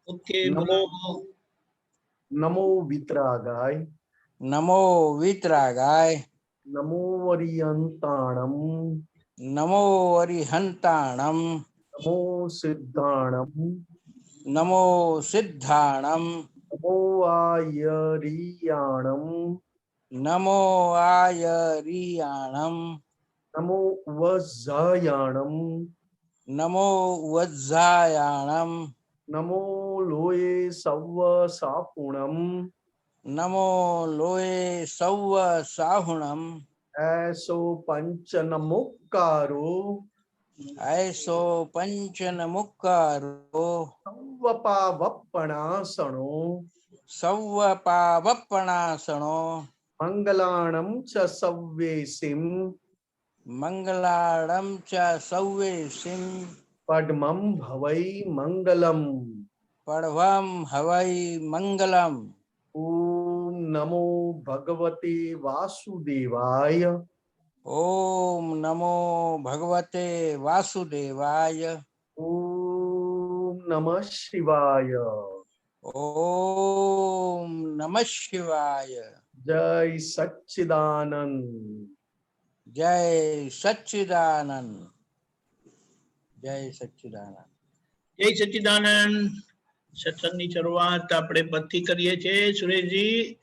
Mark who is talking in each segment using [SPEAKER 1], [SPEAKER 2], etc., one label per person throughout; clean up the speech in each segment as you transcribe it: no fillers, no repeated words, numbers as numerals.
[SPEAKER 1] Okay
[SPEAKER 2] नमो
[SPEAKER 1] बोलो।
[SPEAKER 2] नमो वितरागाय।
[SPEAKER 3] नमो वीतरागाय।
[SPEAKER 2] नमो वरियंताणम।
[SPEAKER 3] नमो अरिहंताणम।
[SPEAKER 2] नमो सिद्धाणम।
[SPEAKER 3] नमो सिद्धाणम।
[SPEAKER 2] नमो आयरियाणम।
[SPEAKER 3] नमो आयरियाणम।
[SPEAKER 2] नमो वज्जायाणम।
[SPEAKER 3] नमो वज्जायाणम।
[SPEAKER 2] नमो लोये सव्व सापुणम।
[SPEAKER 3] नमो लोये सौव साहुणम।
[SPEAKER 2] ऐसो पंच नमोकारो।
[SPEAKER 3] ऐसो पंचन मुक्कारो।
[SPEAKER 2] सव्वपावप्पणासनो।
[SPEAKER 3] सौव पावप्पणासनो।
[SPEAKER 2] मंगलाणं च सव्येसिं।
[SPEAKER 3] मंगलाणं च सव्येसिं।
[SPEAKER 2] पद्मं भवै मंगलम्।
[SPEAKER 3] पढ़वम हवै मंगलम।
[SPEAKER 2] ओम नमो भगवते वासुदेवाय।
[SPEAKER 3] ओम नमो भगवते वासुदेवाय।
[SPEAKER 2] ओम नमः शिवाय।
[SPEAKER 3] ओम नमः शिवाय।
[SPEAKER 2] जय सच्चिदानंद।
[SPEAKER 3] जय सच्चिदानंद। जय सच्चिदानंद।
[SPEAKER 1] जय सच्चिदानंद। सत्संगની શરૂઆત આપણે પદથી કરીએ છીએ। સુરેશજી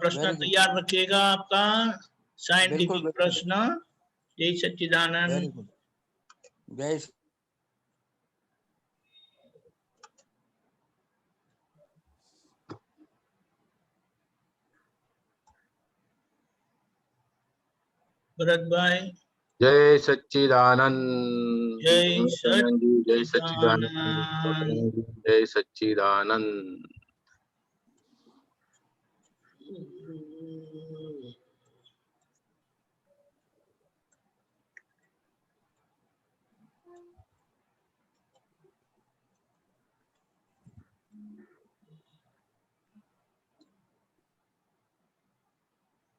[SPEAKER 1] પ્રશ્ન
[SPEAKER 3] Very good.
[SPEAKER 1] તૈયાર रखिएगा आपका
[SPEAKER 3] बिल्कुल
[SPEAKER 1] साइंटिफिक
[SPEAKER 3] बिल्कुल।
[SPEAKER 1] प्रश्न। जय सच्चिदानंद।
[SPEAKER 3] Very good. जय
[SPEAKER 1] भरत भाई।
[SPEAKER 4] जय सच्चिदानंद।
[SPEAKER 1] जय
[SPEAKER 4] जय सच्चिदानंद।
[SPEAKER 1] सच्चिदानंद।
[SPEAKER 4] जय सच्चिदानंद।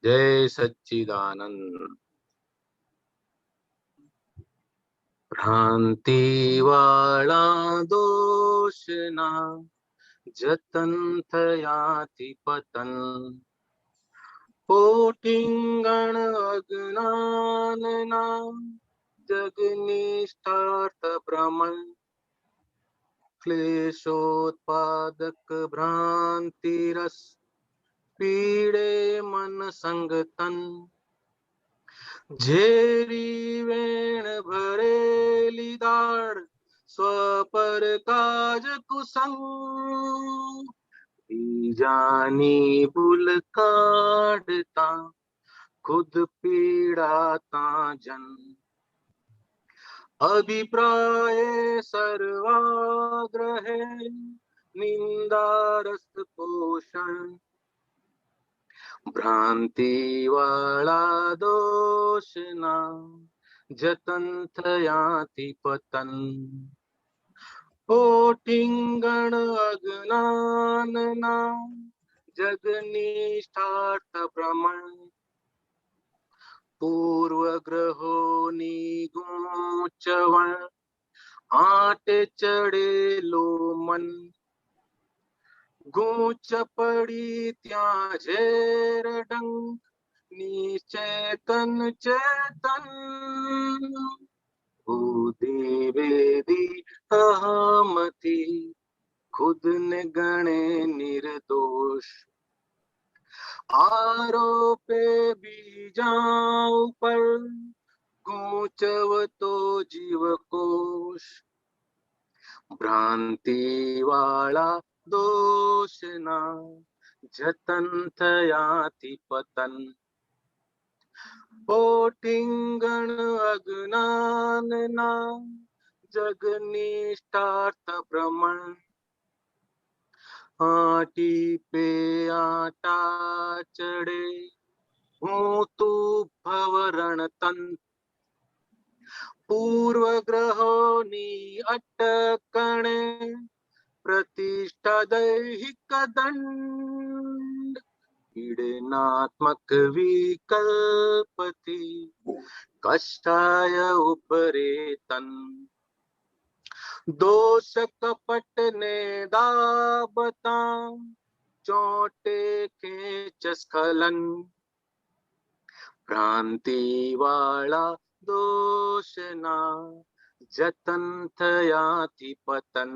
[SPEAKER 4] जय सच्चिदानंद। भ्रांति वाला दोष ना जतन थयाति पतन। पोटिंगण अज्ञान ना जग निष्ठार्थ भ्रमण। क्लेशोत्पादक भ्रांति रस पीड़े मन संगतन। झेरी वेण भरेली दाड़ स्वपर काज कुसंग। जानी भूल काढ़ता खुद पीड़ाता जन। अभिप्राय सर्वाग्रह निंदा रस पोषण। भ्रांति वाला दोष ना जतन थयाति पतन। पोटिंगण अज्ञान ना जग निष्ठार्थ भ्रमण। पूर्व ग्रहो निगूंचवण आट चढ़े लो मन। गूंच पड़ी ત્યાં ઝેર ડંક નિચેતન ચેતન। बुद्धि वेदी अहमति खुद ने गणे निर्दोष। आरोपे बीजाओं पर गूंचव तो जीवकोश। भ्रांति वाला दोष ना जतन थयाति पतन। पोटिंगण अज्ञान ना जग निष्ठार्थ भ्रमण। आटी पे आटा चढ़े हूँ तू भवरण तंत्र। पूर्व ग्रहोनी अटकणे प्रतिष्ठा दैहिक दंड। पीड़नात्मक विकल्पति कष्टाय उपरे तन। दोष कपट ने दाबता चोटे खेच स्खलन भ्रांति वाला दोष ना जतन थयाति पतन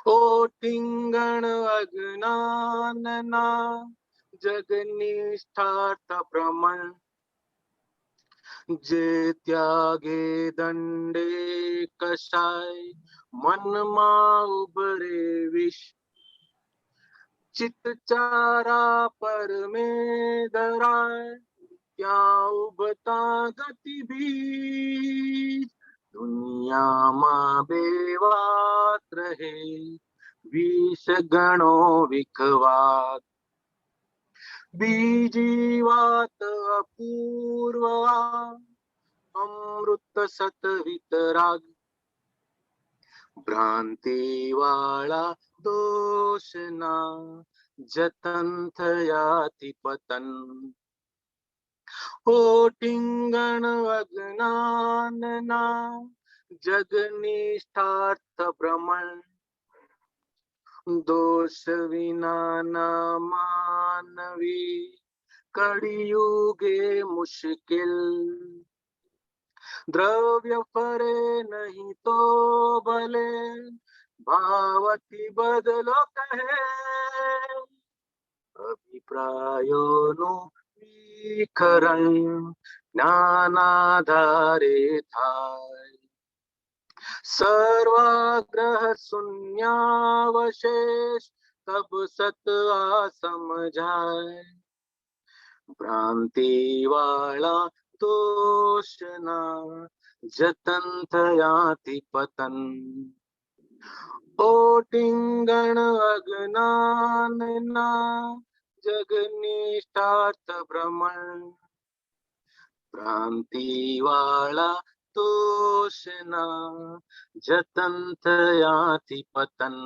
[SPEAKER 4] ओ टिंगण अज्ञान ना जगनिष्ठार्थ भ्रमण जे त्यागे दंडे कषाय मन मा उभरे विष चित चारा पर में धराय क्या उबता गति बीज दुनिया मा बेवात रहे विष गणो विखवात बीजी वात अपूर्वा अमृत सत वितराग भ्रांति वाला दोष ना जतन थयाति पतन ओ टिंगण अज्ञान ना जगनिष्ठार्थ भ्रमण दोष विना न मानवी कड़ियुगे मुश्किल द्रव्य फरे नहीं तो भले भावती बदलो कहे अभिप्रायों नु विकरण ज्ञानाधारे थाय सर्वाग्रह शून्यावशेष तब सत आ समझाए भ्रांति वाला दोष ना जतन थयाति पतन ओ टिंगण अज्ञान ना जगनिष्ठार्थ भ्रमण भ्रांति वाला दोष ना जतन थयाति पतन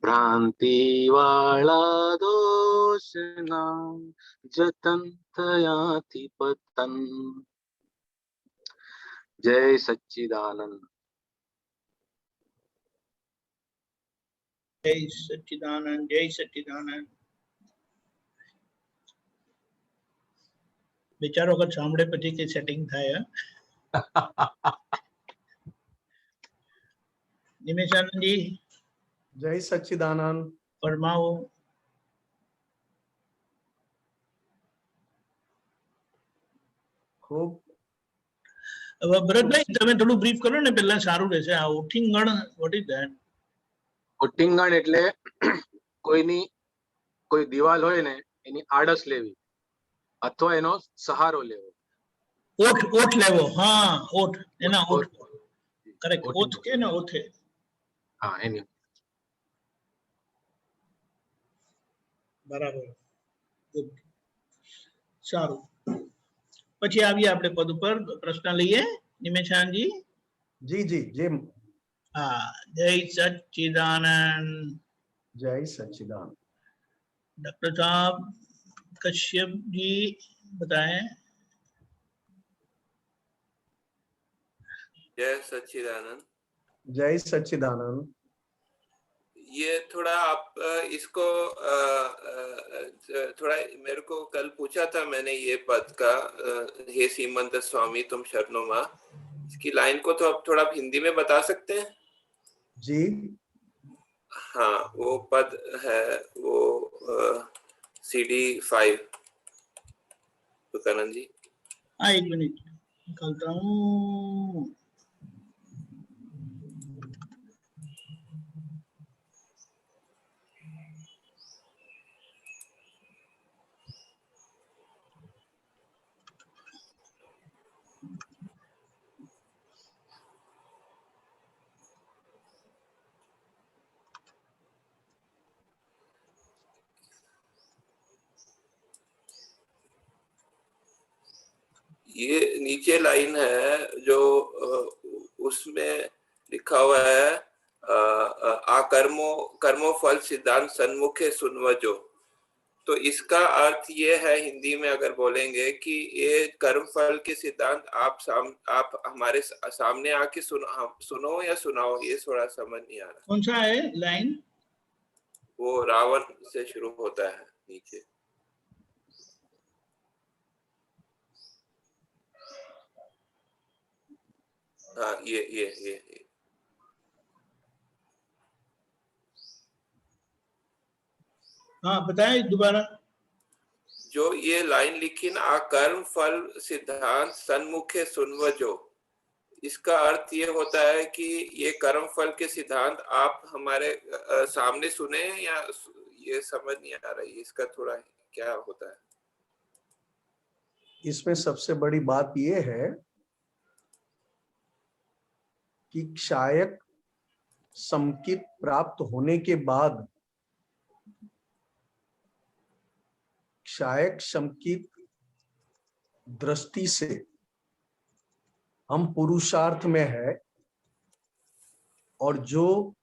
[SPEAKER 4] भ्रांति वाला दोष ना जतन थयाति पतन। जय सच्चिदानंद।
[SPEAKER 1] जय सच्चिदानंद, जय सच्चिदानंद। વિચારો કે સાંભળે પછી કે સેટિંગ થાય નિમેશાનંદજી
[SPEAKER 2] जय सच्चिदानंद।
[SPEAKER 1] ફરમાવો।
[SPEAKER 2] खूब
[SPEAKER 1] હવે ભરતભાઈ તમે થોડું બ્રીફ કરો ને પહેલા સારું રહેશે આ ઉઠીંગણ વોટ ઇઝ ધેટ
[SPEAKER 4] ઉઠ્ઠીંગણ એટલે કોઈ દિવાલ હોય ને એની આડસ લેવી અથવા એનો સહારો લેવો
[SPEAKER 1] ઓઠ ઓઠ લેવો હા ઓઠ એના ઓઠ કરેક્ટ ઓઠ કે ને ઓઠે
[SPEAKER 4] હા એની
[SPEAKER 1] બરાબર ગુડ સારું પછી આવીએ આપણે પદ ઉપર પ્રશ્ન લઈએ નિમેશાનજી
[SPEAKER 2] जी जी जी
[SPEAKER 1] હા જય સચ્ચિદાનંદ
[SPEAKER 2] जय सच्चिदानंद।
[SPEAKER 1] डॉक्टर साहब कश्यप जी बताएं।
[SPEAKER 5] जय सच्चिदानंद।
[SPEAKER 2] जय सच्चिदानंद।
[SPEAKER 5] ये थोड़ा आप इसको थोड़ा मेरे को कल पूछा था मैंने ये पद का हे सीमंत स्वामी तुम शरणों मां, इसकी लाइन को तो आप थोड़ा हिंदी में बता सकते हैं?
[SPEAKER 2] जी
[SPEAKER 5] हाँ वो पद है वो CD 5 तुकानंद जी।
[SPEAKER 1] हाँ एक मिनट निकालता हूँ।
[SPEAKER 5] ये नीचे लाइन है जो उसमें लिखा हुआ है कर्मो फल सिद्धांत सन्मुखे सुनवजो। तो इसका अर्थ ये है हिंदी में अगर बोलेंगे कि ये कर्म फल के सिद्धांत आप हमारे सामने आके सुनो या सुनाओ, ये थोड़ा समझ नहीं आ रहा।
[SPEAKER 1] कौन सा है लाइन?
[SPEAKER 5] वो रावण से शुरू होता है नीचे। हाँ ये
[SPEAKER 1] हाँ बताएं दोबारा।
[SPEAKER 5] जो ये लाइन लिखी ना, आ कर्म फल सिद्धांत सन्मुखे सुनवजो, इसका अर्थ ये होता है कि ये कर्म फल के सिद्धांत आप हमारे सामने सुने, या ये समझ नहीं आ रही इसका थोड़ा क्या होता है।
[SPEAKER 2] इसमें सबसे बड़ी बात यह है कि क्षायक संकित प्राप्त होने के बाद क्षायक संकित दृष्टि से हम पुरुषार्थ में है, और जो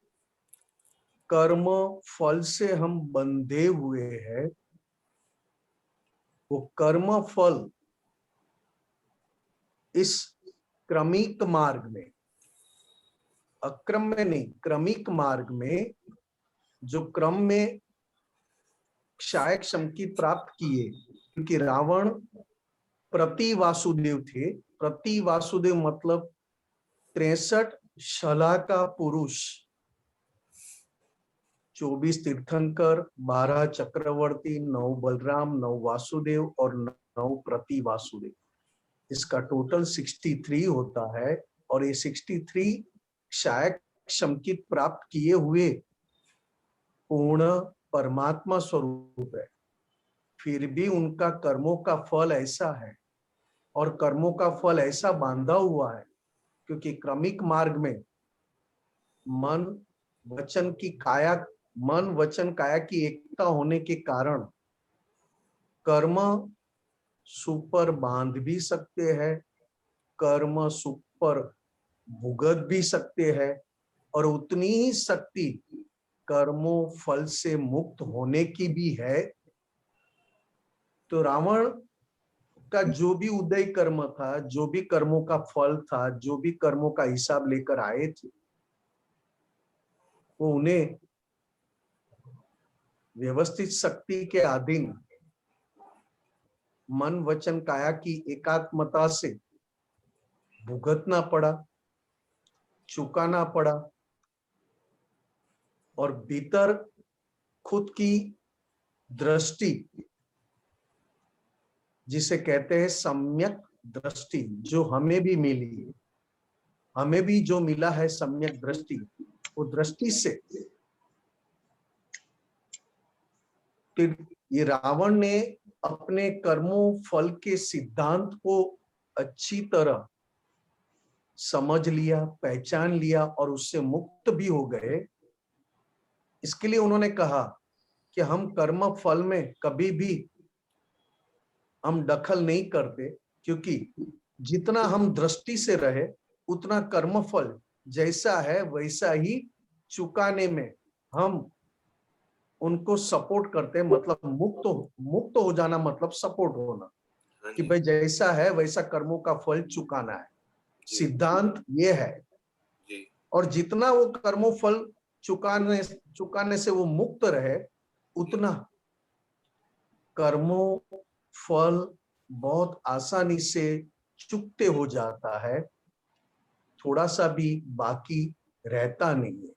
[SPEAKER 2] कर्म फल से हम बंधे हुए हैं वो कर्म फल इस क्रमिक मार्ग में, अक्रम में नहीं, क्रमिक मार्ग में जो क्रम में क्षायक संकित प्राप्त किए, क्योंकि रावण प्रति वासुदेव थे। प्रति वासुदेव मतलब 63 शला का पुरुष, 24 तीर्थंकर, 12 चक्रवर्ती, 9 बलराम, 9 वासुदेव और 9 प्रति वासुदेव, इसका टोटल 63 होता है। और ये 63 क्षायक संकित प्राप्त किए हुए पूर्ण परमात्मा स्वरूप है। फिर भी उनका कर्मों का फल ऐसा है, और कर्मों का फल ऐसा बांधा हुआ है क्योंकि क्रमिक मार्ग में मन वचन काया की एकता होने के कारण कर्म सुपर बांध भी सकते हैं, कर्म सुपर भुगत भी सकते हैं, और उतनी ही शक्ति कर्मों फल से मुक्त होने की भी है। तो रावण का जो भी उदय कर्म था, जो भी कर्मों का फल था, जो भी कर्मों का हिसाब लेकर आए थे, वो उन्हें व्यवस्थित शक्ति के अधीन मन वचन काया की एकात्मता से भुगतना पड़ा, चुकाना पड़ा, और भीतर खुद की दृष्टि, जिसे कहते हैं सम्यक दृष्टि, जो हमें भी मिली है, हमें भी जो मिला है सम्यक दृष्टि, वो दृष्टि से फिर ये रावण ने अपने कर्मों फल के सिद्धांत को अच्छी तरह समझ लिया, पहचान लिया, और उससे मुक्त भी हो गए। इसके लिए उन्होंने कहा कि हम कर्म फल में कभी भी हम दखल नहीं करते, क्योंकि जितना हम दृष्टि से रहे उतना कर्मफल जैसा है वैसा ही चुकाने में हम उनको सपोर्ट करते हैं। मतलब मुक्त हो जाना मतलब सपोर्ट होना, कि भाई जैसा है वैसा कर्मों का फल चुकाना है, सिद्धांत ये है। और जितना वो कर्मों फल चुकाने से वो मुक्त रहे, उतना कर्मों फल बहुत आसानी से चुकते हो जाता है, थोड़ा सा भी बाकी रहता नहीं है।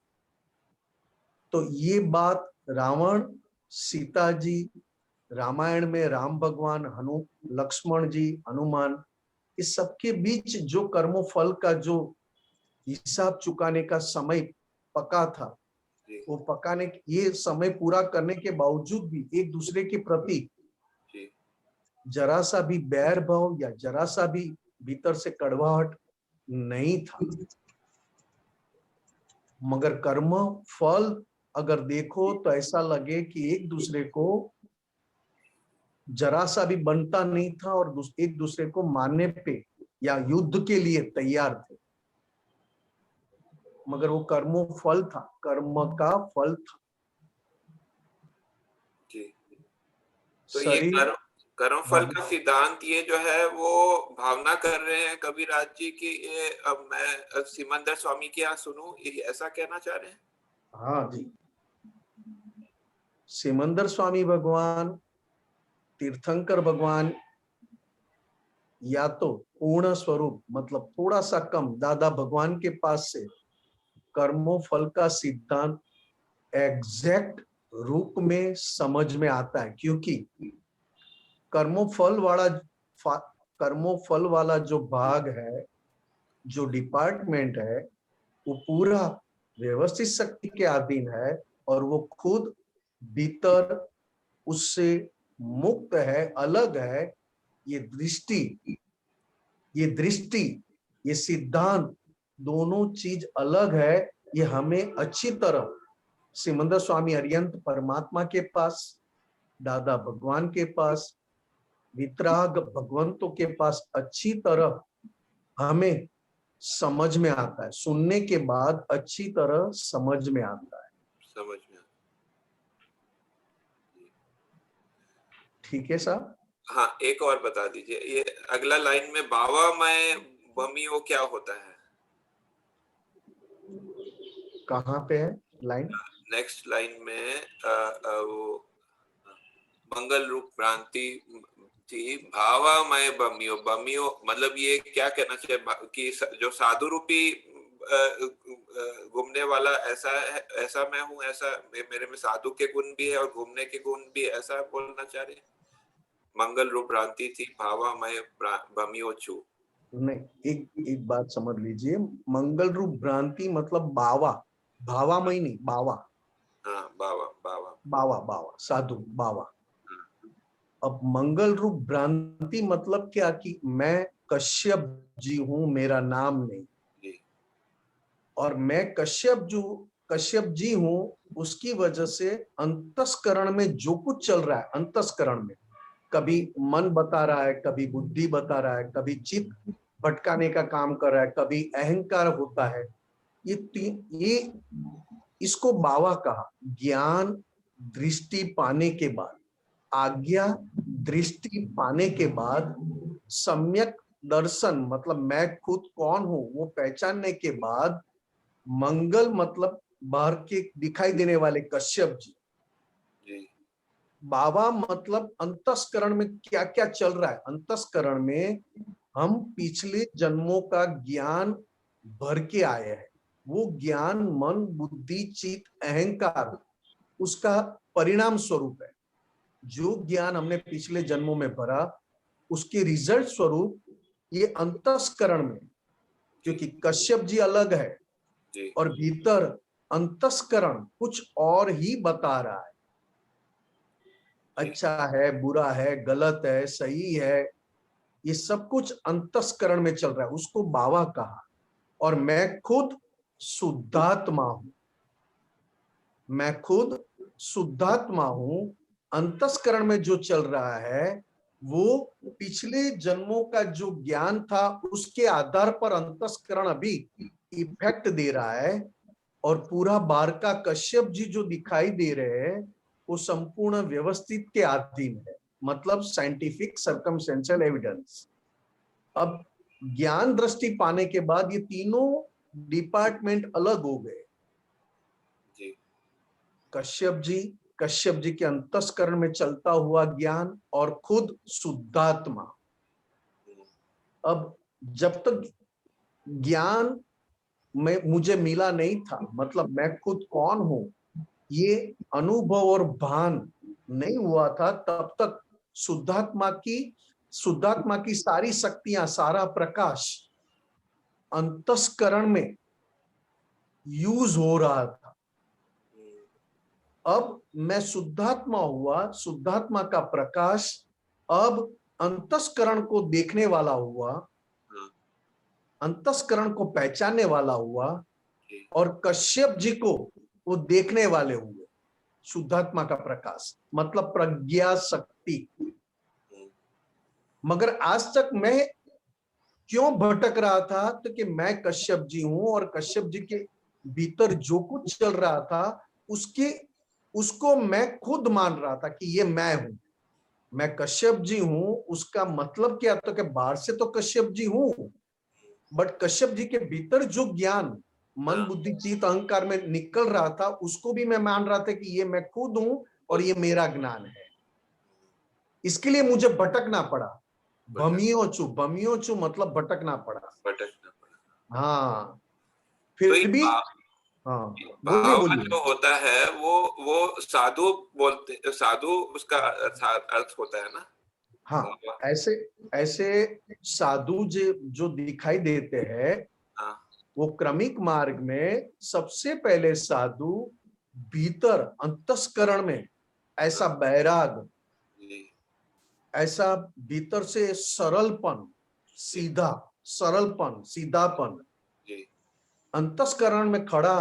[SPEAKER 2] तो ये बात रावण, सीता जी, रामायण में राम भगवान, लक्ष्मण जी, हनुमान, इस सबके बीच जो कर्मों फल का जो हिसाब चुकाने का समय पका था, वो पकाने ये समय पूरा करने के बावजूद भी एक दूसरे के प्रति जरा सा भी बैर भाव या जरा सा भी भीतर से कड़वाहट नहीं था। मगर कर्म फल अगर देखो तो ऐसा लगे कि एक दूसरे को जरा सा भी बनता नहीं था, और एक दूसरे को मारने पे या युद्ध के लिए तैयार थे। मगर वो कर्मों फल था, कर्म का फल था।
[SPEAKER 5] तो ये
[SPEAKER 2] शरीर
[SPEAKER 5] कर्म फल का सिद्धांत ये जो है वो भावना कर रहे हैं कबीरराज जी की, ये अब मैं सिमंदर स्वामी की यहाँ सुनूं, ये ऐसा कहना चाह रहे हैं?
[SPEAKER 2] हाँ जी, सिमंदर स्वामी भगवान, तीर्थंकर भगवान, या तो पूर्ण स्वरूप मतलब थोड़ा सा कम दादा भगवान के पास से कर्मों फल का सिद्धांत एग्जैक्ट रूप में समझ में आता है, क्योंकि कर्मों फल वाला जो भाग है, जो डिपार्टमेंट है, वो पूरा व्यवस्थित शक्ति के अधीन है और वो खुद भीतर उससे मुक्त है, अलग है। ये दृष्टि, ये सिद्धांत, दोनों चीज अलग है। ये हमें अच्छी तरह सिमंदर स्वामी अरिहंत परमात्मा के पास, दादा भगवान के पास, वितराग भगवंतों के पास अच्छी तरह हमें समझ में आता है। सुनने के बाद अच्छी तरह समझ में आता है।
[SPEAKER 5] समझ में।
[SPEAKER 2] ठीक है साहब?
[SPEAKER 5] हाँ, एक और बता दीजिए, ये अगला लाइन में बावा मैं बमियो क्या होता है?
[SPEAKER 2] कहाँ पे है लाइन?
[SPEAKER 5] नेक्स्ट लाइन में वो मंगल रूप भ्रांति थी, भावा मैं बमियो। बमियो मतलब ये क्या कहना चाहिए कि जो साधु रूपी घूमने वाला ऐसा है, ऐसा मैं हूँ, ऐसा मेरे में साधु के गुण भी है और घूमने के गुण भी है, ऐसा बोलना चाह रहे हैं? मंगल रूप भ्रांति थी, भावा मैं बमियो छू।
[SPEAKER 2] नहीं, एक बात समझ लीजिए, मंगल रूप भ्रांति मतलब बावा, भावामय नहीं, बावा।
[SPEAKER 5] हाँ, बावा बावा
[SPEAKER 2] बावा बावा, साधु बावा। अब मंगल रूप भ्रांति मतलब क्या कि मैं कश्यप जी हूं, मेरा नाम नहीं,
[SPEAKER 5] जी।
[SPEAKER 2] और मैं कश्यप जी हूं, उसकी वजह से अंतस्करण में जो कुछ चल रहा है, अंतस्करण में कभी मन बता रहा है, कभी बुद्धि बता रहा है, कभी चित्त भटकाने का काम कर रहा है, कभी अहंकार होता है, ये इसको बावा कहा। ज्ञान दृष्टि पाने के बाद, आज्ञा दृष्टि पाने के बाद, सम्यक दर्शन मतलब मैं खुद कौन हूं वो पहचानने के बाद, मंगल मतलब बाहर के दिखाई देने वाले कश्यप जी,
[SPEAKER 5] जी।
[SPEAKER 2] बाबा मतलब अंतस्करण में क्या क्या चल रहा है। अंतस्करण में हम पिछले जन्मों का ज्ञान भर के आए हैं। वो ज्ञान मन बुद्धि चित्त अहंकार उसका परिणाम स्वरूप है। जो ज्ञान हमने पिछले जन्मों में भरा, उसके रिजल्ट स्वरूप ये अंतस्करण में, क्योंकि कश्यप जी अलग है
[SPEAKER 5] जी।
[SPEAKER 2] और भीतर अंतस्करण कुछ और ही बता रहा है। अच्छा है, बुरा है, गलत है, सही है, ये सब कुछ अंतस्करण में चल रहा है, उसको बावा कहा। और मैं खुद शुद्धात्मा हूं, मैं खुद शुद्धात्मा हूं। अंतस्करण में जो चल रहा है वो पिछले जन्मों का जो ज्ञान था उसके आधार पर अंतस्करण अभी इफेक्ट दे रहा है। और पूरा बार का कश्यप जी जो दिखाई दे रहे हैं वो संपूर्ण व्यवस्थित के अधीन है, मतलब साइंटिफिक सर्कमस्टेंशियल एविडेंस। अब ज्ञान दृष्टि पाने के बाद ये तीनों डिपार्टमेंट अलग हो गए।
[SPEAKER 5] जी।
[SPEAKER 2] कश्यप जी के अंतस्करण में चलता हुआ ज्ञान और खुद शुद्धात्मा। अब जब तक ज्ञान में मुझे मिला नहीं था, मतलब मैं खुद कौन हूं ये अनुभव और भान नहीं हुआ था, तब तक शुद्धात्मा की सारी शक्तियां, सारा प्रकाश अंतस्करण में यूज हो रहा था। अब मैं शुद्धात्मा हुआ, शुद्धात्मा का प्रकाश अब अंतस्करण को देखने वाला हुआ, अंतस्करण को पहचानने वाला हुआ, और कश्यप जी को वो देखने वाले हुए। शुद्धात्मा का प्रकाश मतलब प्रज्ञा शक्ति। मगर आज तक मैं क्यों भटक रहा था? तो कि मैं कश्यप जी हूं और कश्यप जी के भीतर जो कुछ चल रहा था उसको मैं खुद मान रहा था कि ये मैं हूं। मैं कश्यप जी हूं, उसका मतलब क्या? तो कि बाहर से तो कश्यप जी हूं, बट कश्यप जी के भीतर जो ज्ञान मन बुद्धि चित्त अहंकार में निकल रहा था, उसको भी मैं मान रहा था कि ये मैं खुद हूं और ये मेरा ज्ञान है। इसके लिए मुझे भटकना पड़ा। बमियोचू मतलब भटकना पड़ा।
[SPEAKER 5] भटकना पड़ा।
[SPEAKER 2] हाँ,
[SPEAKER 5] तो
[SPEAKER 2] फिर
[SPEAKER 5] ये
[SPEAKER 2] भी हाँ, बोलिए
[SPEAKER 5] भाव
[SPEAKER 2] बोलिए।
[SPEAKER 5] जो होता है वो साधु बोलते, साधु उसका अर्थ होता है ना।
[SPEAKER 2] हाँ,
[SPEAKER 5] भाव।
[SPEAKER 2] ऐसे ऐसे साधु जो दिखाई देते हैं,
[SPEAKER 5] हाँ
[SPEAKER 2] वो क्रमिक मार्ग में सबसे पहले साधु भीतर अंतस्करण में ऐसा बैराग,
[SPEAKER 5] जी
[SPEAKER 2] ऐसा भीतर से सरलपन, सीधा सरलपन, सीधापन
[SPEAKER 5] जी
[SPEAKER 2] अंतस्करण में खड़ा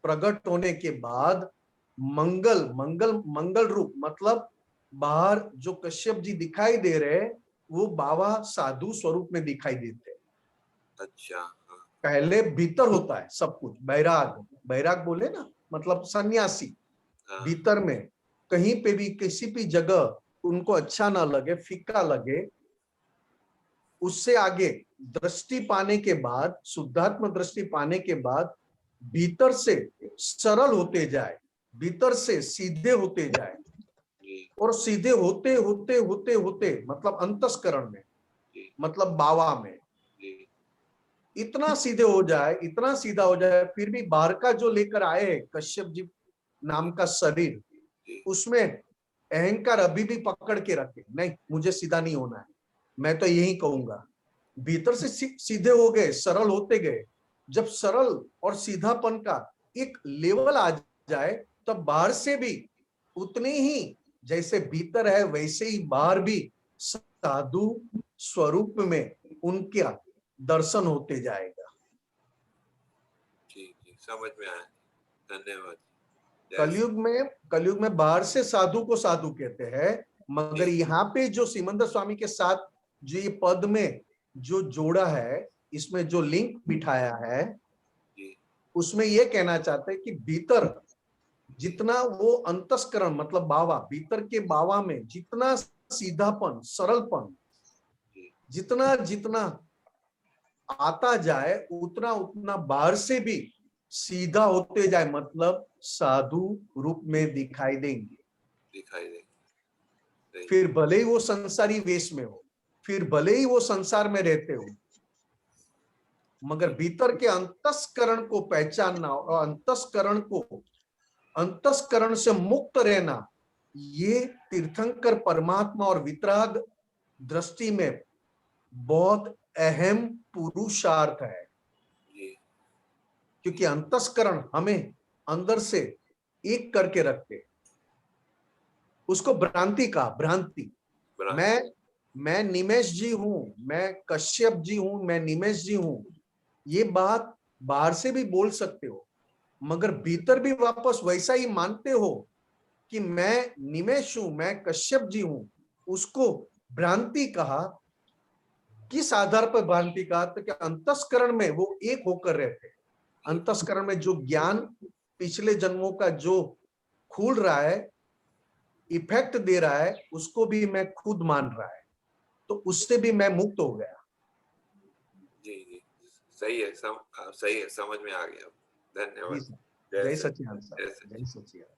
[SPEAKER 2] प्रकट होने के बाद मंगल मंगल मंगल रूप, मतलब बाहर जो कश्यप जी दिखाई दे रहे, वो बाबा साधु स्वरूप में दिखाई देते हैं।
[SPEAKER 5] अच्छा। हाँ
[SPEAKER 2] पहले भीतर होता है सब कुछ। बैराग, बैराग बोले ना, मतलब सन्यासी।
[SPEAKER 5] हाँ
[SPEAKER 2] भीतर में कहीं पे भी किसी भी जगह उनको अच्छा ना लगे, फीका लगे, उससे आगे दृष्टि पाने के बाद, शुद्धात्म दृष्टि पाने के बाद भीतर से सरल होते जाए, भीतर से सीधे होते जाए,
[SPEAKER 5] जी
[SPEAKER 2] और सीधे होते होते होते होते मतलब अंतस्करण में,
[SPEAKER 5] जी
[SPEAKER 2] मतलब बावा में
[SPEAKER 5] जी
[SPEAKER 2] इतना सीधे हो जाए, इतना सीधा हो जाए, फिर भी बाहर का जो लेकर आए कश्यप जी नाम का शरीर,
[SPEAKER 5] जी
[SPEAKER 2] उसमें अहंकार अभी भी पकड़ के रखे, नहीं मुझे सीधा नहीं होना है, मैं तो यही कहूंगा। भीतर से सीधे हो गए, सरल होते गए। जब सरल और सीधापन का एक लेवल आ जाए, तब बाहर से भी उतने ही, जैसे भीतर है वैसे ही बाहर भी साधु स्वरूप में उनका दर्शन होते जाएगा।
[SPEAKER 5] जी जी समझ में आया। धन्यवाद। जय श्री-
[SPEAKER 2] कलयुग में बाहर से साधु को साधु कहते हैं, मगर
[SPEAKER 5] जी
[SPEAKER 2] यहाँ पे जो सिमंदर स्वामी के साथ जो ये पद में जो जोड़ा है, इसमें जो लिंक बिठाया है,
[SPEAKER 5] जी
[SPEAKER 2] उसमें ये कहना चाहते हैं कि भीतर जितना वो अंतस्करण मतलब बावा, भीतर के बावा में जितना सीधापन, सरलपन,
[SPEAKER 5] जी
[SPEAKER 2] जितना जितना आता जाए, उतना उतना बाहर से भी सीधा होते जाए, मतलब साधु रूप में दिखाई देंगे।
[SPEAKER 5] दिखाई देंगे।
[SPEAKER 2] फिर भले ही वो संसारी वेश में हो, फिर भले ही वो संसार में रहते हो, मगर भीतर के अंतस्करण को पहचानना और अंतस्करण से मुक्त रहना, ये तीर्थंकर परमात्मा और वितराग दृष्टि में बहुत अहम पुरुषार्थ है।
[SPEAKER 5] जी
[SPEAKER 2] क्योंकि अंतस्करण हमें अंदर से एक करके रखते, उसको भ्रांति का भ्रांति।
[SPEAKER 5] बराबर।
[SPEAKER 2] मैं निमेश जी हूं, मैं कश्यप जी हूं, मैं निमेश जी हूं, ये बात बाहर से भी बोल सकते हो, मगर भीतर भी वापस वैसा ही मानते हो कि मैं निमेश हूं, मैं कश्यप जी हूं, उसको भ्रांति कहा। किस आधार पर भ्रांति कहा? तो क्या अंतस्करण में वो एक होकर रहते, अंतस्करण में जो ज्ञान पिछले जन्मों का जो खुल रहा है, इफेक्ट दे रहा है, उसको भी मैं खुद मान रहा है, तो उससे भी मैं मुक्त हो गया।
[SPEAKER 5] जी जी सही है। सही है, समझ में आ गया।
[SPEAKER 2] जी
[SPEAKER 5] धन्यवाद।
[SPEAKER 2] सर,
[SPEAKER 5] जय
[SPEAKER 2] जय
[SPEAKER 5] सच्चिदानंद।
[SPEAKER 2] सच्चिदानंद
[SPEAKER 5] जय
[SPEAKER 2] साहब, जय सच्चिदानंद।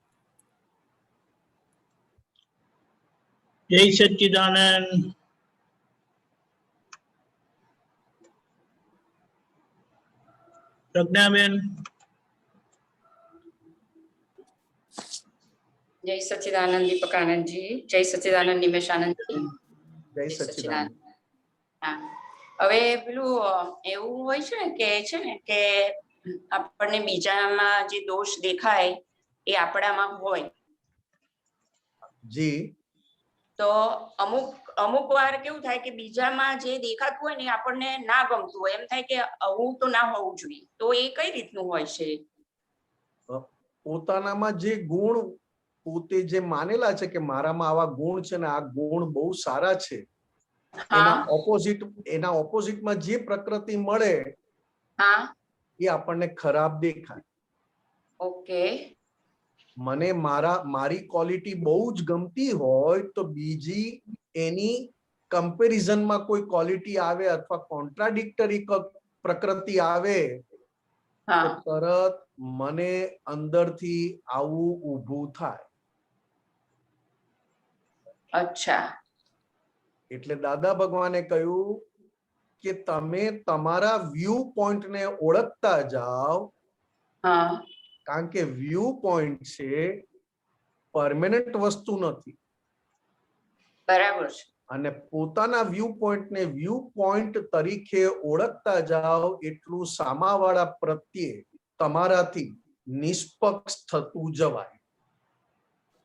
[SPEAKER 1] जय सच्चिदानंद। प्रज्ञाबेन।
[SPEAKER 6] जय सच्चिदानंद दीपक आनंद जी, जय सच्चिदानंद निमेश आनंद जी,
[SPEAKER 2] जय
[SPEAKER 6] જય
[SPEAKER 2] સચ્ચિદાનંદ।
[SPEAKER 6] હા, હવે પેલું એવું હોય છે ને કે આપણને બીજામાં જે દોષ દેખાય એ આપણામાં હોય,
[SPEAKER 2] जी
[SPEAKER 6] તો અમુક અમુક વાર કેવું થાય કે બીજામાં જે દેખાતું હોય ને એ આપણને ના ગમતું હોય, એમ થાય કે આવું તો ના હોવું જોઈએ, તો એ કઈ રીતનું હોય છે?
[SPEAKER 2] પોતાનામાં જે ગુણ પોતે જે માનેલા છે કે મારામાં આવા ગુણ છે ને આ ગુણ બહુ સારા છે,
[SPEAKER 6] હા
[SPEAKER 2] એના ઓપોઝિટમાં જે પ્રકૃતિ મળે
[SPEAKER 6] હા
[SPEAKER 2] એ આપણને ખરાબ દેખાય.
[SPEAKER 6] ઓકે
[SPEAKER 2] મને મારી ક્વોલિટી બહુ જ ગમતી હોય તો બીજી એની કમ્પેરિઝનમાં કોઈ ક્વોલિટી આવે અથવા કોન્ટ્રાડિક્ટરી પ્રકૃતિ આવે તો
[SPEAKER 6] હા
[SPEAKER 2] તરત મને અંદરથી આવું ઊભું થાય.
[SPEAKER 6] અચ્છા
[SPEAKER 2] એટલે દાદા ભગવાને કહ્યું કે તમે તમારા વ્યૂ પોઈન્ટને ઓળખતા જાઓ,
[SPEAKER 6] હા
[SPEAKER 2] કારણ કે વ્યૂ પોઈન્ટ છે પરમેનન્ટ વસ્તુ નથી.
[SPEAKER 6] બરાબર છે.
[SPEAKER 2] અને પોતાના વ્યૂ પોઈન્ટને વ્યૂ પોઈન્ટ તરીકે ઓળખતા જાઓ એટલું સામાવાળા પ્રત્યે તમારાથી નિષ્પક્ષ થતું જવાય.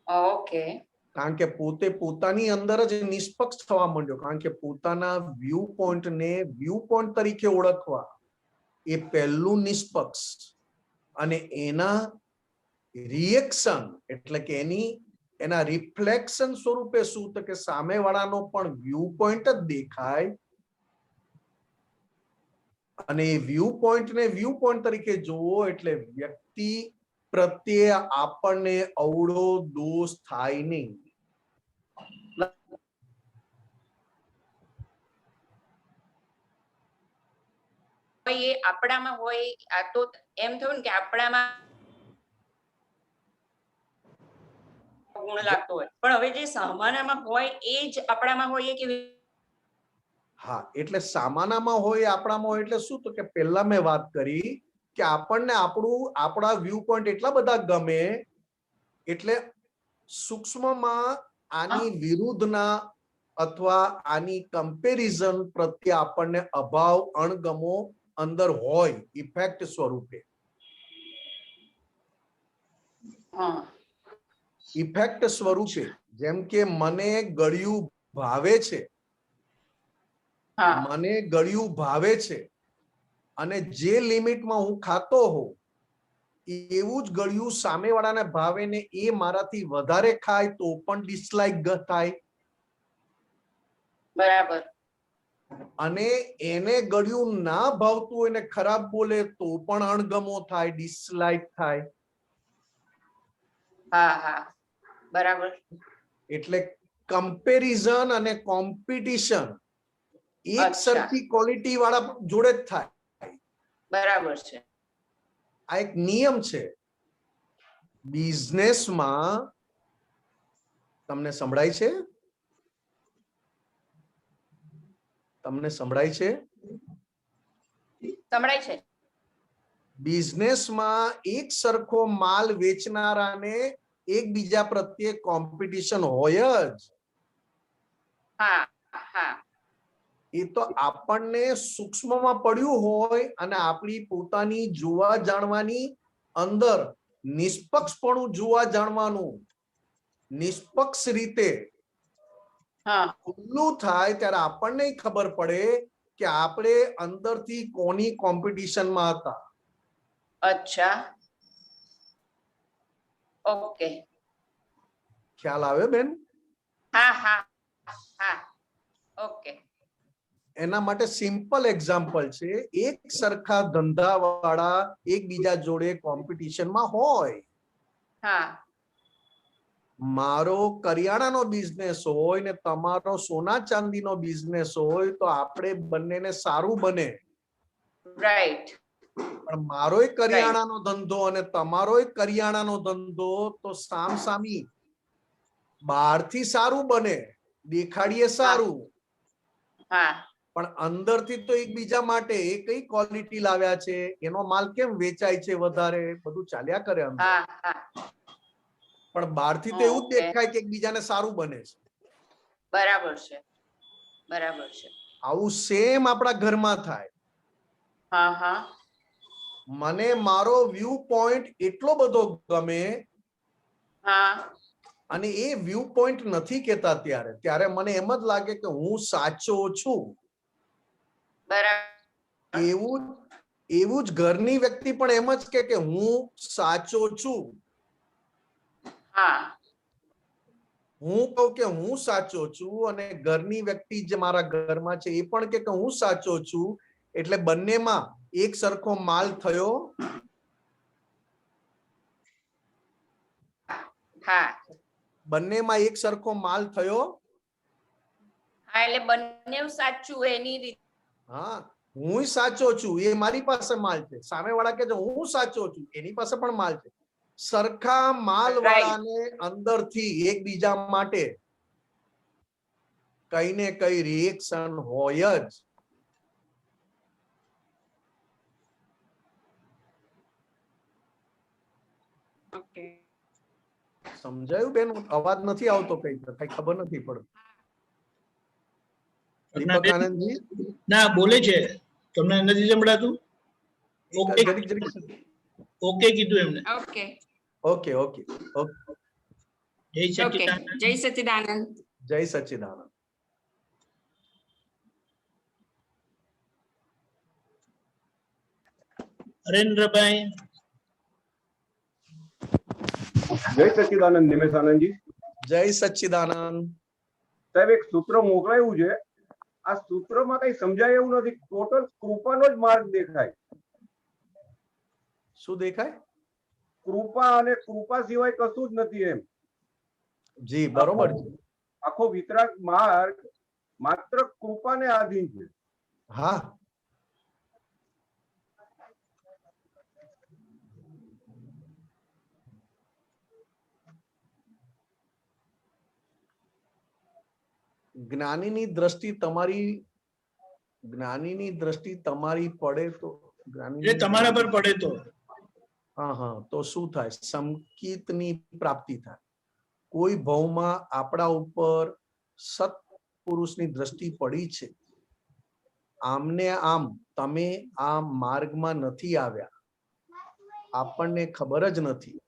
[SPEAKER 6] ઓકે
[SPEAKER 2] કારણ કે પોતે પોતાની અંદર જ નિષ્પક્ષ થવા માંડ્યો, કારણ કે પોતાના વ્યૂ પોઈન્ટને વ્યૂ પોઈન્ટ તરીકે ઓળખવા એ પહેલું નિષ્પક્ષ, અને એના રિએક્શન એટલે કે એના રિફ્લેક્શન સ્વરૂપે શું તો કે સામેવાળાનો પણ વ્યૂ પોઈન્ટ જ દેખાય, અને એ વ્યૂ પોઈન્ટને વ્યૂ પોઈન્ટ તરીકે જોવો એટલે વ્યક્તિ પ્રત્યે આપણને અવળો દોષ થાય નહીં.
[SPEAKER 6] એ આપણામાં હોય, આ તો એમ થયું ને કે આપણામાં ગુણ લાગતો હોય, પણ હવે જે સામાન્યમાં હોય એ જ આપણામાં હોય એ કેવી?
[SPEAKER 2] હા, એટલે સામાનામાં હોય આપણામાં હોય એટલે શું તો કે પહેલા મેં વાત કરી કે આપણને આપણા વ્યૂ પોઈન્ટ એટલા બધા ગમે એટલે સૂક્ષ્મમાં આની વિરુદ્ધના અથવા આની કમ્પેરિઝન પ્રત્યે આપણને અભાવ અણગમો અંદર હોય ઇફેક્ટ સ્વરૂપે.
[SPEAKER 6] હા
[SPEAKER 2] ઇફેક્ટ સ્વરૂપે જેમ કે મને ગળ્યું ભાવે છે,
[SPEAKER 6] હા
[SPEAKER 2] મને ગળ્યું ભાવે છે અને જે લિમિટમાં હું ખાતો હોઉં એવું જ ગળ્યું સામેવાળાને ભાવે ને એ મારાથી વધારે ખાય તો પણ ડિસલાઇક થાય,
[SPEAKER 6] બરાબર.
[SPEAKER 2] અને એને ગળ્યું ના ભાવતું હોય ને ખરાબ બોલે તો પણ અણગમો થાય, ડિસલાઇક થાય.
[SPEAKER 6] હા હા બરાબર.
[SPEAKER 2] એટલે કમ્પેરિઝન અને કોમ્પિટિશન એક
[SPEAKER 6] અચ્છા.
[SPEAKER 2] સરખી ક્વોલિટી વાળા જોડે જ થાય.
[SPEAKER 6] બરાબર છે.
[SPEAKER 2] આ એક નિયમ છે બિઝનેસમાં. તમને સંભળાય છે? તમને સંભળાય છે?
[SPEAKER 6] સંભળાય છે.
[SPEAKER 2] બિઝનેસમાં એક સરખો માલ વેચનારાને એકબીજા પ્રત્યે કોમ્પિટિશન હોય જ.
[SPEAKER 6] હા હા
[SPEAKER 2] એ તો આપણને સૂક્ષ્મમાં પડ્યું હોય અને આપણી પોતાની જોવા જાણવાની અંદર નિષ્પક્ષપણું જોવા જાણવાનું નિષ્પક્ષ રીતે
[SPEAKER 6] હા
[SPEAKER 2] ખુલ્લું થાય ત્યારે આપણને ખબર પડે કે આપણે અંદરથી કોની કોમ્પિટિશનમાં હતા.
[SPEAKER 6] અચ્છા ઓકે.
[SPEAKER 2] ખ્યાલ આવે બેન?
[SPEAKER 6] હા હા હા ઓકે.
[SPEAKER 2] એના માટે સિમ્પલ એક્ઝામ્પલ છે, એક સરખા ધંધાવાળા એકબીજા જોડે કોમ્પિટિશનમાં હોય.
[SPEAKER 6] હા
[SPEAKER 2] મારો કરિયાણાનો બિઝનેસ હોય ને તમારો સોના ચાંદીનો બિઝનેસ હોય તો આપણે બંનેને સારું બને.
[SPEAKER 6] રાઈટ.
[SPEAKER 2] પણ મારોય કરિયાણાનો ધંધો અને તમારોય કરિયાણાનો ધંધો તો સામસામી બહારથી સારું બને, દેખાડીએ સારું,
[SPEAKER 6] હા
[SPEAKER 2] પણ અંદરથી તો એકબીજા માટે એ કઈ ક્વોલિટી લાવ્યા છે, એનો માલ કેમ વેચાય છે વધારે, બધું ચાલ્યા કરે અંદર.
[SPEAKER 6] હા હા
[SPEAKER 2] પણ બહારથી તો એવું જ દેખાય કે એકબીજાને સારું બને છે.
[SPEAKER 6] બરાબર છે. બરાબર છે.
[SPEAKER 2] આવું સેમ આપણા ઘરમાં થાય.
[SPEAKER 6] હા હા
[SPEAKER 2] મને મારો વ્યૂ પોઈન્ટ એટલો બધો ગમે
[SPEAKER 6] હા
[SPEAKER 2] અને એ વ્યૂ પોઈન્ટ નથી કેતા ત્યારે મને એમ જ લાગે કે હું સાચો છું.
[SPEAKER 6] બરાબર.
[SPEAKER 2] એવું જ ઘરની વ્યક્તિ પણ એમ જ કે હું સાચો છું.
[SPEAKER 6] હા
[SPEAKER 2] હું કહું કે હું સાચો છું અને ઘરની વ્યક્તિ જે મારા ઘરમાં છે એ પણ કે હું સાચો છું, એટલે બંનેમાં એક સરખો માલ થયો.
[SPEAKER 6] હા
[SPEAKER 2] બંનેમાં એક સરખો માલ થયો.
[SPEAKER 6] હા એટલે બંને સાચું એની રીતે.
[SPEAKER 2] હા, હું સાચો છું, એ મારી પાસે માલ છે. સામેવાળા કે હું સાચો છું, એની પાસે પણ માલ છે. સરખા માલ વાળાને અંદરથી એકબીજા માટે કઈ ને કઈ રિએક્શન હોય જ.
[SPEAKER 6] ઓકે
[SPEAKER 2] સમજાયું બેન? અવાજ નથી આવતો, કઈ ખબર નથી પડતી. દીપક આનંદજી
[SPEAKER 1] ના બોલે છે, તમને નથી સંભળાતું? ઓકે
[SPEAKER 2] જરીક
[SPEAKER 1] ઓકે કીધું એમને.
[SPEAKER 6] Okay
[SPEAKER 2] okay okay okay.
[SPEAKER 1] જય
[SPEAKER 6] ઓકે
[SPEAKER 1] સચ્ચિદાનંદ.
[SPEAKER 6] જય સચ્ચિદાનંદ.
[SPEAKER 2] જય સચ્ચિદાનંદ.
[SPEAKER 1] હરેન્દ્રભાઈ.
[SPEAKER 7] જય સચ્ચિદાનંદ નિમેશ આનંદજી.
[SPEAKER 2] જય સચ્ચિદાનંદ.
[SPEAKER 7] સાહેબ એક સૂત્ર મોકલાયું છે, આ સૂત્રમાં કઈ સમજાય એવું નથી. ટોટલ કૃપાનો જ માર્ગ દેખાય.
[SPEAKER 2] શું દેખાય?
[SPEAKER 7] કૃપા, અને કૃપા સિવાય કશું જ નથી એમ.
[SPEAKER 2] જી બરોબર છે.
[SPEAKER 7] આખો વિતરાગ માર્ગ માત્ર કૃપાને આધીન છે.
[SPEAKER 2] હા, જ્ઞાનીની દ્રષ્ટિ તમારી પડે તો
[SPEAKER 1] એટલે તમારા પર પડે તો
[SPEAKER 2] હા તો શું થાય? સંકિતની પ્રાપ્તિ થાય. કોઈ ભવમાં આપણા ઉપર સત્પુરુષની દ્રષ્ટિ પડી છે, આમને આમ તમે આ માર્ગમાં નથી આવ્યા, આપણને ખબર જ નથી.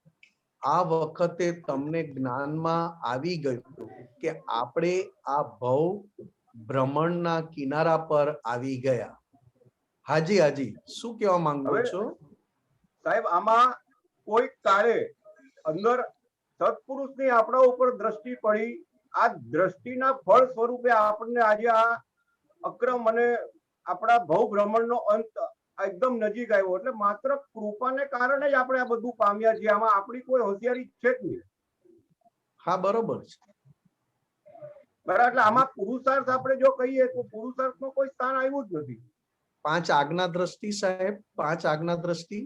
[SPEAKER 2] આ વખતે તમને જ્ઞાનમાં આવી ગયું કે આપણે આ ભવ ભ્રમણના કિનારા પર આવી ગયા. હાજી હાજી, શું કહેવા માંગો છો?
[SPEAKER 7] સાહેબ આમાં કોઈ કાળે અંદર સત્પુરુષની આપણા ઉપર દ્રષ્ટિ પડી. આ દ્રષ્ટિના ફળ સ્વરૂપે આપણને આજે આ અક્રમ અને આપણા ભવ ભ્રમણનો અંત એકદમ નજીક આવ્યો. એટલે માત્ર કૃપાને કારણે જ આપણે આ બધું પામ્યા છીએ. આમાં આપણી કોઈ હોશિયારી છે જ નહીં.
[SPEAKER 2] હા બરોબર છે.
[SPEAKER 7] બરાબર. એટલે આમાં પુરુષાર્થ આપણે જો કહીએ તો પુરુષાર્થનો કોઈ સ્થાન આવ્યું જ નથી.
[SPEAKER 2] 5 આજ્ઞા દ્રષ્ટિ સાહેબ, 5 આજ્ઞા દ્રષ્ટિ.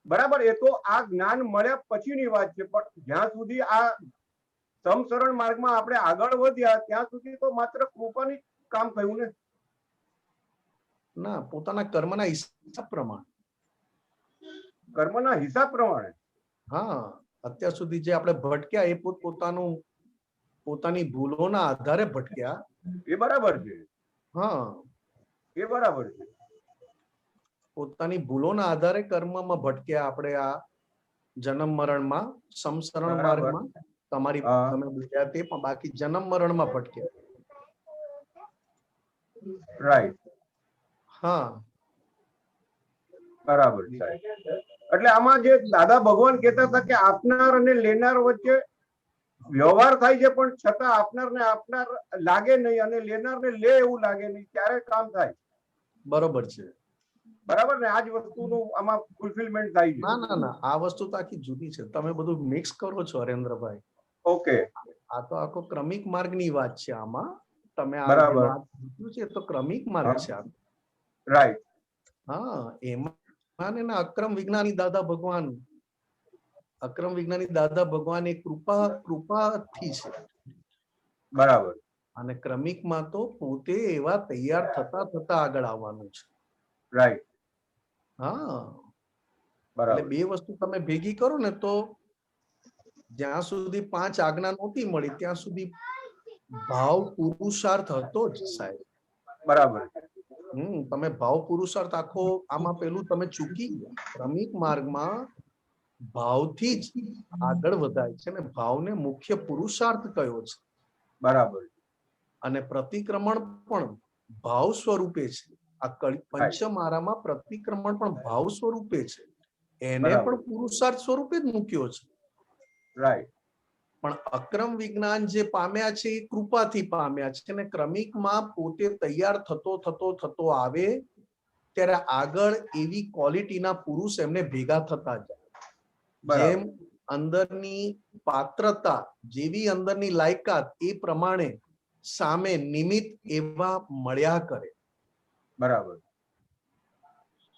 [SPEAKER 7] બરાબર, એ તો આ જ્ઞાન મળ્યા પછીની વાત છે. પણ જ્યાં સુધી આ સમસરણ માર્ગમાં આપણે આગળ વધ્યા ત્યાં સુધી તો માત્ર કૃપાની કામ થયું ને.
[SPEAKER 2] ના, પોતાના કર્મના હિસાબ પ્રમાણે.
[SPEAKER 7] કર્મના હિસાબ પ્રમાણે.
[SPEAKER 2] હા, અત્યાર સુધી જે આપણે ભટક્યા એ પોતાની ભૂલોના આધારે ભટક્યા.
[SPEAKER 7] એ બરાબર છે.
[SPEAKER 2] હા,
[SPEAKER 7] એ બરાબર છે.
[SPEAKER 2] પોતાની ભૂલોના આધારે કર્મમાં ભટક્યા આપણે આ જન્મ મરણમાં. સમસરણ માર્ગમાં તમે બોલ્યા તે, પણ બાકી જન્મ મરણમાં ભટક્યા.
[SPEAKER 7] રાઈટ.
[SPEAKER 2] હા
[SPEAKER 7] બરાબર સાહેબ. એટલે આમાં જે દાદા ભગવાન કહેતા હતા કે આપનાર અને લેનાર વચ્ચે વ્યવહાર થાય છે, પણ છતાં આપનારને આપનાર લાગે નહીં અને લેનારને લે એવું લાગે નહીં, ત્યારે કામ થાય.
[SPEAKER 2] બરોબર છે.
[SPEAKER 7] બરાબર ને? આ જ વસ્તુનું આમાં ફુલફિલમેન્ટ થાય છે.
[SPEAKER 2] ના, આ વસ્તુ તો આખી જુદી છે. તમે બધું મિક્સ કરો છો હરેન્દ્રભાઈ.
[SPEAKER 7] ઓકે.
[SPEAKER 2] આ તો આખો ક્રમિક માર્ગની વાત છે. આમાં તમે
[SPEAKER 7] બરાબર
[SPEAKER 2] છે તો ક્રમિક માર્ગ છે.
[SPEAKER 7] રાઈટ.
[SPEAKER 2] હા, એમાં અક્રમ વિજ્ઞાની દાદા ભગવાન એ કૃપાથી છે.
[SPEAKER 7] બરાબર.
[SPEAKER 2] અને ક્રમિકમાં તો પોતે એવા તૈયાર થતા આગળ આવવાનું છે.
[SPEAKER 7] રાઈટ.
[SPEAKER 2] હા,
[SPEAKER 7] બરાબર.
[SPEAKER 2] એટલે બે વસ્તુ તમે ભેગી કરો ને તો જ્યાં સુધી 5 આજ્ઞા નહોતી મળી ત્યાં સુધી ભાવ પુરુષાર્થ હતો જ સાહેબ.
[SPEAKER 7] બરાબર.
[SPEAKER 2] તમે ભાવ પુરુષાર્થ આખો આમાં પેલું તમે ચૂકી ગયા. ક્રમિક માર્ગમાં ભાવથી જ આગળ વધાય છે ને ભાવને મુખ્ય પુરુષાર્થ કયો છે.
[SPEAKER 7] બરાબર.
[SPEAKER 2] અને પ્રતિક્રમણ પણ ભાવ સ્વરૂપે છે. આ પંચમારામાં પ્રતિક્રમણ પણ ભાવ સ્વરૂપે છે. એને પણ પુરુષાર્થ સ્વરૂપે જ મૂક્યો છે.
[SPEAKER 7] રાઈટ.
[SPEAKER 2] પણ અક્રમ વિજ્ઞાન જે પામ્યા છે એ કૃપાથી પામ્યા છે. અને ક્રમિકમાં પોતે તૈયાર થતો આવે ત્યારે આગળ એવી ક્વોલિટીના પુરુષ એમને ભેગા થતા જાય. જેમ અંદરની પાત્રતા, જેવી અંદરની લાયકાત એ પ્રમાણે સામે નિમિત્ત એવા મળ્યા કરે.
[SPEAKER 7] બરાબર.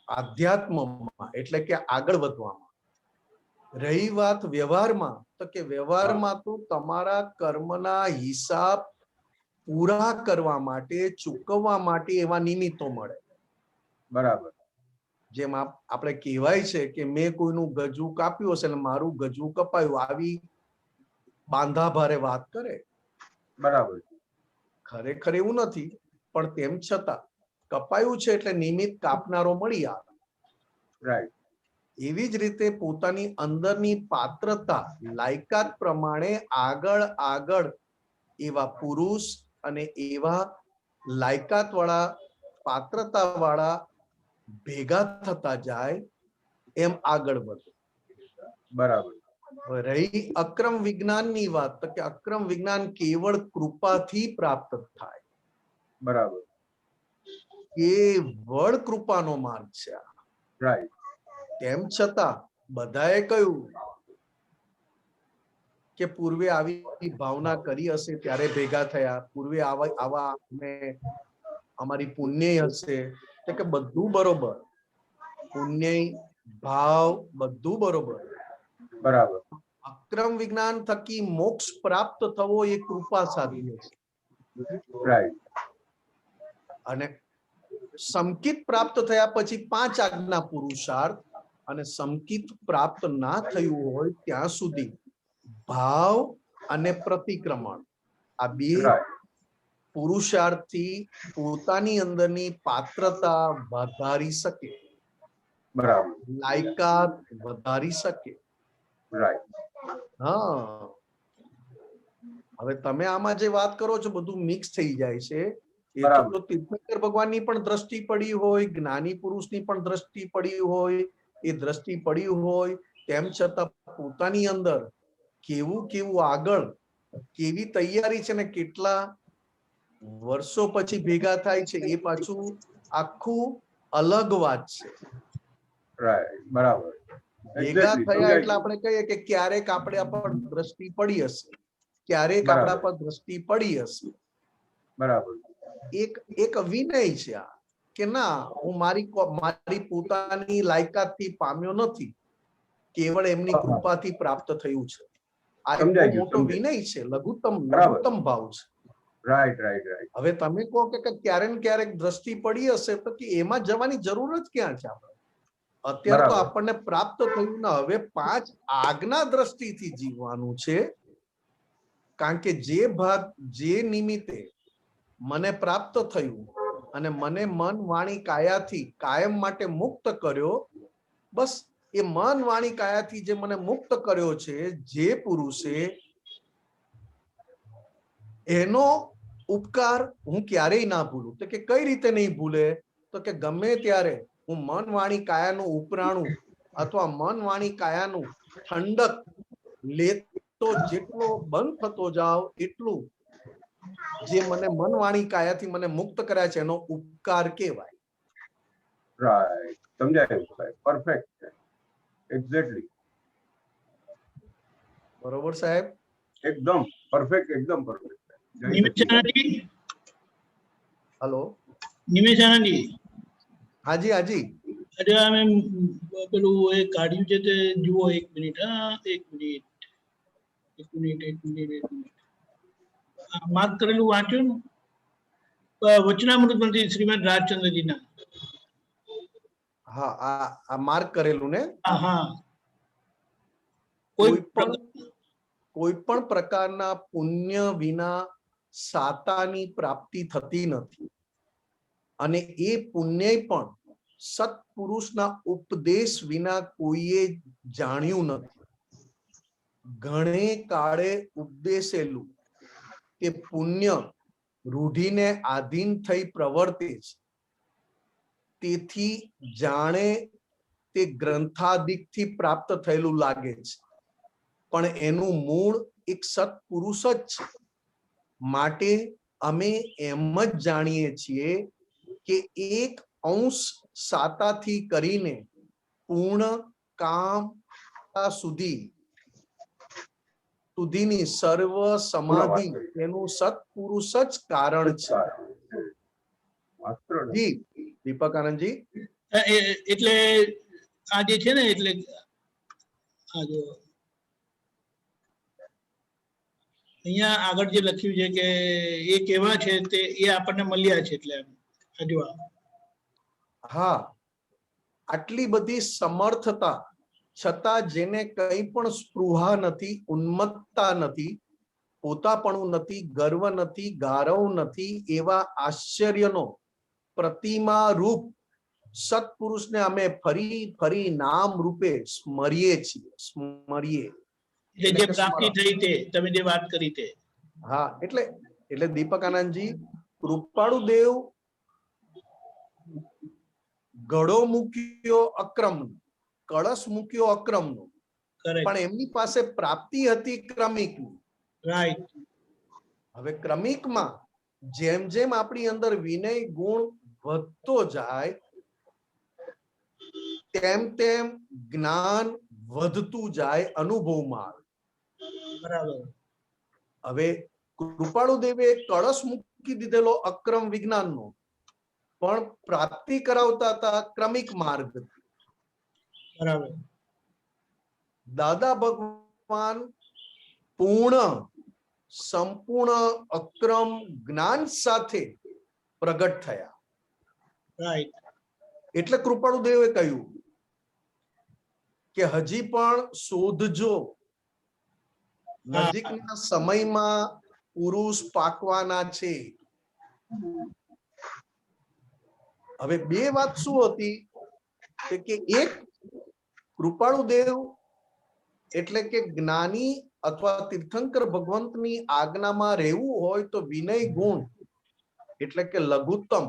[SPEAKER 2] આધ્યાત્મમાં એટલે કે આગળ વધવામાં. રહી વાત વ્યવહારમાં, તો કે વ્યવહારમાં તો તમારા કર્મના હિસાબ પૂરા કરવા માટે, ચૂકવવા માટે એવા નિમિત્તો મળે.
[SPEAKER 7] બરાબર.
[SPEAKER 2] જેમ આપણે કહેવાય છે કે મેં કોઈનું ગજુ કાપ્યું હશે ને મારું ગજુ કપાયું, આવી બાંધા ભારે વાત કરે.
[SPEAKER 7] બરાબર.
[SPEAKER 2] ખરેખર એવું નથી, પણ તેમ છતાં કપાયું છે એટલે નિમિત્ત કાપનારો મળી આવે.
[SPEAKER 7] રાઈટ.
[SPEAKER 2] એવી જ રીતે પોતાની અંદરની પાત્રતા, લાયકાત પ્રમાણે આગળ આગળ એવા પુરુષ અને એવા લાયકાત વાળા, પાત્રતા વાળા ભેગા થતા જાય એમ આગળ વધે.
[SPEAKER 7] બરાબર.
[SPEAKER 2] રહી અક્રમ વિજ્ઞાનની વાત, તો કે અક્રમ વિજ્ઞાન કેવળ કૃપાથી પ્રાપ્ત થાય.
[SPEAKER 7] બરાબર.
[SPEAKER 2] કેવળ કૃપાનો માર્ગ છે.
[SPEAKER 7] રાઈટ.
[SPEAKER 2] તેમ છતાં બધાએ કહ્યું કે પૂર્વે આવી ભાવના કરી હશે ત્યારે ભેગા થયા, પૂર્વે આવા અમારી પુણ્ય હશે, તો કે બધું બરોબર, પુણ્ય ભાવ બધું બરોબર.
[SPEAKER 7] બરાબર.
[SPEAKER 2] અક્રમ વિજ્ઞાન થકી મોક્ષ પ્રાપ્ત થવો એ કૃપા સાધ્ય છે.
[SPEAKER 7] રાઈટ.
[SPEAKER 2] અને સંકિત પ્રાપ્ત થયા પછી 5 આજ્ઞા પુરુષાર્થ, અને સંકિત પ્રાપ્ત ના થયું હોય ત્યાં સુધી ભાવ અને પ્રતિક્રમણ, આ બે પુરુષાર્થથી પોતાની અંદરની પાત્રતા વધારી શકે,
[SPEAKER 7] બરાબર.
[SPEAKER 2] લાયકાત વધારી શકે.
[SPEAKER 7] રાઈટ.
[SPEAKER 2] હા, હવે તમે આમાં જે વાત કરો છો બધું મિક્સ થઈ જાય છે. એ તો તીર્થંકર ભગવાનની પણ દ્રષ્ટિ પડી હોય, જ્ઞાની પુરુષની પણ દ્રષ્ટિ પડી હોય, એ દ્રષ્ટિ પડી હોય, તેમ છતાં પોતાની અંદર કેવું કેવું આગળ, કેવી તૈયારી છે ને કેટલા વર્ષો પછી ભેગા થાય છે, એ પાછું આખું અલગ વાત છે.
[SPEAKER 7] રાઈટ. બરાબર.
[SPEAKER 2] ભેગા થયા એટલે આપણે કહીએ કે ક્યારેક આપણે પર દ્રષ્ટિ પડી હશે, ક્યારેક આપણા પર દ્રષ્ટિ પડી હશે.
[SPEAKER 7] બરાબર.
[SPEAKER 2] એક વિનય છે આ, કે ના હું મારી પોતાની લાયકાતથી પામ્યો નથી, કેવળ એમની કૃપાથી પ્રાપ્ત થયું છે. આ એક બહુ મોટો વિનય છે, લઘુત્તમ ભાવ છે.
[SPEAKER 7] રાઈટ. રાઈટ. રાઈટ.
[SPEAKER 2] હવે તમે કહો કે ક્યારેક ને ક્યારેક દ્રષ્ટિ પડી હશે, તો કે એમાં જવાની જરૂર જ ક્યાં છે? આપણે અત્યારે તો આપણને પ્રાપ્ત થયું ને હવે 5 આજ્ઞા દ્રષ્ટિથી જીવવાનું છે. કારણ કે જે નિમિત્તે મને પ્રાપ્ત થયું અને મને મન વાણી કાયાથી કાયમ માટે મુક્ત કર્યો, બસ એ મન વાણી કાયાથી જે મને મુક્ત કર્યો છે, જે પુરુષે, એનો ઉપકાર હું ક્યારેય ના ભૂલું. તો કે કઈ રીતે નહીં ભૂલે? તો કે ગમે ત્યારે હું મન વાણી કાયાનું ઉપરાણું અથવા મન વાણી કાયાનું ઠંડક લેતો જેટલો બંધ થતો જાવ, એટલું જે મને મન વાણી કાયાથી મને મુક્ત કર્યા છે એનો ઉપકાર કહેવાય.
[SPEAKER 7] રાઈટ. સમજાયું સાહેબ. પરફેક્ટ. એક્ઝેક્ટલી.
[SPEAKER 2] બરોબર સાહેબ?
[SPEAKER 7] એકદમ પરફેક્ટ. એકદમ પરફેક્ટ.
[SPEAKER 1] નિમેશાનંદજી,
[SPEAKER 2] હેલો
[SPEAKER 1] નિમેશાનંદજી.
[SPEAKER 2] હાજી હાજી.
[SPEAKER 1] અરે અમે પેલું એ કાઢ્યું છે તે જુઓ, 1 મિનિટ. હા, 1 મિનિટ. માર્ક કરેલું વાંચ્યું ને? વચનામૃત માંથી શ્રીમદ રાજચંદ્રજીના.
[SPEAKER 2] હા, આ માર્ક કરેલું ને?
[SPEAKER 1] હા.
[SPEAKER 2] કોઈ પણ પ્રકારના પુણ્ય વિના સાતાની પ્રાપ્તિ થતી નથી, અને એ પુણ્ય પણ સત્પુરુષના ઉપદેશ વિના કોઈએ જાણ્યું નથી. ઘણે કાળે ઉપદેશેલું કે પુણ્ય રૂઢીને આધીન થઈ પ્રવર્તે છે, તેથી જાણે તે ગ્રંથાદિકથી પ્રાપ્ત થયેલું લાગે છે, પણ એનું મૂળ એક સત્પુરુષ જ છે. માટે અમે એમ જ જાણીએ છીએ કે એક અંશ સાતાથી કરીને પૂર્ણ કામ સુધી સુધીની સર્વ સમાધિ એનું સત્પુરુષ જ કારણ છે.
[SPEAKER 7] માત્ર ને.
[SPEAKER 2] જી દીપક આનંદજી.
[SPEAKER 1] એટલે આ જે છે ને એટલે આ જો અહીંયા આગળ જે લખ્યું છે કે એ કેવા છે તે એ આપણને મળ્યા છે એટલે હજુ
[SPEAKER 2] હા, આટલી બધી સમર્થતા છતાં જેને કંઈ પણ સ્પૃહા નથી, ઉન્મત્તતા નથી, પોતાપણું નથી, ગર્વ નથી, ગારવ નથી, એવા આશ્ચર્યનો પ્રતિમા રૂપ સત્પુરુષને અમે ફરી ફરી નામ રૂપે સ્મરીએ છીએ.
[SPEAKER 1] જે પ્રાપ્તિ થઈ તે તમે જે વાત કરી તે.
[SPEAKER 2] હા, એટલે દીપક આનંદજી, કૃપાળુ દેવ ઘડો મૂક્યો અક્રમનો, કળશ મૂક્યો અક્રમનો, પણ એમની પાસે પ્રાપ્તિ હતી ક્રમિકની.
[SPEAKER 1] રાઈટ.
[SPEAKER 2] હવે ક્રમિકમાં જેમ જેમ આપણી અંદર વિનય ગુણ વધતો જાય તેમ તેમ જ્ઞાન વધતું જાય, અનુભવમાં આવે.
[SPEAKER 1] બરાબર.
[SPEAKER 2] હવે કૃપાળુ દેવે કળશ મૂકી દીધેલો અક્રમ વિજ્ઞાનનો, પણ પ્રાપ્તિ કરાવતા હતા ક્રમિક માર્ગ.
[SPEAKER 1] બરાબર.
[SPEAKER 2] દાદા ભગવાન પૂર્ણ સંપૂર્ણ અક્રમ જ્ઞાન સાથે પ્રગટ થયા.
[SPEAKER 1] રાઈટ.
[SPEAKER 2] એટલે કૃપાળુ દેવે કહ્યું કે હજી પણ શોધજો, નજીકના સમયમાં પુરુષ પાકવાના છે. હવે બે વાત શું હતી કે એક, કૃપાળુ દેવ એટલે કે જ્ઞાની અથવા તીર્થંકર ભગવંતની આજ્ઞામાં રહેવું હોય તો વિનય ગુણ એટલે કે લઘુત્તમ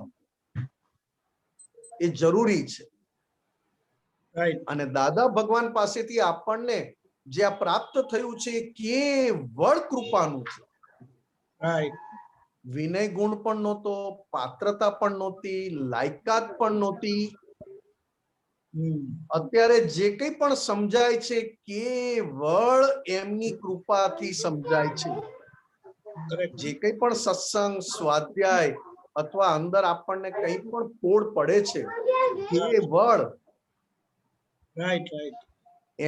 [SPEAKER 2] એ જરૂરી છે. અને દાદા ભગવાન પાસેથી આપણને જે આ પ્રાપ્ત થયું છે એ કેવળ કૃપાનું છે. વિનય ગુણ પણ નહોતો, પાત્રતા પણ નહોતી, લાયકાત પણ નહોતી. અત્યારે જે કંઈ પણ સમજાય છે કેવળ એમની કૃપાથી સમજાય છે. જે કંઈ પણ સત્સંગ, સ્વાધ્યાય અથવા અંદર આપણને કંઈ પણ ફોડ પડે છે કેવળ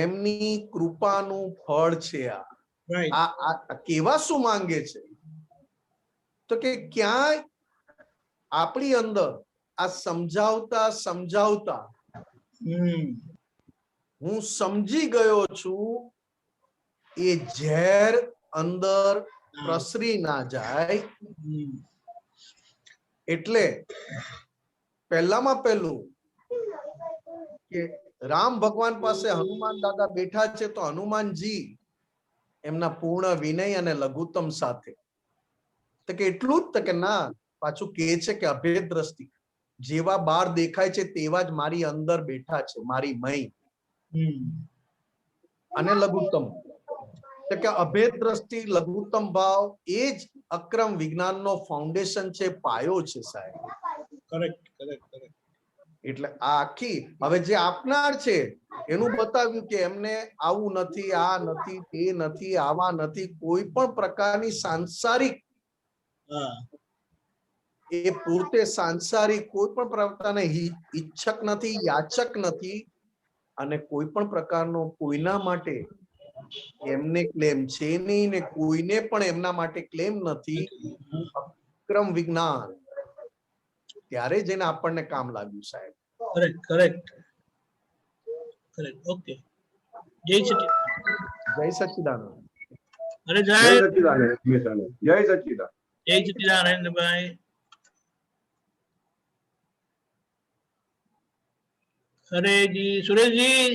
[SPEAKER 2] એમની કૃપાનું ફળ છે. આ કેવા શું માંગે છે તો કે ક્યાંય આપણી અંદર આ સમજાવતા સમજાવતા હું સમજી ગયો છું એ ઝેર અંદર પ્રસરી ના જાય. એટલે પહેલામાં પહેલું કે રામ ભગવાન પાસે હનુમાન દાદા બેઠા છે તો હનુમાનજી એમના પૂર્ણ વિનય અને લઘુત્તમ સાથે તો કે એટલું જ કે ના, પાછું કહે છે કે અભેદ દ્રષ્ટિ, જેવા બહાર દેખાય છે તેવા જ મારી અંદર બેઠા છે, મારી મય. અને લઘુત્તમ તો કે અભેદ દ્રષ્ટિ, લઘુત્તમ ભાવ એ જ અક્રમ વિજ્ઞાનનો ફાઉન્ડેશન છે, પાયો છે સાહેબ. એટલે આ આખી હવે જે આપનાર છે એનું બતાવ્યું કે એમને આવું નથી, આ નથી, તે નથી, આવા નથી, કોઈ પણ પ્રકારની સાંસારિક એ પોતે સાંસારિક કોઈ પણ પ્રકારના ઈચ્છક નથી, યાચક નથી, અને કોઈ પણ પ્રકારનો કોઈના માટે એમને ક્લેમ છે નહીં ને કોઈને પણ એમના માટે ક્લેમ નથી. અક્રમ વિજ્ઞાન ત્યારે જેને આપણને કામ લાગ્યું સાહેબ.
[SPEAKER 1] કરેક્ટ. ઓકે. જય સચ્ચિદાનંદ. અરે જય
[SPEAKER 7] સચ્ચિદાનંદ. જય સચ્ચિદાનંદ.
[SPEAKER 1] જય સચ્ચિદાનંદ ભાઈ. હરેજી. સુરેશજી.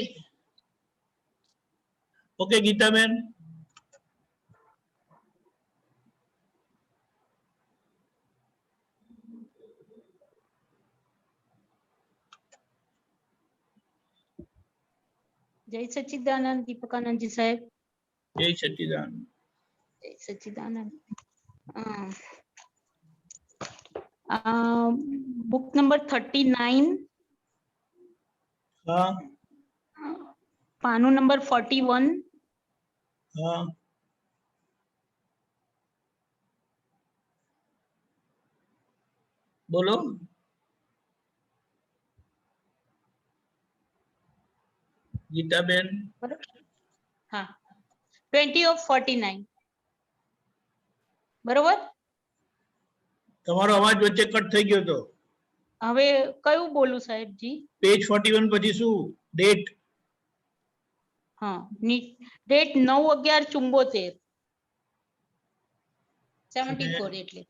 [SPEAKER 1] ઓકે ગીતાબેન.
[SPEAKER 8] જય સચ્ચિદાનંદ દીપકાનંદજી સાહેબ.
[SPEAKER 1] જય સચ્ચિદાનંદ.
[SPEAKER 8] જય સચ્ચિદાનંદ. Book number 39. પાનું નંબર 41.
[SPEAKER 1] બોલો. ગીતાબેન.
[SPEAKER 8] બરાબર હા 20/49 બરોબર.
[SPEAKER 1] તમારો અવાજ વચ્ચે કટ થઈ ગયો હતો.
[SPEAKER 8] હવે કયું બોલું સાહેબજી?
[SPEAKER 1] પેજ 41 પછી શું? ડેટ.
[SPEAKER 8] હા ડેટ 9/11/74 74 એટલે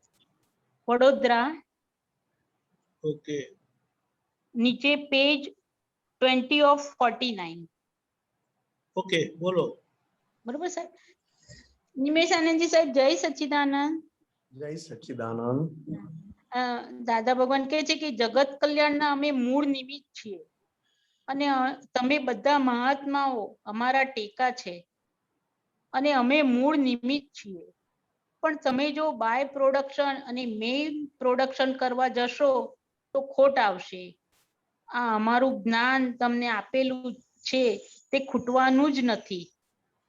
[SPEAKER 8] વડોદરા.
[SPEAKER 1] ઓકે.
[SPEAKER 8] નીચે પેજ 20/49
[SPEAKER 1] ઓકે બોલો.
[SPEAKER 8] બરોબર સાહેબ. નિમેશ આનંદજી સાહેબ જય સચ્ચિદાનંદ.
[SPEAKER 2] જય સચ્ચિદાનંદ.
[SPEAKER 8] દાદા ભગવાન કહે છે કે જગત કલ્યાણના અમે મૂળ નિમિત્ત છીએ અને તમે બધા મહાત્માઓ અમારા ટેકા છે અને અમે મૂળ નિમિત્ત છીએ. પણ તમે જો બાય પ્રોડક્શન અને મેઇન પ્રોડક્શન કરવા જશો તો ખોટ આવશે. આ અમારું જ્ઞાન તમને આપેલું છે તે ખૂટવાનું જ નથી.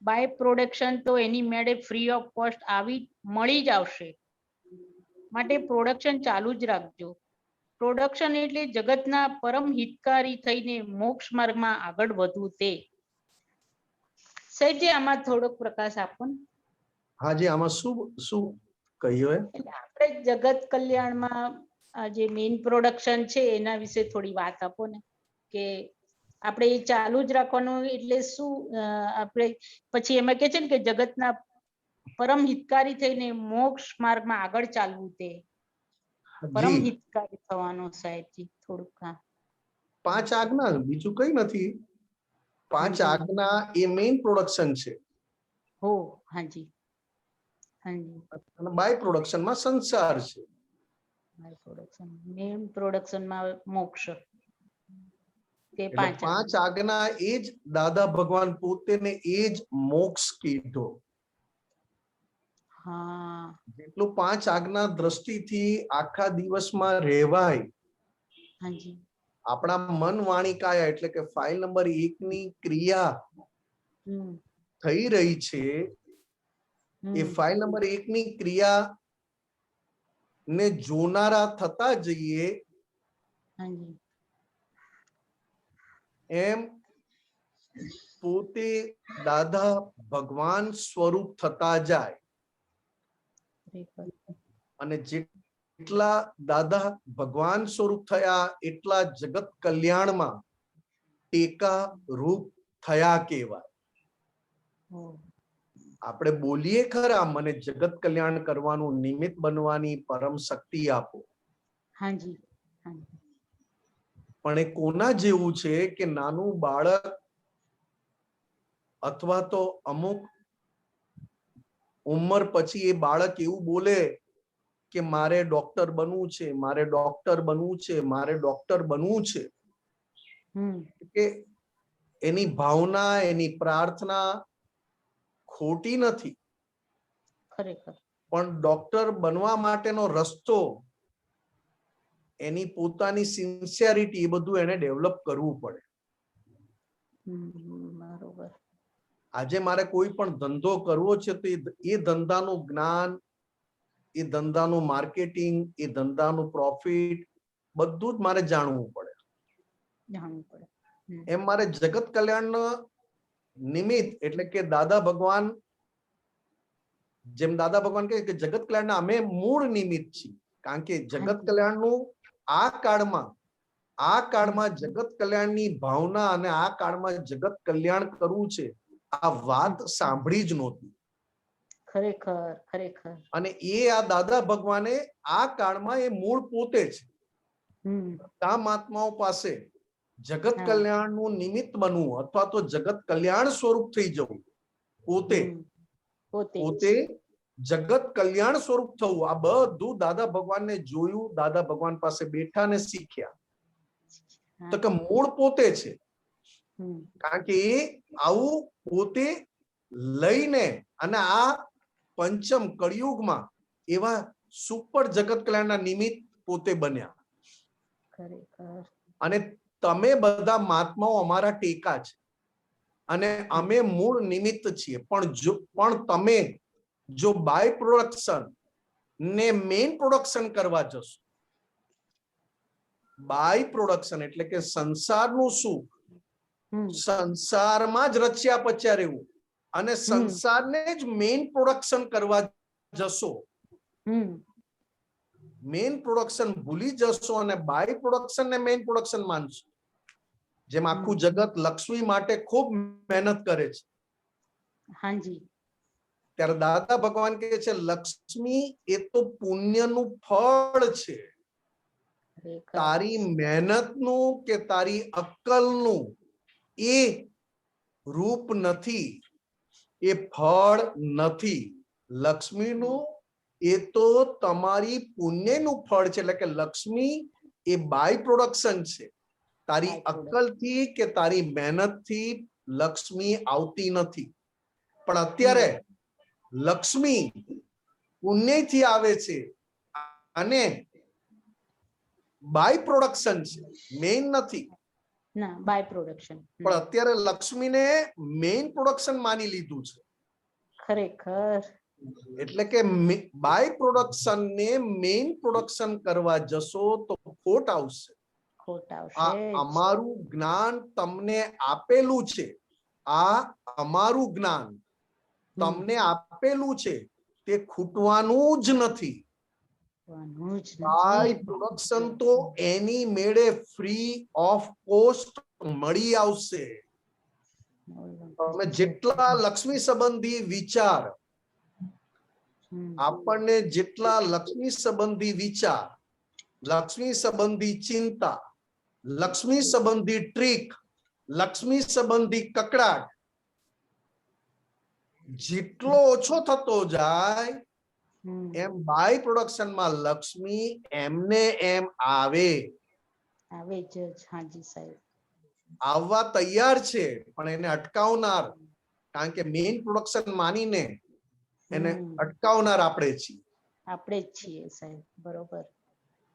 [SPEAKER 8] બાય પ્રોડક્શન તો એની મેળે ફ્રી ઓફ કોસ્ટ આવી મળી જ આવશે. માટે પ્રોડક્શન ચાલુ જ રાખજો. પ્રોડક્શન એટલે જગતના પરમ હિતકારી થઈને મોક્ષ માર્ગમાં આગળ વધવું તે. સાહેબજી આમાં થોડોક પ્રકાશ આપો ને.
[SPEAKER 2] હાજી આમાં શું શું કહ્યું?
[SPEAKER 8] એટલે આપણે જગત કલ્યાણમાં આ જે મેઇન પ્રોડક્શન છે એના વિશે થોડી વાત આપો ને કે આપણે એ ચાલુ જ રાખવાનું એટલે શું આપણે પછી એમાં કે છે ને કે જગતના પરમ હિતકારી થઈને મોક્ષ માર્ગમાં આગળ ચાલવું તે પરમ હિતકારી થવાનું સાહેબજી થોડુંક. હા
[SPEAKER 2] 5 આજ્ઞા બીજું કઈ નથી. 5 આજ્ઞા એ મેઇન પ્રોડક્શન છે.
[SPEAKER 8] હો હાજી હાજી.
[SPEAKER 2] અને બાય પ્રોડક્શન માં સંસાર છે.
[SPEAKER 8] બાય પ્રોડક્શન મેઇન પ્રોડક્શન માં મોક્ષ. તે 5
[SPEAKER 2] 5 આજ્ઞા એ જ દાદા ભગવાન પોતે ને એ જ મોક્ષ કીધો.
[SPEAKER 8] હા
[SPEAKER 2] જેટલું 5 આજ્ઞા દ્રષ્ટિથી આખા દિવસમાં રહેવાય.
[SPEAKER 8] હાજી.
[SPEAKER 2] આપણા મન વાણી કાયા એટલે કે ફાઇલ નંબર 1 ની ક્રિયા થઈ રહી છે. એ ફાઇલ નંબર 1 ની ક્રિયા ને જોનારા થતા જઈએ એમ પોતે દાદા ભગવાન સ્વરૂપ થતા જાય. અને જેટલા દાદા ભગવાન સ્વરૂપ થયા એટલા જગત કલ્યાણમાં ટેકા રૂપ થયા કહેવાય. આપણે બોલીએ ખરા મને જગત કલ્યાણ કરવાનું નિમિત્ત બનવાની પરમ શક્તિ આપો.
[SPEAKER 8] હાજી.
[SPEAKER 2] પણ એ કોના જેવું છે કે નાનું બાળક અથવા તો અમુક ઉંમર પછી એ બાળક એવું બોલે કે મારે ડોક્ટર બનવું છે, મારે ડોક્ટર બનવું છે, મારે ડોક્ટર બનવું છે. કે એની ભાવના એની પ્રાર્થના ખોટી નથી.
[SPEAKER 8] ખરેખર.
[SPEAKER 2] પણ ડોક્ટર બનવા માટેનો રસ્તો એની પોતાની સિન્સિયરિટી એ બધું એને ડેવલપ કરવું પડે.
[SPEAKER 8] બરોબર.
[SPEAKER 2] આજે મારે કોઈ પણ ધંધો કરવો છે તો એ ધંધાનું જ્ઞાન, એ ધંધાનું માર્કેટિંગ, એ ધંધાનું પ્રોફિટ બધું જ મારે જાણવું પડે. એમ મારે જગત કલ્યાણનો નિમિત્ત એટલે કે દાદા ભગવાન, જેમ દાદા ભગવાન કહે કે જગત કલ્યાણના અમે મૂળ નિમિત્ત છીએ. કારણ કે જગત કલ્યાણનું આ કાળમાં જગત કલ્યાણની ભાવના અને આ કાળમાં જગત કલ્યાણ કરવું છે આ વાત સાંભળી જ નહોતી.
[SPEAKER 8] ખરેખર ખરેખર.
[SPEAKER 2] અને એ આ દાદા ભગવાને આ કાળમાં એ મૂળ પોતે છે. આ મહાત્માઓ પાસે જગત કલ્યાણનું નિમિત્ત બનવું અથવા તો જગત કલ્યાણ સ્વરૂપ થઈ જવું, પોતે જગત કલ્યાણ સ્વરૂપ થવું, આ બધું દાદા ભગવાનને જોયું, દાદા ભગવાન પાસે બેઠા ને શીખ્યા. તો કે મૂળ પોતે છે. કારણ કે એ આવું પોતે લઈને અને આ પંચમ કળિયુગમાં એવા સુપર જગત કલ્યાણના નિમિત્ત પોતે બન્યા. અને તમે બધા મહાત્માઓ અમારા ટેકા છે અને અમે મૂળ નિમિત્ત છીએ. પણ તમે જો બાય પ્રોડક્શન ને મેઇન પ્રોડક્શન કરવા જશો બાય પ્રોડક્શન એટલે કે સંસારનું સુખ
[SPEAKER 8] હમ
[SPEAKER 2] સંસારમાં જ રચ્યા પચ્યા રહેવું અને સંસારને જ મેઇન પ્રોડક્શન કરવા જશો,
[SPEAKER 8] હમ
[SPEAKER 2] મેઇન પ્રોડક્શન ભૂલી જશો અને બાય પ્રોડક્શન ને મેઇન પ્રોડક્શન માનશો. જેમ આખું જગત લક્ષ્મી માટે ખૂબ મહેનત કરે છે,
[SPEAKER 8] હાજી
[SPEAKER 2] ત્યારે દાદા ભગવાન કહે છે લક્ષ્મી એ તો પુણ્યનું ફળ છે,
[SPEAKER 8] ખરેખર.
[SPEAKER 2] તારી મહેનતનું કે તારી અક્કલનું એ રૂપ નથી, એ ફળ નથી. લક્ષ્મીનું એ તો તમારી પુણ્યનું ફળ છે. એટલે કે લક્ષ્મી એ બાય પ્રોડક્શન છે. તારી અક્કલથી કે તારી મહેનતથી લક્ષ્મી આવતી નથી. પણ અત્યારે લક્ષ્મી પુણ્યથી આવે છે અને બાય પ્રોડક્શન છે, મેઇન નથી.
[SPEAKER 8] ના બાય પ્રોડક્શન.
[SPEAKER 2] પણ અત્યારે લક્ષ્મીને મેઇન પ્રોડક્શન માની લીધું છે.
[SPEAKER 8] ખરેખર
[SPEAKER 2] એટલે કે બાય પ્રોડક્શન ને મેઇન પ્રોડક્શન કરવા જશો તો ખોટ આવશે.
[SPEAKER 8] ખોટ
[SPEAKER 2] આ
[SPEAKER 8] આવશે જ.
[SPEAKER 2] અમારું જ્ઞાન તમને આપેલું છે, આ અમારું જ્ઞાન તમને આપેલું છે, તે ખૂટવાનું જ નથી.
[SPEAKER 8] વાનું જ
[SPEAKER 2] બાય
[SPEAKER 8] નથી.
[SPEAKER 2] પ્રોડક્શન તો એની મેળે ફ્રી ઓફ કોસ્ટ મળી આવશે. તમે જેટલા લક્ષ્મી સંબંધી વિચાર,
[SPEAKER 8] હમ.
[SPEAKER 2] આપણને જેટલા લક્ષ્મી સંબંધી વિચાર, લક્ષ્મી સંબંધી ચિંતા, લક્ષ્મી સંબંધી ટ્રીક, લક્ષ્મી સંબંધી કકડાટ જેટલો ઓછો થતો જાય
[SPEAKER 8] હમ.
[SPEAKER 2] એમ બાય પ્રોડક્શનમાં લક્ષ્મી એમને એમ આવે,
[SPEAKER 8] આવે જ. હાજી સાહેબ.
[SPEAKER 2] આવવા તૈયાર છે. પણ એને અટકાવનાર, કારણ કે મેઇન પ્રોડક્શન માનીને એને અટકાવનાર આપણે છીએ.
[SPEAKER 8] આપણે જ છીએ સાહેબ. બરોબર.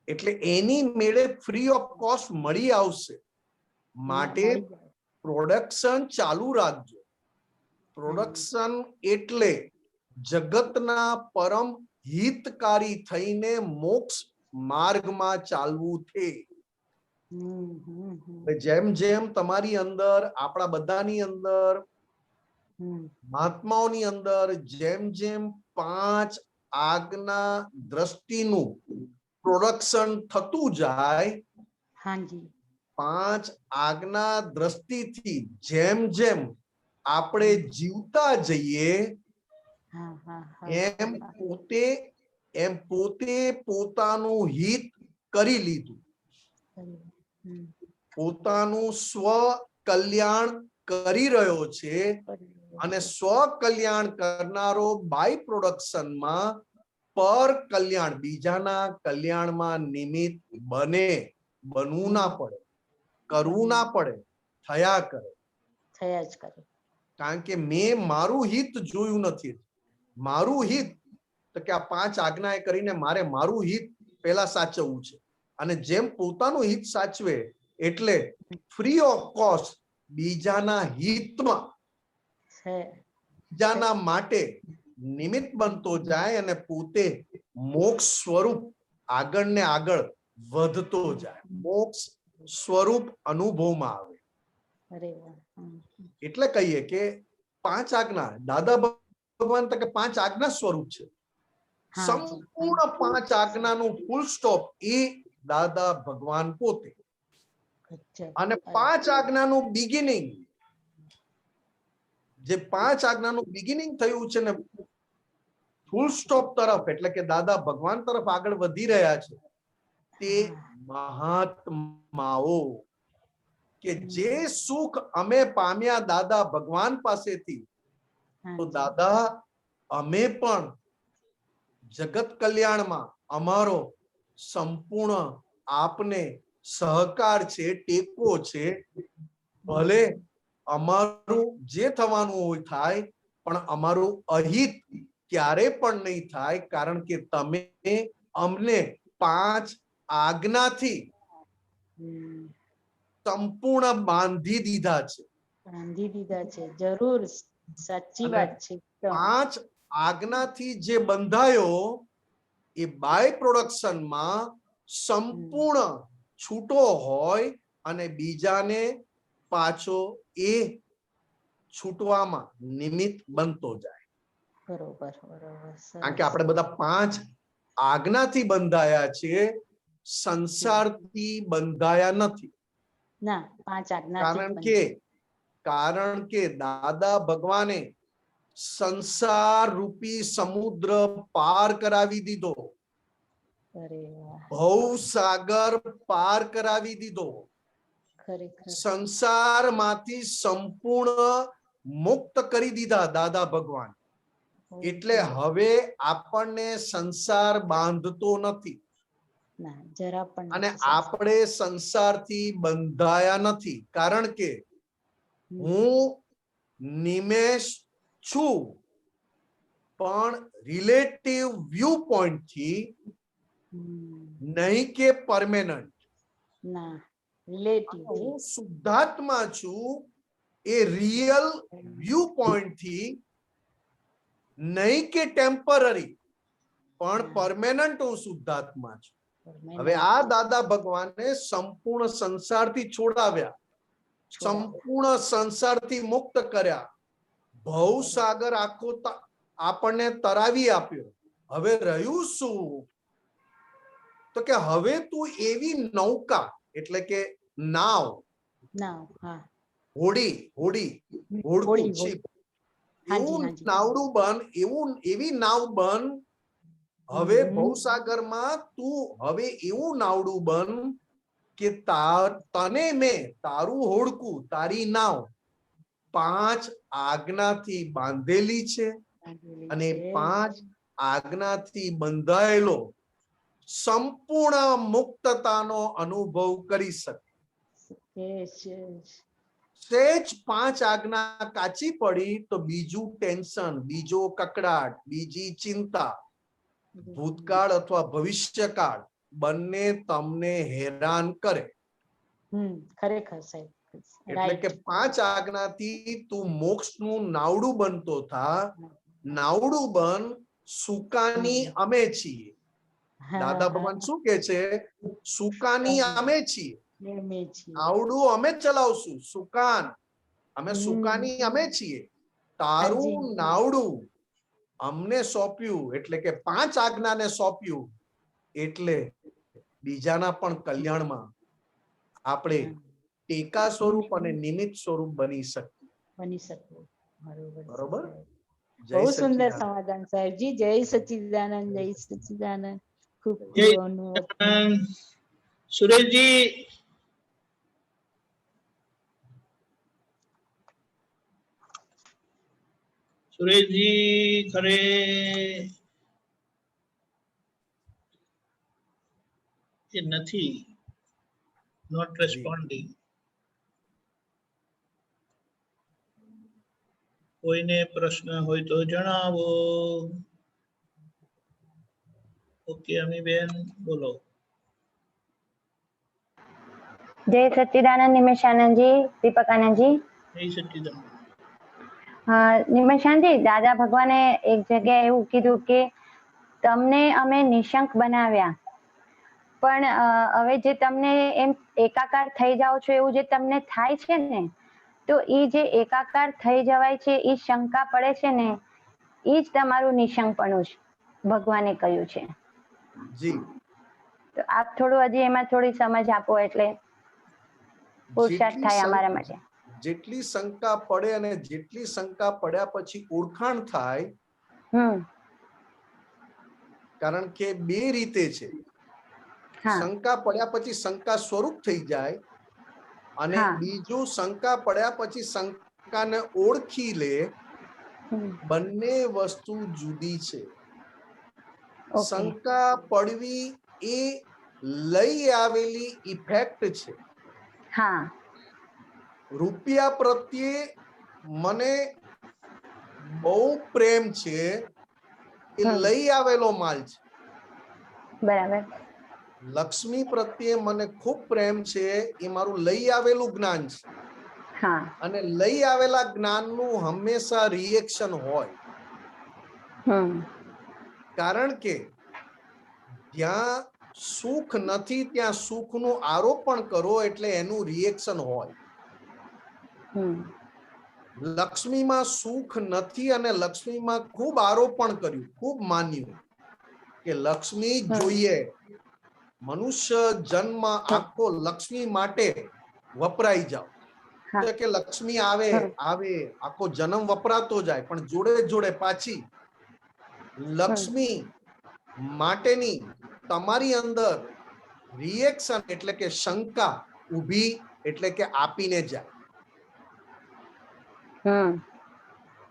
[SPEAKER 2] એટલે એની મેળે ફ્રી ઓફ કોસ્ટ મળી આવશે. માટે
[SPEAKER 8] મળી જાય.
[SPEAKER 2] પ્રોડક્શન ચાલુ રાખજો. પ્રોડક્શન એટલે જગતના પરમ હિતકારી થઈને મોક્ષ માર્ગમાં ચાલવું છે.
[SPEAKER 8] હમ, હમ, હમ,
[SPEAKER 2] જેમ જેમ તમારી અંદર, આપણા બધાની અંદર,
[SPEAKER 8] હમ.
[SPEAKER 2] મહાત્માઓની અંદર જેમ જેમ 5 આજ્ઞા દ્રષ્ટિનું પ્રોડક્શન થતું જાય,
[SPEAKER 8] હાજી
[SPEAKER 2] 5 આજ્ઞા દ્રષ્ટિથી જેમ જેમ આપણે જીવતા જઈએ
[SPEAKER 8] હા હા હા
[SPEAKER 2] એમ પોતે પોતાનું હિત કરી લીધું,
[SPEAKER 8] હમ.
[SPEAKER 2] પોતાનું સ્વ કલ્યાણ કરી રહ્યો છે. અને સ્વ કલ્યાણ કરનારો બાય પ્રોડક્શનમાં પર કલ્યાણ, બીજાના કલ્યાણમાં નિમિત્ત બનવું ના પડે, કરવું ના પડે, થયા કરે.
[SPEAKER 8] થયા જ કરે.
[SPEAKER 2] કારણ કે મેં મારું હિત જોયું નથી. મારું હિત તો કે આ 5 આજ્ઞાએ કરીને મારે મારું હિત પહેલા સાચવવું છે. અને જેમ પોતાનું હિત સાચવે એટલે ફ્રી ઓફ કોસ્ટ બીજાના હિતમાં, બીજાના માટે નિમિત્ત બનતો જાય અને પોતે મોક્ષ સ્વરૂપ આગળ ને આગળ વધતો જાય, મોક્ષ સ્વરૂપ અનુભવમાં આવે.
[SPEAKER 8] અરે વાહ. હમ.
[SPEAKER 2] એટલે કહીએ કે 5 આજ્ઞા, દાદા ભગવાન તો કે 5 આજ્ઞા સ્વરૂપ છે.
[SPEAKER 8] હાજી.
[SPEAKER 2] સંપૂર્ણ 5 આજ્ઞાનું ફૂલ સ્ટોપ એ દાદા ભગવાન પોતે.
[SPEAKER 8] ગજબ.
[SPEAKER 2] અને 5 આજ્ઞાનું બિગિનિંગ, જે 5 આજ્ઞાનું બિગિનિંગ થયું છે ને ફૂલ સ્ટોપ તરફ, એટલે કે દાદા ભગવાન તરફ આગળ વધી રહ્યા છે, તે મહાત્માઓ કે જે સુખ અમે પામ્યા દાદા ભગવાન પાસેથી, તો દાદા અમે પણ જગત કલ્યાણમાં અમારો સંપૂર્ણ આપને સહકાર છે, ટેકો છે. ભલે અમારું જે થવાનું હોય થાય, પણ અમારું અહિત ક્યારે પણ નહીં થાય, કારણ કે તમે અમને 5 આજ્ઞાથી સંપૂર્ણ બાંધી દીધા છે.
[SPEAKER 8] બાંધી દીધા છે. જરૂર. સાચી વાત છે.
[SPEAKER 2] 5 આજ્ઞાથી જે બંધાયો એ બાય પ્રોડક્શનમાં સંપૂર્ણ છૂટો હોય અને બીજાને પાછો એ છૂટવામાં નિમિત્ત બનતો જાય.
[SPEAKER 8] બરોબર બરોબર
[SPEAKER 2] કારણ કે આપણે બધા 5 આજ્ઞાથી બંધાયા છીએ, સંસારથી બંધાયા નથી.
[SPEAKER 8] ના 5 આજ્ઞાથી
[SPEAKER 2] કારણ કે દાદા ભગવાને સંસાર રૂપી સમુદ્ર પાર કરાવી દીધો,
[SPEAKER 8] અરે વાહ
[SPEAKER 2] ભવસાગર પાર કરાવી દીધો,
[SPEAKER 8] ખરેખર
[SPEAKER 2] સંસારમાંથી સંપૂર્ણ મુક્ત કરી દીધા દાદા ભગવાન. એટલે હવે આપણને સંસાર બાંધતો નથી
[SPEAKER 8] ના જરા પણ
[SPEAKER 2] અને
[SPEAKER 8] નથી.
[SPEAKER 2] આપણે સંસારથી બંધાયા નથી. કારણ કે હું નિમેષ છું, પણ રિલેટિવ વ્યૂ પોઈન્ટ થી, નહીં કે પરમેનન્ટ.
[SPEAKER 8] ના રિલેટિવ
[SPEAKER 2] હું શુદ્ધાત્મા છું એ રિયલ વ્યૂ પોઈન્ટ થી, નહીં કે ટેમ્પરરી, પણ પરમેનન્ટ હું શુદ્ધાત્મા છું. હવે આ દાદા ભગવાને સંપૂર્ણ સંસારથી છોડાવ્યા, સંપૂર્ણ સંસારથી મુક્ત કર્યા, ભવસાગર આખો આપણને તરાવી આપ્યો. હવે રહ્યું શું? તો કે હવે તું એવી નૌકા એટલે કે નાવ, હોડકું શિપ, એવું નાવડું બન, એવી નાવ બન. હવે ભવસાગરમાં તું હવે એવું નાવડું બન કે તને મેં તારું હોડકું, તારી નાવ 5 આજ્ઞાથી બાંધેલી છે અને 5 આજ્ઞાથી બંધાયેલો સંપૂર્ણ મુક્તતાનો અનુભવ કરી શકે. સહેજ 5 આજ્ઞા કાચી પડી તો બીજું ટેન્શન, બીજો કકડાટ, બીજી ચિંતા, ભૂતકાળ અથવા ભવિષ્યકાળ બંને તમને હેરાન કરે.
[SPEAKER 8] ખરેખર સાહેબ.
[SPEAKER 2] એટલે કે 5 આજ્ઞાથી તું મોક્ષનું નાવડું બનતો થા. નાવડું બન, સુકાની અમે છીએ. દાદા ભગવાન શું કે છે? સુકાની અમે છીએ, નાવડું અમે ચલાવશું. સુકાન અમે, સુકાની અમે છીએ. તારું નાવડું અમને સોંપ્યું, એટલે કે 5 આજ્ઞાને સોંપ્યું. એટલે બીજાના પણ કલ્યાણમાં આપણે ટેકા સ્વરૂપ અને નિમિત્ત સ્વરૂપ બની શકીએ. બરોબર.
[SPEAKER 8] બહુ સુંદર સમાધાન સાહેબજી. જય સચ્ચિદાનંદ, જય સચ્ચિદાનંદ. ખૂબ
[SPEAKER 1] જય સચ્ચિદાનંદ. સુરેશજી, સુરેશજી ખરે એ નથી, નોટ રેસ્પોન્ડિંગ. કોઈને પ્રશ્ન હોય તો જણાવો. ઓકે અમીબેન બોલો.
[SPEAKER 9] જય સચ્ચિદાનંદ નિમેશાનંદજી, દીપક આનંદજી.
[SPEAKER 1] જય સચ્ચિદાનંદ.
[SPEAKER 9] નિમેશાનંદજી, દાદા ભગવાને એક જગ્યાએ એવું કીધું કે તમને અમે નિશંક બનાવ્યા, પણ હવે જે તમને એમ એકાકાર થઈ જાઓ છો એવું જે તમને થાય છે ને, તો એ જે એકાકાર થઈ જવાય છે, એ શંકા પડે છે ને, એ જ તમારું નિશંકપણું છે, ભગવાને કહ્યું છે.
[SPEAKER 2] જી.
[SPEAKER 9] તો આપ થોડું હજી એમાં થોડી સમજ આપો એટલે પુરુષાર્થ થાય અમારા માટે.
[SPEAKER 2] જેટલી શંકા પડે અને જેટલી શંકા પડ્યા પછી ઓળખાણ થાય, કારણ કે 2 રીતે છે. શંકા પડ્યા પછી શંકા સ્વરૂપ થઈ જાય, અને બીજું શંકા પડ્યા પછી શંકાને ઓળખી લે. બંને વસ્તુ જુદી છે. શંકા પડવી એ લઈ આવેલી ઇફેક્ટ છે. રૂપિયા પ્રત્યે મને બહુ પ્રેમ છે, એ લઈ આવેલો માલ છે.
[SPEAKER 9] બરાબર.
[SPEAKER 2] લક્ષ્મી પ્રત્યે મને ખૂબ પ્રેમ છે, એ મારું લઈ આવેલું જ્ઞાન છે. અને લઈ આવેલા જ્ઞાનનું હંમેશા રિએક્શન હોય. કારણ કે જ્યાં સુખ નથી ત્યાં સુખનું આરોપણ કરો એટલે એનું રિએક્શન હોય. લક્ષ્મીમાં સુખ નથી અને લક્ષ્મીમાં ખૂબ આરોપણ કર્યું, ખૂબ માન્યું કે લક્ષ્મી જોઈએ. મનુષ્ય જન્મ આખો લક્ષ્મી માટે વપરાઈ જાવ કે લક્ષ્મી આવે આવે આખો જન્મ વપરાતો જાય, પણ જોડે જોડે પાછી લક્ષ્મી માટેની તમારી અંદર રિએક્શન એટલે કે શંકા ઊભી એટલે કે આપીને જાય.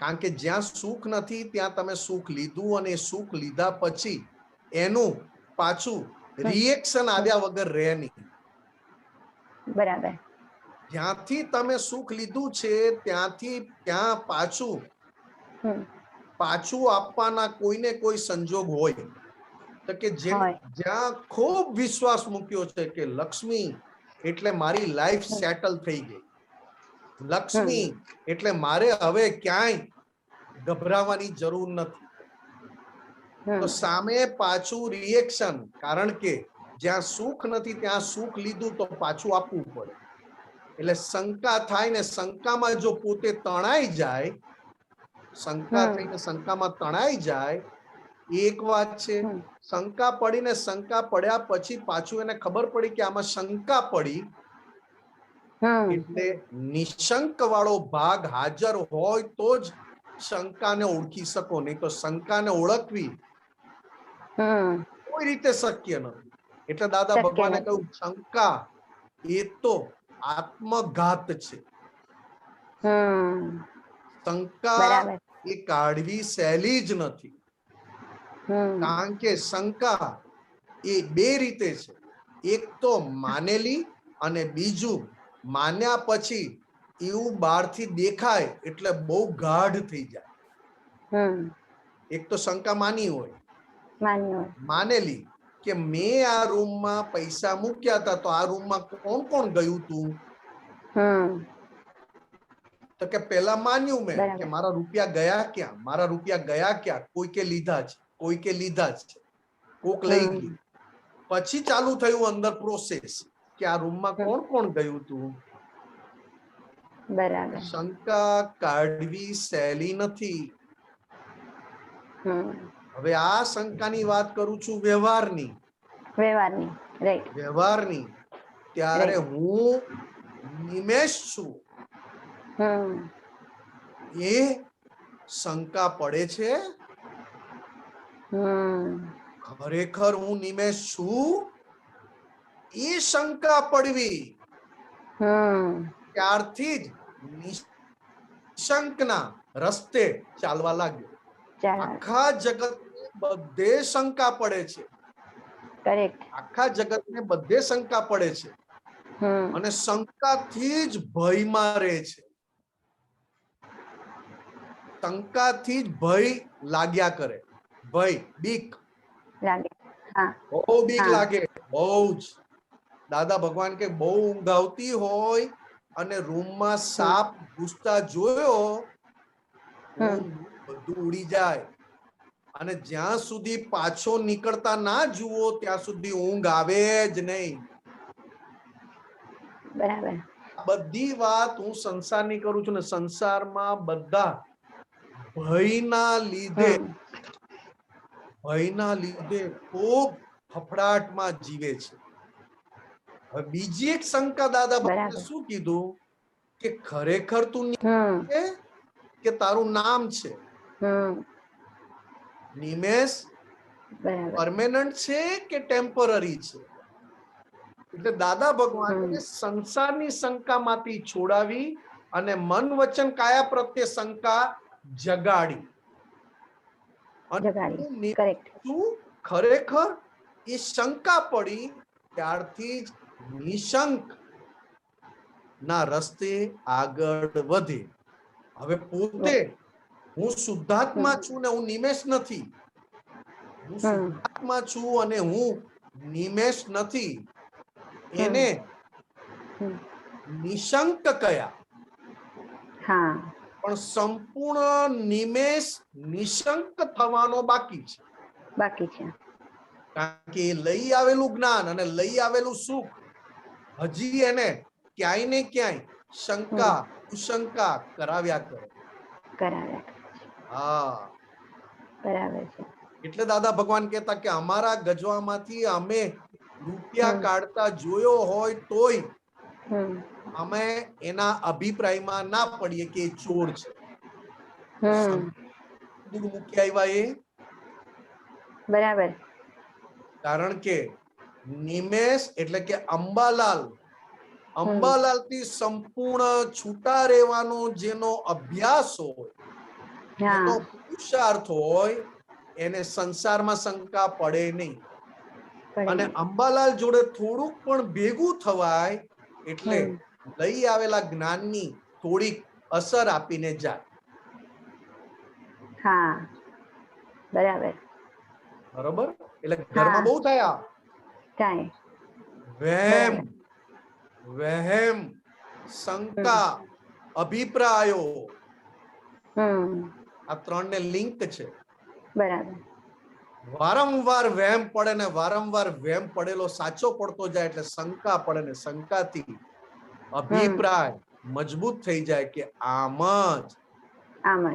[SPEAKER 2] કારણ કે જ્યાં સુખ નથી ત્યાં તમે સુખ લીધું અને સુખ લીધા પછી એનું પાછું રિએક્શન આવ્યા વગર રહે નહીં.
[SPEAKER 9] બરાબર.
[SPEAKER 2] જ્યાંથી તમે સુખ લીધું છે ત્યાંથી ત્યાં પાછું આપવાના કોઈને કોઈ સંજોગ હોય તો કે જ્યાં ખૂબ વિશ્વાસ મૂક્યો છે કે લક્ષ્મી એટલે મારી લાઈફ સેટલ થઈ ગઈ, લક્ષ્મી એટલે મારે હવે ક્યાંય ગભરાવાની જરૂર નથી, તો સામે પાછું રિએક્શન. કારણ કે જ્યાં સુખ નથી ત્યાં સુખ લીધું તો પાછું આપવું પડે એટલે શંકા થાય ને શંકામાં જો પોતે તણાઈ જાય, શંકા થઈને શંકામાં તણાઈ જાય એક વાત છે. શંકા પડીને શંકા પડ્યા પછી પાછું એને ખબર પડી કે આમાં શંકા પડી એટલે નિશંક વાળો ભાગ હાજર હોય તો જ શંકાને ઓળખી શકો, નહીં તો શંકાને ઓળખવી કોઈ રીતે શક્ય નથી. એટલે દાદા ભગવાને કહ્યું શંકા એ તો આત્મઘાત છે. શંકા એ કાઢવી સહેલી જ નથી. કારણ કે શંકા એ બે રીતે છે, એક તો માનેલી અને બીજું માન્યા પછી એવું બહારથી દેખાય એટલે બહુ ગાઢ થઈ જાય. એક તો શંકા માની હોય, માનેલી કે મેં આ રૂમમાં પૈસા મૂક્યા હતા તો આ રૂમમાં કોણ કોણ ગયું તું, તો કે પેલા માન્યું મેં કે મારા રૂપિયા ગયા ક્યાં, મારા રૂપિયા ગયા ક્યાં, કોઈ કે લીધા છે, કોઈ કે લીધા છે, કોક લઈ ગયું. પછી ચાલુ થયું અંદર પ્રોસેસ કે આ રૂમમાં કોણ કોણ ગયું તું.
[SPEAKER 9] બરાબર.
[SPEAKER 2] શંકા કાઢવી સહેલી નથી. હવે આ શંકાની વાત કરું છું વ્યવહારની. વ્યવહારની ત્યારે હું નિમેષ છું એ શંકા પડે છે. ખરેખર હું નિમેષ છું એ શંકા પડવી ત્યારથી જ નિશંકના રસ્તે ચાલવા લાગ્યો. આખા જગત બધે શંકા પડે છે, આખા જગતને બધે શંકા પડે છે અને શંકાથી જ ભયમાં રહે છે. શંકાથી જ ભય લાગ્યા કરે. ભય બીક બહુ બીક લાગે, બહુ જ. દાદા ભગવાન કે બહુ ઊંઘ આવતી હોય અને રૂમમાં સાપ ઘૂસતા જોયો બધું ઉડી જાય અને જ્યાં સુધી પાછો નીકળતા ના જુઓ ત્યાં સુધી ઊંઘ આવે જ નહીં.
[SPEAKER 9] બરાબર.
[SPEAKER 2] બધી વાત હું સંસારની કરું છું ને સંસારમાં બધા ભયના લીધે ખૂબ ફફડાટમાં જીવે છે. હવે બીજી એક શંકા દાદા ભગવાને શું કીધું કે ખરેખર તું કે તારું નામ છે નિમેષ પરમેનન્ટ છે કે ટેમ્પરરી છે. એટલે દાદા ભગવાને સંસારની શંકામાંથી છોડાવી અને મન વચન કાયા પ્રત્યે શંકા જગાડી. ખરેખર એ શંકા પડી ત્યારથી જ નિશંક ના રસ્તે આગળ વધે. હવે પોતે હું શુદ્ધાત્મા છું ને હું નિમેષ નથી, હું શુદ્ધાત્મા છું અને હું નિમેષ નથી, એને નિશંક કયા. પણ સંપૂર્ણ નિમેષ નિશંક થવાનો બાકી છે. કારણ કે એ લઈ આવેલું જ્ઞાન અને લઈ આવેલું સુખ હજી એને ક્યાંય ને ક્યાંય શંકા કુશંકા કરાવ્યા કરે. હા,
[SPEAKER 9] બરાબર છે.
[SPEAKER 2] એટલે દાદા ભગવાન કહેતા કે અમારા ગજવામાંથી અમે રૂપિયા કાઢતા જોયો હોય તોય અમે એના અભિપ્રાયમાં ના પડીએ કે એ ચોર છે. દૂર મૂકી આવ્યા એ
[SPEAKER 9] બરાબર.
[SPEAKER 2] કારણ કે નિમેષ એટલે કે અંબાલાલ થી સંપૂર્ણ છૂટા રહેવાનો જેનો અભ્યાસ હોય, જેનો પુરુષાર્થ હોય, એને સંસારમાં શંકા પડે નહીં. અને અંબાલાલ જોડે થોડુંક પણ ભેગું થવાય એટલે લઈ આવેલા જ્ઞાનની થોડીક અસર આપીને જાય.
[SPEAKER 9] હા, બરાબર.
[SPEAKER 2] બરોબર. એટલે ઘરમાં બહુ થયા વહેમ, શંકા, અભિપ્રાયો, આ ત્રણ ને લિંક છે.
[SPEAKER 9] બરાબર.
[SPEAKER 2] વારંવાર વહેમ પડે ને વારંવાર વહેમ પડેલો સાચો પડતો જાય એટલે શંકા પડે ને શંકાથી અભિપ્રાય મજબૂત થઈ જાય કે આમ જ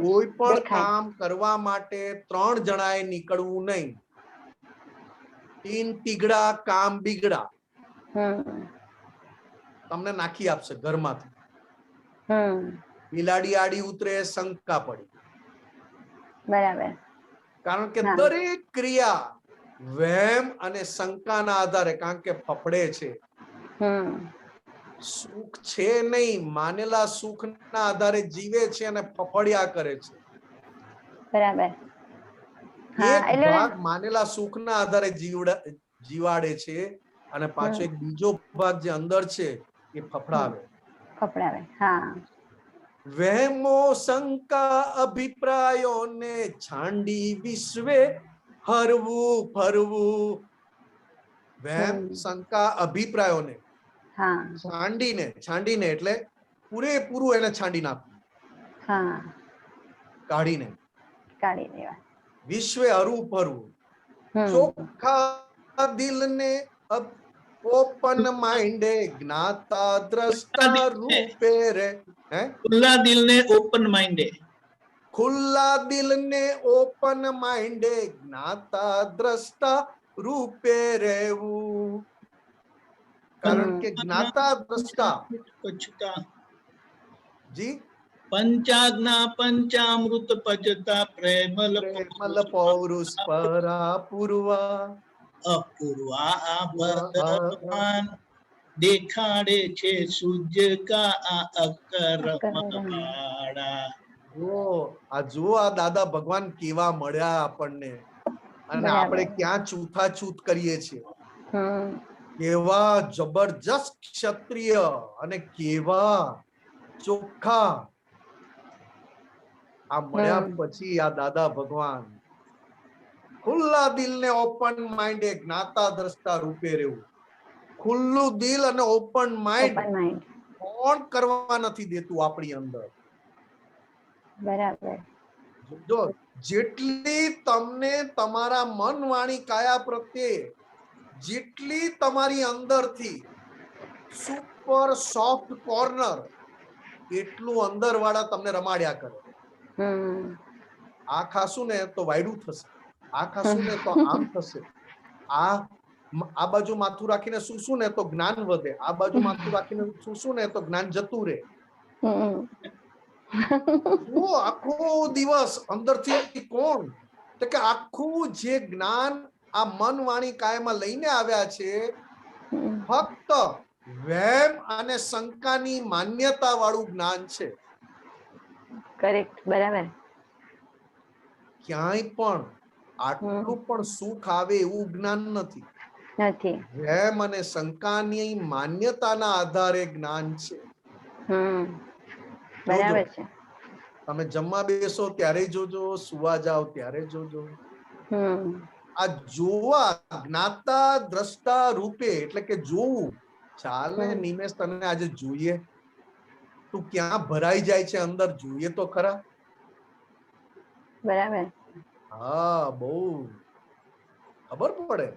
[SPEAKER 2] કોઈ પણ કામ કરવા માટે 3 જણાએ નીકળવું નહીં. 3 તીગડા કામ બીગડા તમને નાખી આપશે ઘરમાંથી. બિલાડી આડી ઉતરે શંકા પડી.
[SPEAKER 9] બરાબર.
[SPEAKER 2] કારણ કે દરેક ક્રિયા વહેમ અને શંકાના આધારે, કારણ કે ફફડે છે, સુખ છે નહીં, માનેલા સુખના આધારે જીવે છે અને ફફડ્યા કરે છે.
[SPEAKER 9] બરાબર.
[SPEAKER 2] એક ભાગ માનેલા સુખના આધારે જીવાડે છે અને પાછો એક બીજો ભાગ જે અંદર છે એ ફફડાવે. વહેમો શંકા અભિપ્રાયોને છાંડી વિશ્વે હરવું ફરવું. વહેમ શંકા અભિપ્રાયોને છાંડીને એટલે પૂરેપૂરું એને છાંડી નાખવું, કાઢીને વિશ્વે હરવું ફરવું. ચોખ્ખા દિલને ઓપન માઇન્ડે જ્ઞાતા દ્રષ્ટા રૂપે રે.
[SPEAKER 1] ખુલ્લા દિલને ઓપન માઇન્ડે,
[SPEAKER 2] ખુલ્લા દિલને ઓપન માઇન્ડે જ્ઞાતા દ્રષ્ટા રૂપે રહેવું. કારણ કે જ્ઞાતા દ્રષ્ટા જી
[SPEAKER 1] પંચાજ્ઞા પંચામૃત પચતા પ્રેમલ
[SPEAKER 2] પૌરુષ પરા પૂર્વા
[SPEAKER 1] અપૂર્વા ભગવાન દેખાડે છે સૂર્ય કા અકરમવાળા.
[SPEAKER 2] જો આ દાદા ભગવાન કેવા મળ્યા આપણને અને આપણે ક્યાં છૂતાછૂત કરીએ છીએ. કેવા જબરજસ્ત ક્ષત્રિય અને કેવા ચોખ્ખા આ મળ્યા પછી આ દાદા ભગવાન ખુલ્લા દિલને ઓપન માઇન્ડ એ જ્ઞાતા દ્રષ્ટા રૂપે રહેવું. ખુલ્લું દિલ અને ઓપન માઇન્ડ કોણ કરવા નથી દેતું આપણી અંદર.
[SPEAKER 9] બરાબર.
[SPEAKER 2] જો જેટલી તમને તમારા મન વાણી કાયા પ્રત્યે જેટલી તમારી અંદરથી સુપર સોફ્ટ કોર્નર એટલું અંદર વાળા તમને રમાડ્યા કરે. આ ખાશું ને તો વાયડું થશે, આ ખાશું ને તો આમ થશે, આ બાજુ માથું રાખીને સૂશું ને તો જ્ઞાન વધે, આ બાજુ માથું રાખીને સૂશું ને તો જ્ઞાન જતું રહે. આખો દિવસ અંદરથી કોણ તો કે આખું જે જ્ઞાન આ મન વાણી કાયમાં લઈને આવ્યા છે ફક્ત વહેમ અને શંકાની માન્યતા વાળું જ્ઞાન છે.
[SPEAKER 9] કરેક્ટ. બરાબર.
[SPEAKER 2] ક્યાંય પણ આટલું પણ સુખ આવે એવું જ્ઞાન નથી. વહેમ અને શંકાની માન્યતાના આધારે જ્ઞાન છે.
[SPEAKER 9] બરાબર છે.
[SPEAKER 2] તમે જમવા બેસો ત્યારે જોજો, સુવા જાઓ ત્યારે જોજો. આ જોવા જ્ઞાતા દ્રષ્ટા રૂપે એટલે કે જોવું. ચાલે નિમેશ તને આજે જોઈએ, તું ક્યાં ભરાઈ જાય છે અંદર જોઈએ તો ખરા.
[SPEAKER 9] બરાબર.
[SPEAKER 2] હા, બહુ ખબર પડે.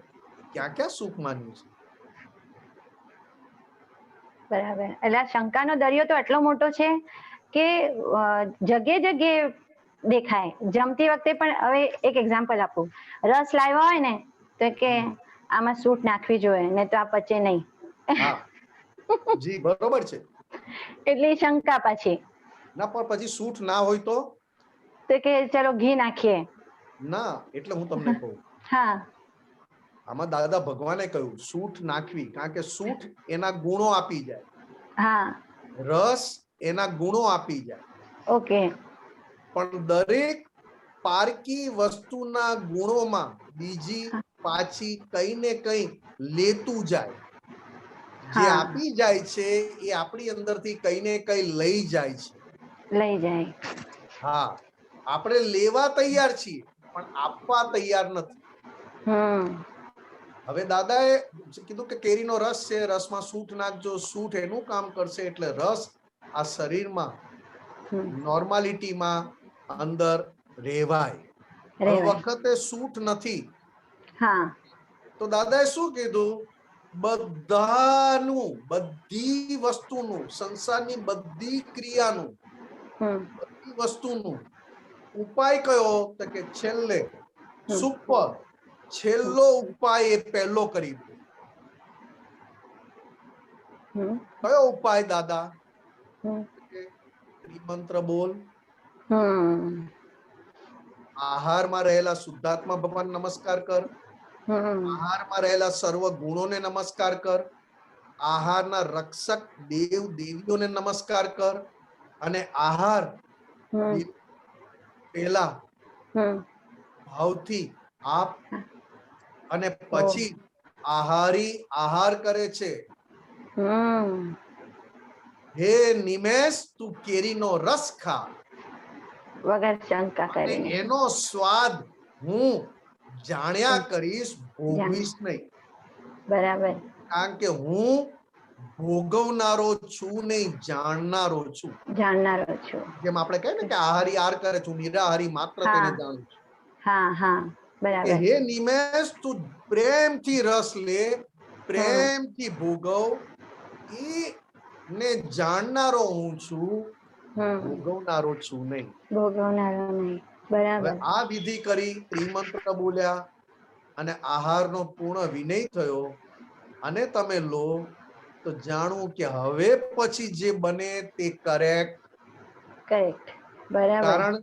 [SPEAKER 2] ક્યાં ક્યાં સુખ માન્યું છે?
[SPEAKER 9] બરાબર. એટલે આ શંકાનો દરિયો તો એટલો મોટો છે કે જગ્યે જગ્યે દેખાય. જમતી વખતે પણ હવે એક એક્ઝામ્પલ આપું, રસ લાવ્યા હોય ને તો કે આમાં સૂટ નાખવી જોઈએ ને તો આ પચે નહીં.
[SPEAKER 2] હા જી બરોબર છે.
[SPEAKER 9] એટલી શંકા પાછી.
[SPEAKER 2] ના પણ પછી સૂટ ના હોય તો
[SPEAKER 9] કે ચલો ઘી નાખીએ.
[SPEAKER 2] ના, એટલે હું તમને કહું,
[SPEAKER 9] હા
[SPEAKER 2] આમાં દાદા ભગવાને કહ્યું સૂટ નાખવી, કારણ કે સૂટ એના ગુણો આપી જાય,
[SPEAKER 9] હા
[SPEAKER 2] રસ એના ગુણો આપી જાય.
[SPEAKER 9] ઓકે.
[SPEAKER 2] પણ દરેક પારકી વસ્તુના ગુણોમાં બીજી પાછી કઈ ને કઈ લેતું જાય. જે આપી જાય છે એ આપણી અંદરથી કઈ ને કઈ લઈ જાય છે.
[SPEAKER 9] લઈ જાય.
[SPEAKER 2] હા, આપણે લેવા તૈયાર છીએ પણ આપવા તૈયાર નથી. હવે દાદાએ કીધું કે કેરીનો રસ છે, રસમાં સૂટ નાખજો, સૂટ એનું કામ કરશે. એટલે રસ આ શરીરમાં નોર્માલિટીમાં અંદર રહેવાય. હવે વખતે સૂટ નથી તો દાદાએ શું કીધું? બધાનું, બધી વસ્તુનું, સંસારની બધી ક્રિયાનું, બધી વસ્તુનું ઉપાય કયો? તો કે છેલ્લે સુખ પર છેલ્લો ઉપાય એ પહેલો કરી દો. કયો ઉપાય દાદા? મંત્ર બોલ. આહારમાં રહેલા શુદ્ધાત્મા ભગવાન નમસ્કાર કર. આહારમાં રહેલા સર્વ ગુણોને નમસ્કાર કર. આહારના રક્ષક દેવ દેવીઓને નમસ્કાર કર. અને આહાર પહેલા ભાવથી આપ. અને પછી આહારી આહાર કરે છે. હે નિમેષ, તું કેરીનો રસ ખા,
[SPEAKER 9] વગર શંકા
[SPEAKER 2] અને
[SPEAKER 9] કરીને.
[SPEAKER 2] એનો સ્વાદ હું જાણ્યા કરીશ, ભોગવીશ નહીં.
[SPEAKER 9] બરાબર.
[SPEAKER 2] કારણ કે હું ભોગવનારો છું નહીં, જાણનારો છું.
[SPEAKER 9] જાણનારો છું.
[SPEAKER 2] જેમ આપણે કહીએ ને કે આહારી આહાર કરે છું, નિરાહારી માત્ર તેને જાણું છું.
[SPEAKER 9] હા હા બરાબર.
[SPEAKER 2] હે નિમેષ, તું પ્રેમથી રસ લે, પ્રેમથી ભોગવ. ને જાણનારો હું છું, ભોગવનારો છું નહીં.
[SPEAKER 9] ભોગવનારો નહીં.
[SPEAKER 2] હવે
[SPEAKER 9] બરાબર.
[SPEAKER 2] આ વિધિ કરી, ત્રિમંત્ર બોલ્યા અને આહારનો પૂર્ણ વિનય થયો અને તમે લો, તો જાણવું કે હવે પછી જે બને તે કરેક્ટ.
[SPEAKER 9] બરાબર.
[SPEAKER 2] કારણ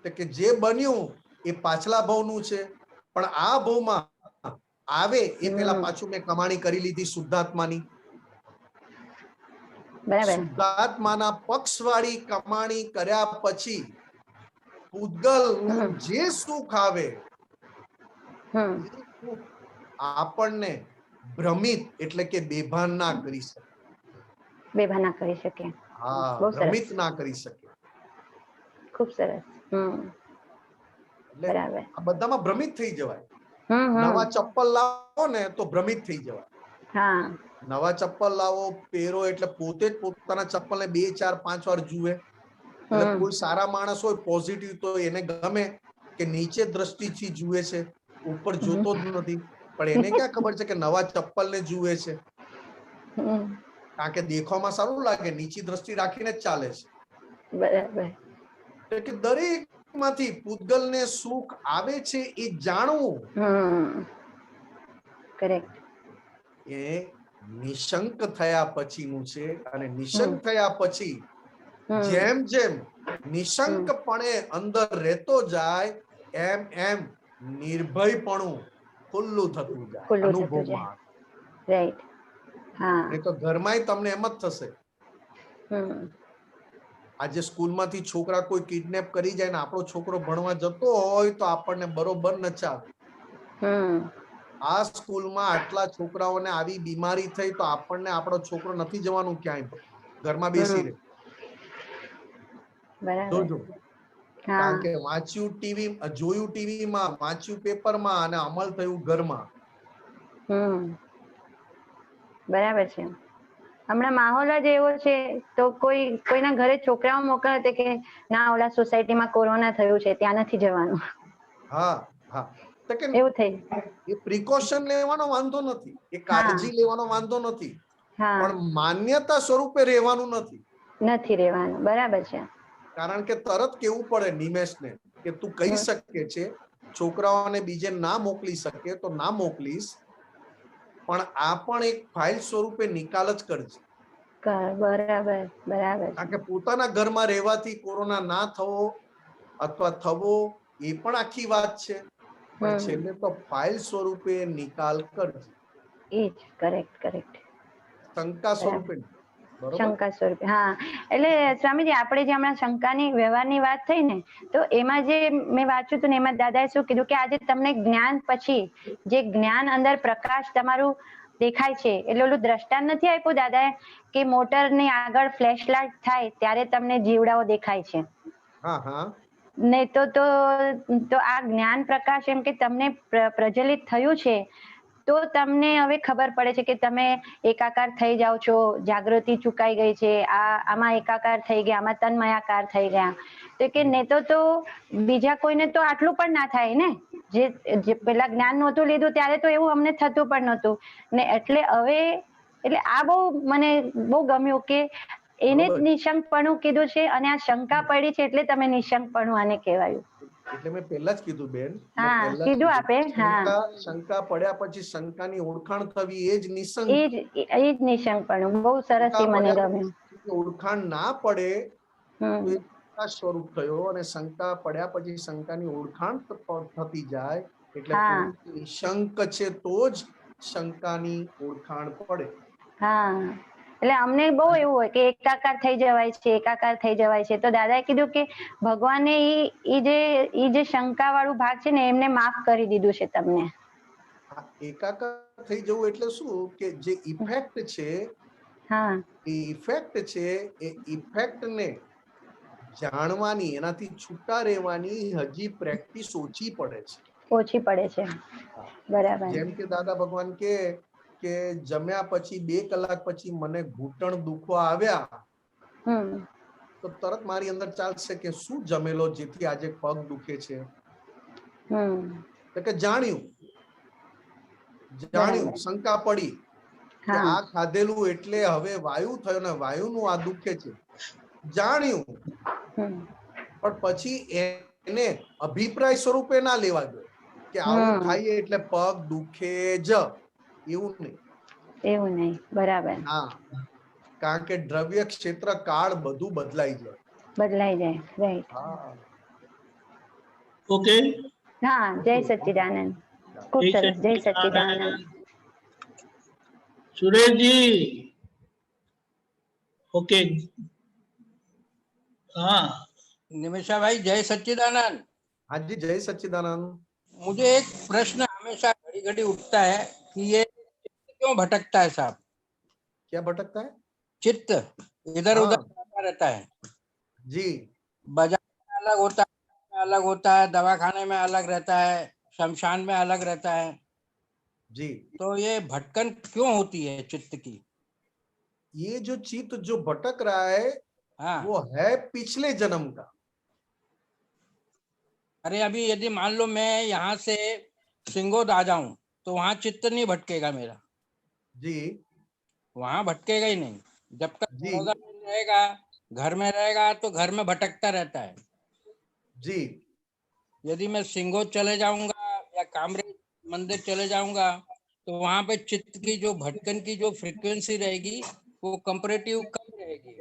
[SPEAKER 2] કે જે બન્યું એ પાછલા ભવનું છે, પણ આ ભવમાં આવે એ પેલા પાછું મેં કમાણી કરી લીધી શુદ્ધાત્માની. શુદ્ધાત્માના પક્ષવાળી કમાણી કર્યા પછી પૂતગલ જે સુખ આવે આપણને ભ્રમિત એટલે કે બેભાન ના કરી શકે.
[SPEAKER 9] બેભાન ના કરી શકે.
[SPEAKER 2] હા, ભ્રમિત ના કરી શકે.
[SPEAKER 9] ખૂબ સરસ.
[SPEAKER 2] બરાબર. આ બધામાં ભ્રમિત થઈ જવાય. નવા ચપ્પલ લાવો ને તો ભ્રમિત થઈ જવાય.
[SPEAKER 9] હા.
[SPEAKER 2] નવા ચપ્પલ લાવો, પહેરો એટલે પોતે જ પોતાના ચપ્પલને 2, 4, 5 વાર જુએ. એટલે કોઈ સારા માણસ હોય પોઝિટિવ તો એને ગમે કે નીચે દ્રષ્ટિથી જુએ છે, ઉપર જોતો જ નથી. પણ એને ક્યાં ખબર છે કે નવા ચપ્પલને જુએ છે. કારણ કે દેખાવમાં સારું લાગે, નીચી દ્રષ્ટિ રાખીને જ ચાલે છે.
[SPEAKER 9] બરાબર.
[SPEAKER 2] કે દરેક માંથી પૂતગલને સુખ આવે છે એ જાણવું.
[SPEAKER 9] કરેક્ટ.
[SPEAKER 2] એ નિશંક થયા પછીનું છે. અને નિશંક થયા પછી જેમ જેમ નિશંકપણે અંદર રહેતો જાય એમ એમ નિર્ભયપણું ખુલ્લું થતું જાય અનુભવમાં.
[SPEAKER 9] રાઈટ. હા.
[SPEAKER 2] એ તો ઘરમાંય તમને એમ જ થશે. આજે સ્કૂલમાંથી છોકરા કોઈ કિડનેપ કરી જાય ને આપણો છોકરો ભણવા જતો હોય તો આપણને બરોબર નચાવે. આ સ્કૂલમાં આટલા છોકરાઓને આવી બીમારી થઈ તો આપણને આપણો છોકરો નથી જવાનું ક્યાંય, ઘરમાં બેસી રહે. જોજો. કારણ કે વાંચ્યું ટીવી, જોયું ટીવીમાં, વાંચ્યું પેપરમાં અને અમલ થયું ઘરમાં.
[SPEAKER 9] બરાબર છે. હમણાં માહોલ જ એવો છે તો કોઈના ઘરે છોકરાઓ મોકલે કે ના ઓલા સોસાયટીમાં કોરોના થયું છે ત્યાં નથી જવાનું.
[SPEAKER 2] હા હા. તો કે
[SPEAKER 9] એવું થઈ
[SPEAKER 2] એ પ્રિકોશન લેવાનો વાંધો નથી, એ કાળજી લેવાનો વાંધો નથી,
[SPEAKER 9] હા
[SPEAKER 2] પણ માન્યતા સ્વરૂપે રહેવાનું નથી.
[SPEAKER 9] નથી રહેવાનું, બરાબર છે.
[SPEAKER 2] કારણ કે તરત કેવું પડે નિમેશને કે તું કહી શકે છે છોકરાઓને બીજે ના મોકલી શકે તો ના મોકલીશ, પણ આ પણ એક ફાઇલ સ્વરૂપે નિકાલ જ કરજે.
[SPEAKER 9] બરાબર બરાબર.
[SPEAKER 2] કારણ કે પોતાના ઘરમાં રહેવાથી કોરોના ના થવો અથવા થવો એ પણ આખી વાત છે, પણ છેલ્લે તો ફાઇલ સ્વરૂપે નિકાલ કરજે.
[SPEAKER 9] એ જ કરેક્ટ કરેક્ટ.
[SPEAKER 2] શંકા સ્વરૂપે.
[SPEAKER 9] શંકા સ્વરૂપે, હા. એટલે સ્વામીજી આપણે જે હમણાં શંકાની વ્યવહારની વાત થઈ ને, તો એમાં જે મેં વાંચ્યું હતું ને એમાં દાદાએ શું કીધું કે આજે તમને જ્ઞાન પછી જે જ્ઞાન અંદર પ્રકાશ તમારું દેખાય છે, એટલે ઓલું દ્રષ્ટાંત નથી આપ્યું દાદાએ કે મોટરની આગળ ફ્લેશ લાઇટ થાય ત્યારે તમને જીવડાઓ દેખાય છે.
[SPEAKER 2] હા હા.
[SPEAKER 9] નહીં તો આ જ્ઞાન પ્રકાશ એમ કે તમને પ્રજ્વલિત થયું છે, તો તમને હવે ખબર પડે છે કે તમે એકાકાર થઈ જાઓ છો, જાગૃતિ ચુકાઈ ગઈ છે, આમાં એકાકાર થઈ ગયા, આમાં તન્મયાકાર થઈ ગયા. તો કે નહીં તો બીજા કોઈને તો આટલું પણ ના થાય ને, જે પેલા જ્ઞાન નહોતું લીધું ત્યારે તો એવું અમને થતું પણ નહોતું ને. એટલે હવે એટલે આ મને બહુ ગમ્યું કે એને જ નિશંકપણું કીધું છે, અને આ શંકા પડી છે એટલે તમે નિશંકપણું આને કહેવાયું.
[SPEAKER 2] એટલે મેં પહેલા જ કીધું બેન,
[SPEAKER 9] હા કીધું આપે. હા,
[SPEAKER 2] શંકા પડ્યા પછી શંકાની ઓળખાણ થવી એ જ નિશંક,
[SPEAKER 9] એ જ નિશંકપણું. બહુ સરસ, એ મને ગમ્યું.
[SPEAKER 2] ઓળખાણ ના પડે તો એ સ્વરૂપ થયો, અને શંકા પડ્યા પછી શંકાની ઓળખાણ થતી જાય એટલે નિશંક છે તો જ શંકાની ઓળખાણ પડે.
[SPEAKER 9] હા, એટલે અમને બહુ એવું હોય કે એકાકાર થઈ જવાય છે, એકાકાર થઈ જવાય છે. તો દાદાએ કીધું કે ભગવાને ઈ જે શંકા વાળું ભાગ છે ને એમને માફ કરી દીધું છે તમને.
[SPEAKER 2] એકાકાર થઈ જવું એટલે શું કે જે ઇફેક્ટ છે,
[SPEAKER 9] હા,
[SPEAKER 2] એ ઇફેક્ટ છે, એ ઇફેક્ટ ને જાણવાની, એનાથી છૂટા રહેવાની હજી પ્રેક્ટિસ ઓછી પડે છે.
[SPEAKER 9] ઓછી પડે છે, બરાબર.
[SPEAKER 2] જેમ કે દાદા ભગવાન કે જમ્યા પછી 2 કલાક પછી મને ઘૂંટણ દુખવા આવ્યા, તો તરત મારી અંદર ચાલશે કે શું જમેલો જેથી આજે પગ દુખે છે. તો કે જાણ્યું, શંકા પડી કે આ ખાધેલું એટલે હવે વાયુ થયો ને વાયુનું આ દુખે છે, જાણ્યું. પણ પછી એને અભિપ્રાય સ્વરૂપે ના લેવા ગયો કે આવું ખાઈએ એટલે પગ દુખે જ, એવું નહીં.
[SPEAKER 9] એવું નહીં, બરાબર.
[SPEAKER 2] હા, કારણ કે દ્રવ્ય ક્ષેત્ર કાળ બધું બદલાઈ જાય.
[SPEAKER 9] રાઈટ.
[SPEAKER 2] હા.
[SPEAKER 1] ઓકે.
[SPEAKER 9] હા, જય સચ્ચિદાનંદ. ખૂબ સરસ, જય સચ્ચિદાનંદ.
[SPEAKER 1] સુરેશજી, ओके. हाँ
[SPEAKER 3] निमिषा भाई, जय सच्चिदानंद.
[SPEAKER 2] हाँ जी, जय सच्चिदानंद.
[SPEAKER 3] मुझे एक प्रश्न हमेशा घड़ी घड़ी उठता है कि ये चित्त क्यों भटकता है साहब?
[SPEAKER 2] क्या भटकता है?
[SPEAKER 3] चित्त इधर उधर जाता रहता है
[SPEAKER 2] जी.
[SPEAKER 3] बाजार में अलग होता है, दवाखाने में अलग रहता है, शमशान में अलग रहता है
[SPEAKER 2] जी.
[SPEAKER 3] तो ये भटकन क्यों होती है चित्त की?
[SPEAKER 2] ये जो चित्त जो भटक रहा है, वो है पिछले जन्म का.
[SPEAKER 3] अरे अभी यदि मान लो मैं यहाँ से सिंगोद आ जाऊं तो वहां चित्त नहीं भटकेगा मेरा
[SPEAKER 2] जी.
[SPEAKER 3] वहां भटकेगा ही नहीं. जब तक बड़ौदा में रहेगा, घर में रहेगा तो घर में भटकता रहता है
[SPEAKER 2] जी.
[SPEAKER 3] यदि मैं सिंगोद चले जाऊंगा या कामरे मंदिर चले जाऊंगा तो वहां पे चित्त की जो भटकन की जो फ्रीक्वेंसी रहेगी वो कंपैरेटिव कम रहेगी.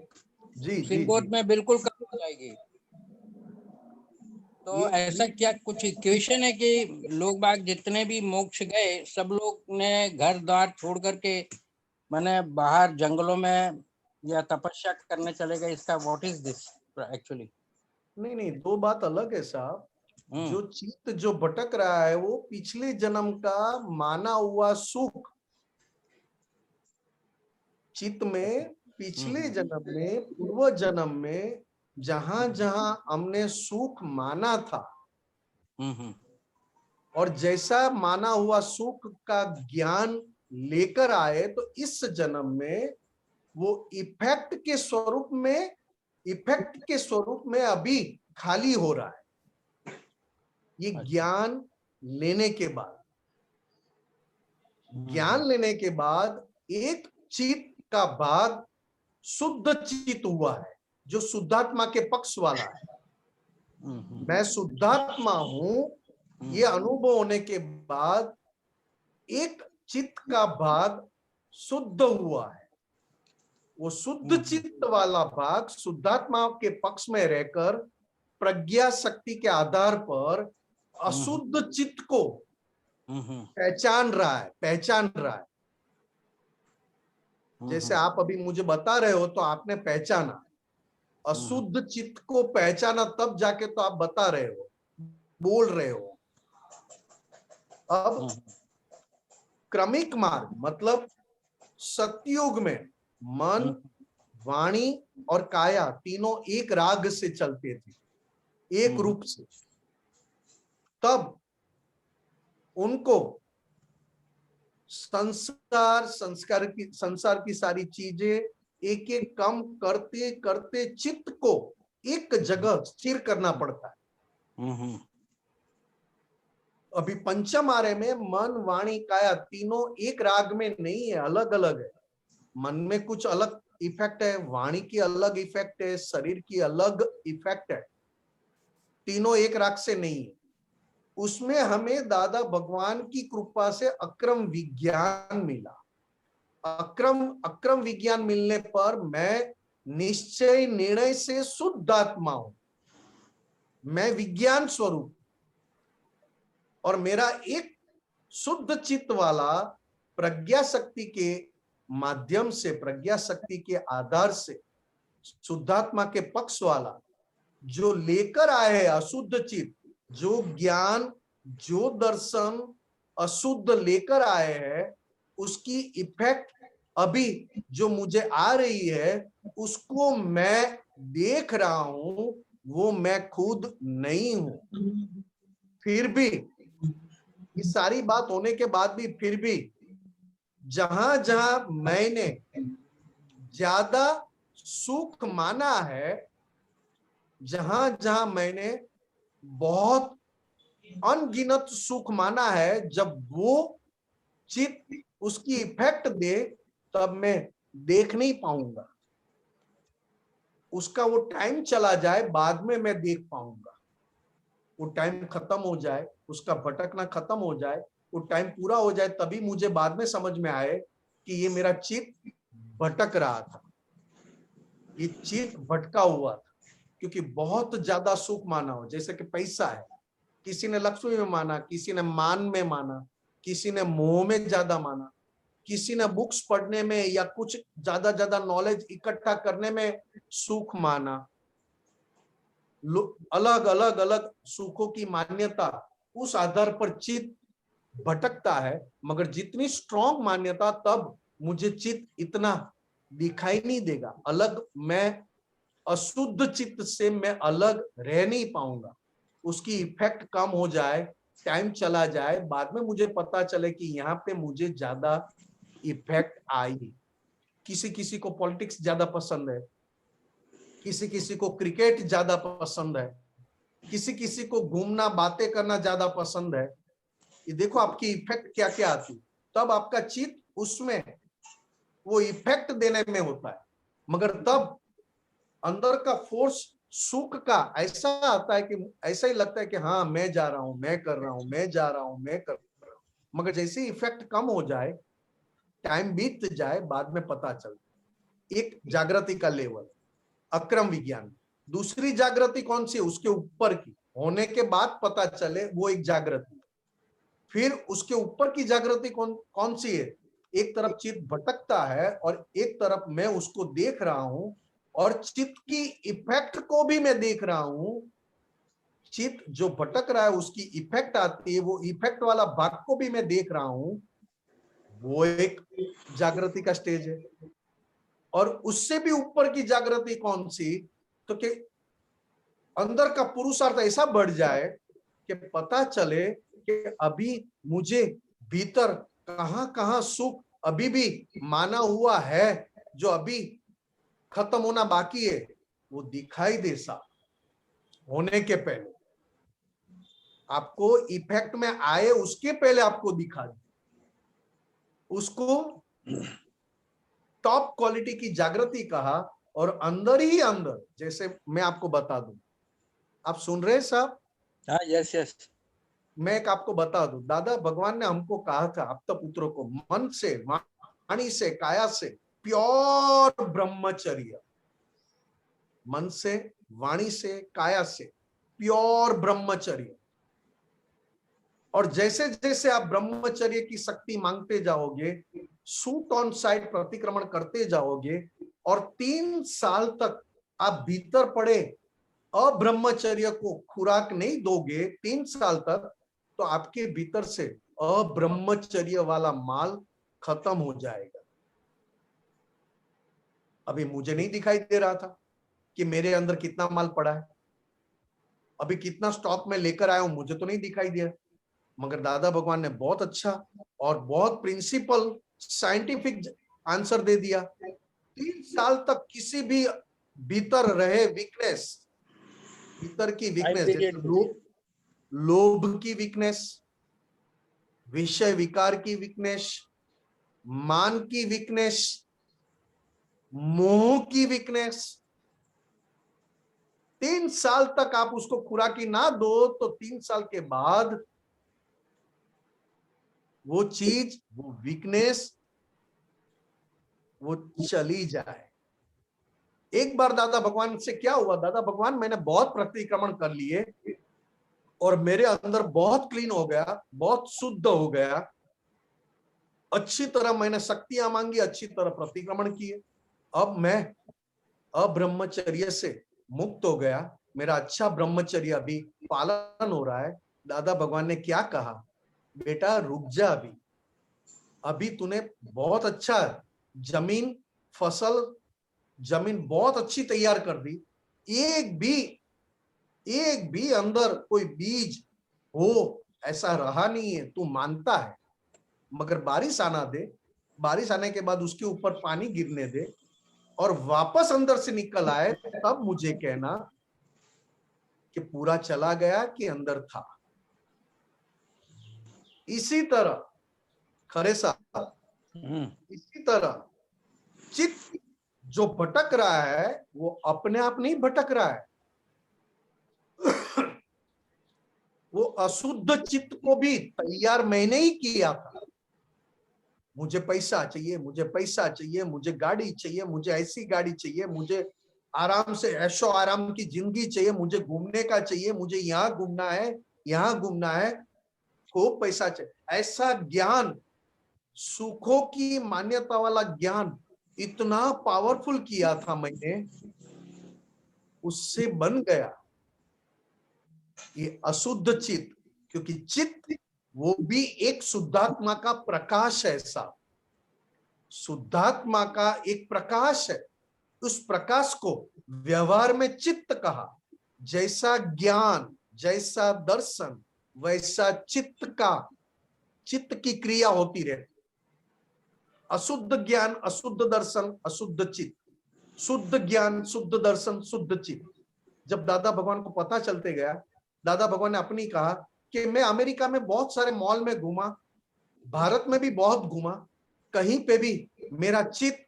[SPEAKER 2] जी.
[SPEAKER 3] सिंगोद में बिल्कुल कम हो जाएगी. तो ऐसा क्या कुछ इक्वेशन है कि लोग बाग जितने भी मोक्ष गए सब लोग ने घर द्वार छोड़ करके मैंने बाहर जंगलों में या तपस्या करने चले गए? इसका व्हाट इज दिस एक्चुअली?
[SPEAKER 2] नहीं, 2 बात अलग है साहब. जो चित्त जो भटक रहा है वो पिछले जन्म का माना हुआ सुख, चित्त में पिछले जन्म में, पूर्व जन्म में जहां जहां हमने सुख माना था और जैसा माना हुआ सुख का ज्ञान लेकर आए, तो इस जन्म में वो इफेक्ट के स्वरूप में अभी खाली हो रहा है. ये ज्ञान लेने के बाद, ज्ञान लेने के बाद एक चित्त का भाग शुद्ध चित्त हुआ है, जो शुद्धात्मा के पक्ष वाला है। मैं शुद्धात्मा हूं, ये अनुभव होने के बाद एक चित्त का भाग शुद्ध हुआ है। वो शुद्ध चित्त वाला भाग शुद्धात्मा के पक्ष में रहकर प्रज्ञा शक्ति के आधार पर अशुद्ध चित्त को पहचान रहा है। जैसे आप अभी मुझे बता रहे हो तो आपने पहचाना, अशुद्ध चित्त को पहचाना, तब जाके तो आप बता रहे हो, बोल रहे हो। अब क्रमिक मार्ग मतलब सतयुग में मन, वाणी और काया तीनों एक राग से चलते थे, एक रूप से। तब उनको संसार की सारी चीजें एक एक कम करते करते चित्त को एक जगह स्थिर करना पड़ता है। अभी पंचम आरे में मन, वाणी, काया तीनों एक राग में नहीं है, अलग अलग है। मन में कुछ अलग इफेक्ट है, वाणी की अलग इफेक्ट है, शरीर की अलग इफेक्ट है, तीनों एक राग से नहीं है। उसमें हमें दादा भगवान की कृपा से अक्रम विज्ञान मिला। अक्रम विज्ञान मिलने पर मैं निश्चय निर्णय से शुद्ध आत्मा हूं, मैं विज्ञान स्वरूप, और मेरा एक शुद्ध चित्त वाला प्रज्ञा शक्ति के माध्यम से, प्रज्ञा शक्ति के आधार से शुद्धात्मा के पक्ष वाला जो लेकर आए हैं अशुद्ध चित्त, जो ज्ञान, जो दर्शन अशुद्ध लेकर आए हैं, उसकी इफेक्ट अभी जो मुझे आ रही है उसको मैं देख रहा हूं, वो मैं खुद नहीं हूं। फिर भी ये सारी बात होने के बाद भी फिर भी जहां जहां मैंने ज्यादा सुख माना है, जहां जहां मैंने बहुत अनगिनत सुख माना है, जब वो चित्त उसकी इफेक्ट दे तब मैं देख नहीं पाऊंगा। उसका वो टाइम चला जाए, बाद में मैं देख पाऊंगा। वो टाइम खत्म हो जाए, उसका भटकना खत्म हो जाए, वो टाइम पूरा हो जाए, तभी मुझे बाद में समझ में आए कि ये मेरा चित्त भटक रहा था, ये चित्त भटका हुआ था, क्योंकि बहुत ज्यादा सुख माना हो। जैसे कि पैसा है, किसी ने लक्ष्मी में माना, किसी ने मान में माना, किसी ने मोह में ज्यादा माना, किसी ने बुक्स पढ़ने में या कुछ ज्यादा नॉलेज इकट्ठा करने में सुख माना। अलग अलग सुखों की मान्यता, उस आधार पर चित्त भटकता है। मगर जितनी स्ट्रॉन्ग मान्यता, तब मुझे चित्त इतना दिखाई नहीं देगा। अलग मैं अशुद्ध चित्त से मैं अलग रह नहीं पाऊंगा। उसकी इफेक्ट कम हो जाए, टाइम चला जाए, बाद में मुझे पता चले कि यहाँ पे मुझे ज्यादा इफेक्ट आई। किसी किसी को पॉलिटिक्स ज्यादा पसंद है, किसी किसी को क्रिकेट ज्यादा पसंद है, किसी किसी को घूमना, बातें करना ज्यादा पसंद है। ये देखो आपकी इफेक्ट क्या क्या आती, तब आपका चित्त उसमें वो इफेक्ट देने में होता है। मगर तब अंदर का फोर्स सुख का ऐसा आता है कि ऐसा ही लगता है कि हाँ मैं जा रहा हूं, मैं कर रहा हूं, मैं जा रहा हूं, मैं कर रहा हूं। मगर जैसे इफेक्ट कम हो जाए, टाइम बीत जाए, बाद में पता चलता। एक जागृति का लेवल अक्रम विज्ञान। दूसरी जागृति कौन सी, उसके ऊपर की होने के बाद पता चले, वो एक जागृति। फिर उसके ऊपर की जागृति कौन सी है, एक तरफ चित्त भटकता है और एक तरफ मैं उसको देख रहा हूं, और चित्त की इफेक्ट को भी मैं देख रहा हूं। चित्त जो भटक रहा है उसकी इफेक्ट आती है, वो इफेक्ट वाला भाग को भी मैं देख रहा हूं। वो एक जागृति का स्टेज है। और उससे भी ऊपर की जागृति कौन सी, तो कि अंदर का पुरुषार्थ ऐसा बढ़ जाए कि पता चले कि अभी मुझे भीतर कहां कहां सुख अभी भी माना हुआ है, जो अभी खत्म होना बाकी है, वो दिखाई दे सा होने के पहले। आपको इफेक्ट में आए उसके पहले आपको दिखा दे, उसको टॉप क्वालिटी की जागृति कहा। और अंदर ही अंदर, जैसे मैं आपको बता दूं, आप सुन रहे हैं साहब?
[SPEAKER 3] हाँ, यस यस।
[SPEAKER 2] मैं एक आपको बता दूं, दादा भगवान ने हमको कहा था आपका पुत्रों को, मन से, वाणी से, काया से प्योर ब्रह्मचर्य, मन से, वाणी से, काया से प्योर ब्रह्मचर्य। और जैसे जैसे आप ब्रह्मचर्य की शक्ति मांगते जाओगे, सूट ऑन साइड प्रतिक्रमण करते जाओगे, और 3 साल तक आप भीतर पड़े अब्रह्मचर्य को खुराक नहीं दोगे 3 साल तक, तो आपके भीतर से अब्रह्मचर्य वाला माल खत्म हो जाएगा। अभी मुझे नहीं दिखाई दे रहा था कि मेरे अंदर कितना माल पड़ा है, अभी कितना स्टॉक में लेकर आया हूं, मुझे तो नहीं दिखाई दिया। मगर दादा भगवान ने बहुत अच्छा और बहुत प्रिंसिपल साइंटिफिक आंसर दे दिया। 3 साल तक किसी भी भीतर रहे वीकनेस, भीतर की वीकनेस, जैसे लोभ की वीकनेस, विषय विकार की वीकनेस, मान की वीकनेस, मोह की वीकनेस, 3 साल तक आप उसको खुराकी ना दो तो 3 साल के बाद वो चीज, वो वीकनेस वो चली जाए। एक बार दादा भगवान से क्या हुआ, दादा भगवान मैंने बहुत प्रतिक्रमण कर लिए और मेरे अंदर बहुत क्लीन हो गया, बहुत शुद्ध हो गया, अच्छी तरह मैंने शक्तियां मांगी, अच्छी तरह प्रतिक्रमण किए, अब मैं अब्रह्मचर्य से मुक्त हो गया, मेरा अच्छा ब्रह्मचर्य अभी पालन हो रहा है। दादा भगवान ने क्या कहा, बेटा रुक जा, अभी तूने बहुत अच्छा जमीन, फसल, जमीन बहुत अच्छी तैयार कर दी, एक भी अंदर कोई बीज हो ऐसा रहा नहीं है, तू मानता है, मगर बारिश आना दे, बारिश आने के बाद उसके ऊपर पानी गिरने दे और वापस अंदर से निकल आए, तब मुझे कहना कि पूरा चला गया कि अंदर था। इसी तरह खरे साहब, इसी तरह चित्त जो भटक रहा है वो अपने आप नहीं भटक रहा है, वो अशुद्ध चित्त को भी तैयार मैंने ही किया था। मुझे पैसा चाहिए, मुझे पैसा चाहिए, मुझे गाड़ी चाहिए, मुझे ऐसी गाड़ी चाहिए, मुझे आराम से ऐशो आराम की जिंदगी चाहिए, मुझे घूमने का चाहिए, मुझे यहाँ घूमना है, यहाँ घूमना है, खूब पैसा चाहिए, ऐसा ज्ञान, सुखों की मान्यता वाला ज्ञान इतना पावरफुल किया था मैंने, उससे बन गया ये अशुद्ध चित्त। क्योंकि चित्त वो भी एक शुद्धात्मा का प्रकाश है साहब, शुद्धात्मा का एक प्रकाश है, उस प्रकाश को व्यवहार में चित्त कहा। जैसा ज्ञान, जैसा दर्शन, वैसा चित्त की क्रिया होती रहती। अशुद्ध ज्ञान, अशुद्ध दर्शन, अशुद्ध चित्त, शुद्ध ज्ञान, शुद्ध दर्शन, शुद्ध चित्त। जब दादा भगवान को पता चलते गया, दादा भगवान ने अपनी कहा कि मैं अमेरिका में बहुत सारे मॉल में घूमा, भारत में भी बहुत घूमा, कहीं पे भी मेरा चित्त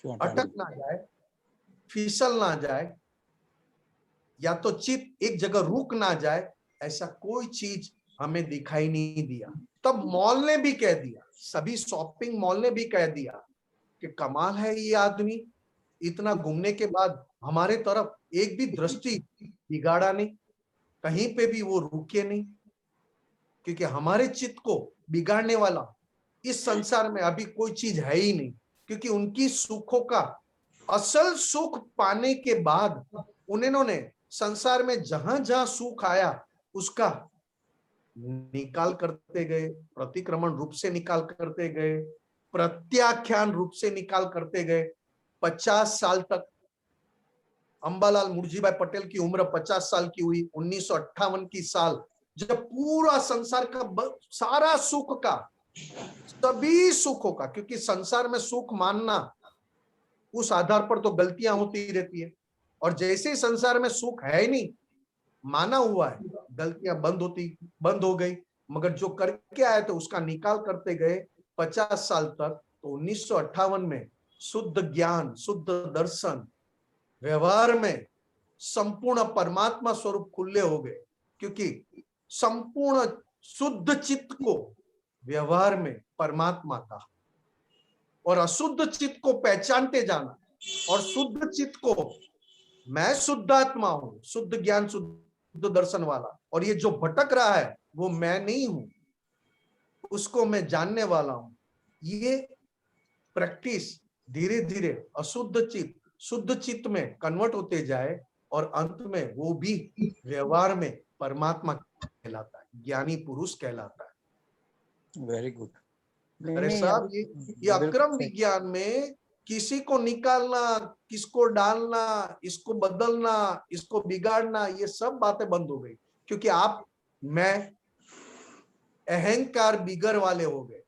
[SPEAKER 2] अटक ना जाए, फिसल ना जाए, या तो चित्त एक जगह रुक ना जाए, ऐसा कोई चीज हमें दिखाई नहीं दिया। तब मॉल ने भी कह दिया, सभी शॉपिंग मॉल ने भी कह दिया कि कमाल है ये आदमी, इतना घूमने के बाद हमारे तरफ एक भी दृष्टि बिगाड़ा नहीं, कहीं पे भी वो रुके नहीं, क्योंकि हमारे चित्त को बिगाड़ने वाला इस संसार में अभी कोई चीज है ही नहीं। क्योंकि उनकी सुखों का असल सुख पाने के बाद उन्होंने संसार में जहां जहां सुख आया उसका निकाल करते गए, प्रतिक्रमण रूप से निकाल करते गए, प्रत्याख्यान रूप से निकाल करते गए। 50 साल तक अंबालाल मुर्जीभाई पटेल की उम्र 50 साल की हुई 1958 की साल, जब पूरा संसार का सारा सुख का, सभी सुखों का, क्योंकि संसार में सुख मानना उस आधार पर तो गलतियां होती रहती है, और जैसे संसार में सुख है नहीं माना हुआ है, गलतियां बंद हो गई, मगर जो करके आए थे उसका निकाल करते गए 50 साल तक। तो 1958 में शुद्ध ज्ञान, शुद्ध दर्शन, व्यवहार में संपूर्ण परमात्मा स्वरूप खुले हो गए, क्योंकि संपूर्ण शुद्ध चित्त को व्यवहार में परमात्मा का, और अशुद्ध चित्त को पहचानते जाना, और शुद्ध चित्त को मैं शुद्धात्मा हूं, शुद्ध ज्ञान शुद्ध दर्शन वाला, और ये जो भटक रहा है वो मैं नहीं हूं, उसको मैं जानने वाला हूं। ये प्रैक्टिस धीरे धीरे अशुद्ध चित्त शुद्ध चित्त में कन्वर्ट होते जाए, और अंत में वो भी व्यवहार में परमात्मा कहलाता है, ज्ञानी पुरुष कहलाता है।
[SPEAKER 3] Very good.
[SPEAKER 2] अरे साहब, ये अक्रम विज्ञान में किसी को निकालना, किसको डालना, इसको बदलना, इसको बिगाड़ना, ये सब बातें बंद हो गई, क्योंकि आप मैं अहंकार बिगर वाले हो गए।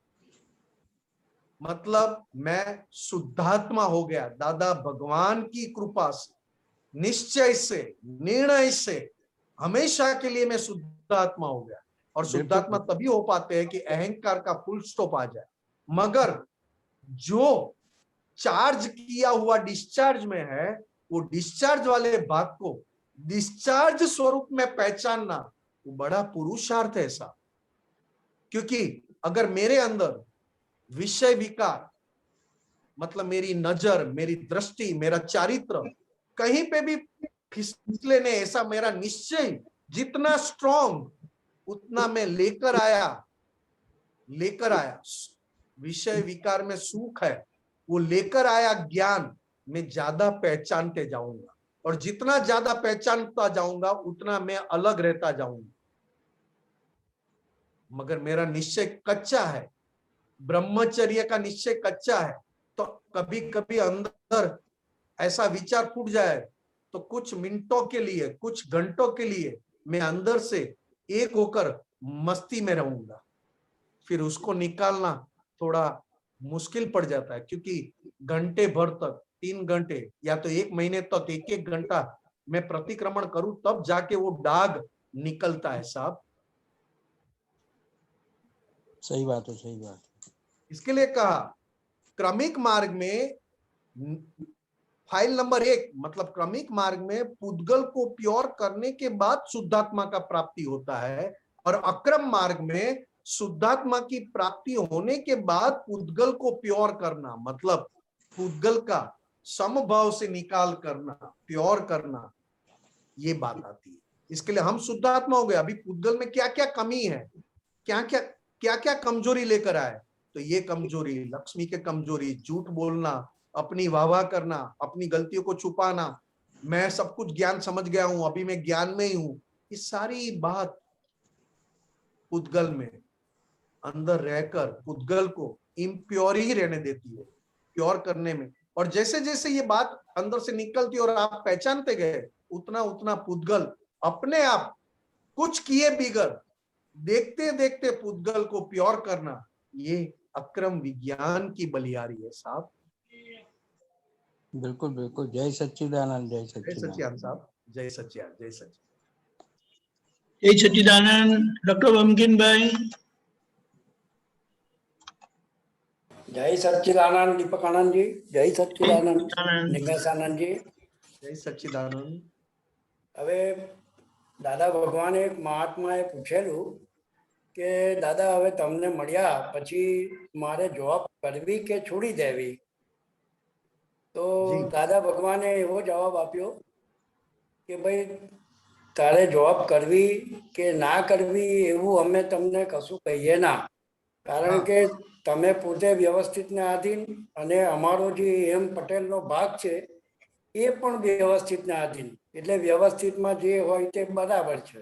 [SPEAKER 2] मतलब मैं शुद्धात्मा हो गया दादा भगवान की कृपा से, निश्चय से, निर्णय से, हमेशा के लिए मैं शुद्धात्मा हो गया। और शुद्धात्मा तभी हो पाते हैं कि अहंकार का फुल स्टॉप आ जाए। मगर जो चार्ज किया हुआ डिस्चार्ज में है, वो डिस्चार्ज वाले भाग को डिस्चार्ज स्वरूप में पहचानना वो बड़ा पुरुषार्थ है साहब। क्योंकि अगर मेरे अंदर विषय विकार, मतलब मेरी नजर, मेरी दृष्टि, मेरा चारित्र कहीं पे भी फिसले नहीं, ऐसा मेरा निश्चय जितना स्ट्रॉन्ग, उतना मैं लेकर आया विषय विकार में सुख है, वो लेकर आया ज्ञान मैं ज्यादा पहचानते जाऊंगा, और जितना ज्यादा पहचानता जाऊंगा उतना मैं अलग रहता जाऊंगा। मगर मेरा निश्चय कच्चा है, ब्रह्मचर्य का निश्चय कच्चा है, तो कभी कभी अंदर ऐसा विचार फूट जाए तो कुछ मिनटों के लिए, कुछ घंटों के लिए मैं अंदर से एक होकर मस्ती में रहूंगा। फिर उसको निकालना थोड़ा मुश्किल पड़ जाता है, क्योंकि घंटे भर तक, 3 घंटे या तो 1 महीने तक 1-1 घंटा मैं प्रतिक्रमण करूं, तब जाके वो दाग निकलता है साहब।
[SPEAKER 3] सही बात है, सही बात।
[SPEAKER 2] इसके लिए कहा क्रमिक मार्ग में फाइल नंबर 1, मतलब क्रमिक मार्ग में पुद्गल को प्योर करने के बाद शुद्धात्मा का प्राप्ति होता है, और अक्रम मार्ग में शुद्धात्मा की प्राप्ति होने के बाद पुद्गल को प्योर करना, मतलब पुद्गल का समभाव से निकाल करना, प्योर करना, ये बात आती है। इसके लिए हम शुद्धात्मा हो गए, अभी पुद्गल में क्या क्या कमी है, क्या क्या कमजोरी लेकर आए, तो ये कमजोरी, लक्ष्मी के कमजोरी, झूठ बोलना, अपनी वाहवाह करना, अपनी गलतियों को छुपाना, मैं सब कुछ ज्ञान समझ गया हूं, अभी मैं ज्ञान में ही हूं, ये सारी बात पुद्गल में अंदर रहकर पुद्गल को इम्प्योर ही रहने देती है, प्योर करने में। और जैसे जैसे ये बात अंदर से निकलती और आप पहचानते गए, उतना उतना पुद्गल अपने आप कुछ किए बिगर, देखते देखते पुद्गल को प्योर करना, ये अक्रम विज्ञान की बलियारी है साहब।
[SPEAKER 3] बिल्कुल बिल्कुल। जय सच्चिदानंद, जय
[SPEAKER 2] सच्चिदानंद साहब, जय सच्चिदानंद, जय सच्चिदानंद,
[SPEAKER 1] जय सच्चिदानंद। डॉक्टर बमकिन भाई।
[SPEAKER 10] जय सच्चिदानंद दीपक आनंद जी, जय सच्चिदानंद निमेश आनंद जी,
[SPEAKER 2] जय सच्चिदानंद।
[SPEAKER 10] હવે દાદા ભગવાને એક મહાત્માએ પૂછેલું કે દાદા હવે તમને મળ્યા પછી મારે જોબ કરવી કે છોડી દેવી, તો દાદા ભગવાને એવો જવાબ આપ્યો કે ભાઈ તારે જોબ કરવી કે ના કરવી એવું અમે તમને કશું કહીએ ના, કારણ કે તમે પોતે વ્યવસ્થિતને આધીન અને અમારો જે એમ પટેલનો ભાગ છે એ પણ વ્યવસ્થિતના આધીન, એટલે વ્યવસ્થિતમાં જે હોય તે બરાબર છે।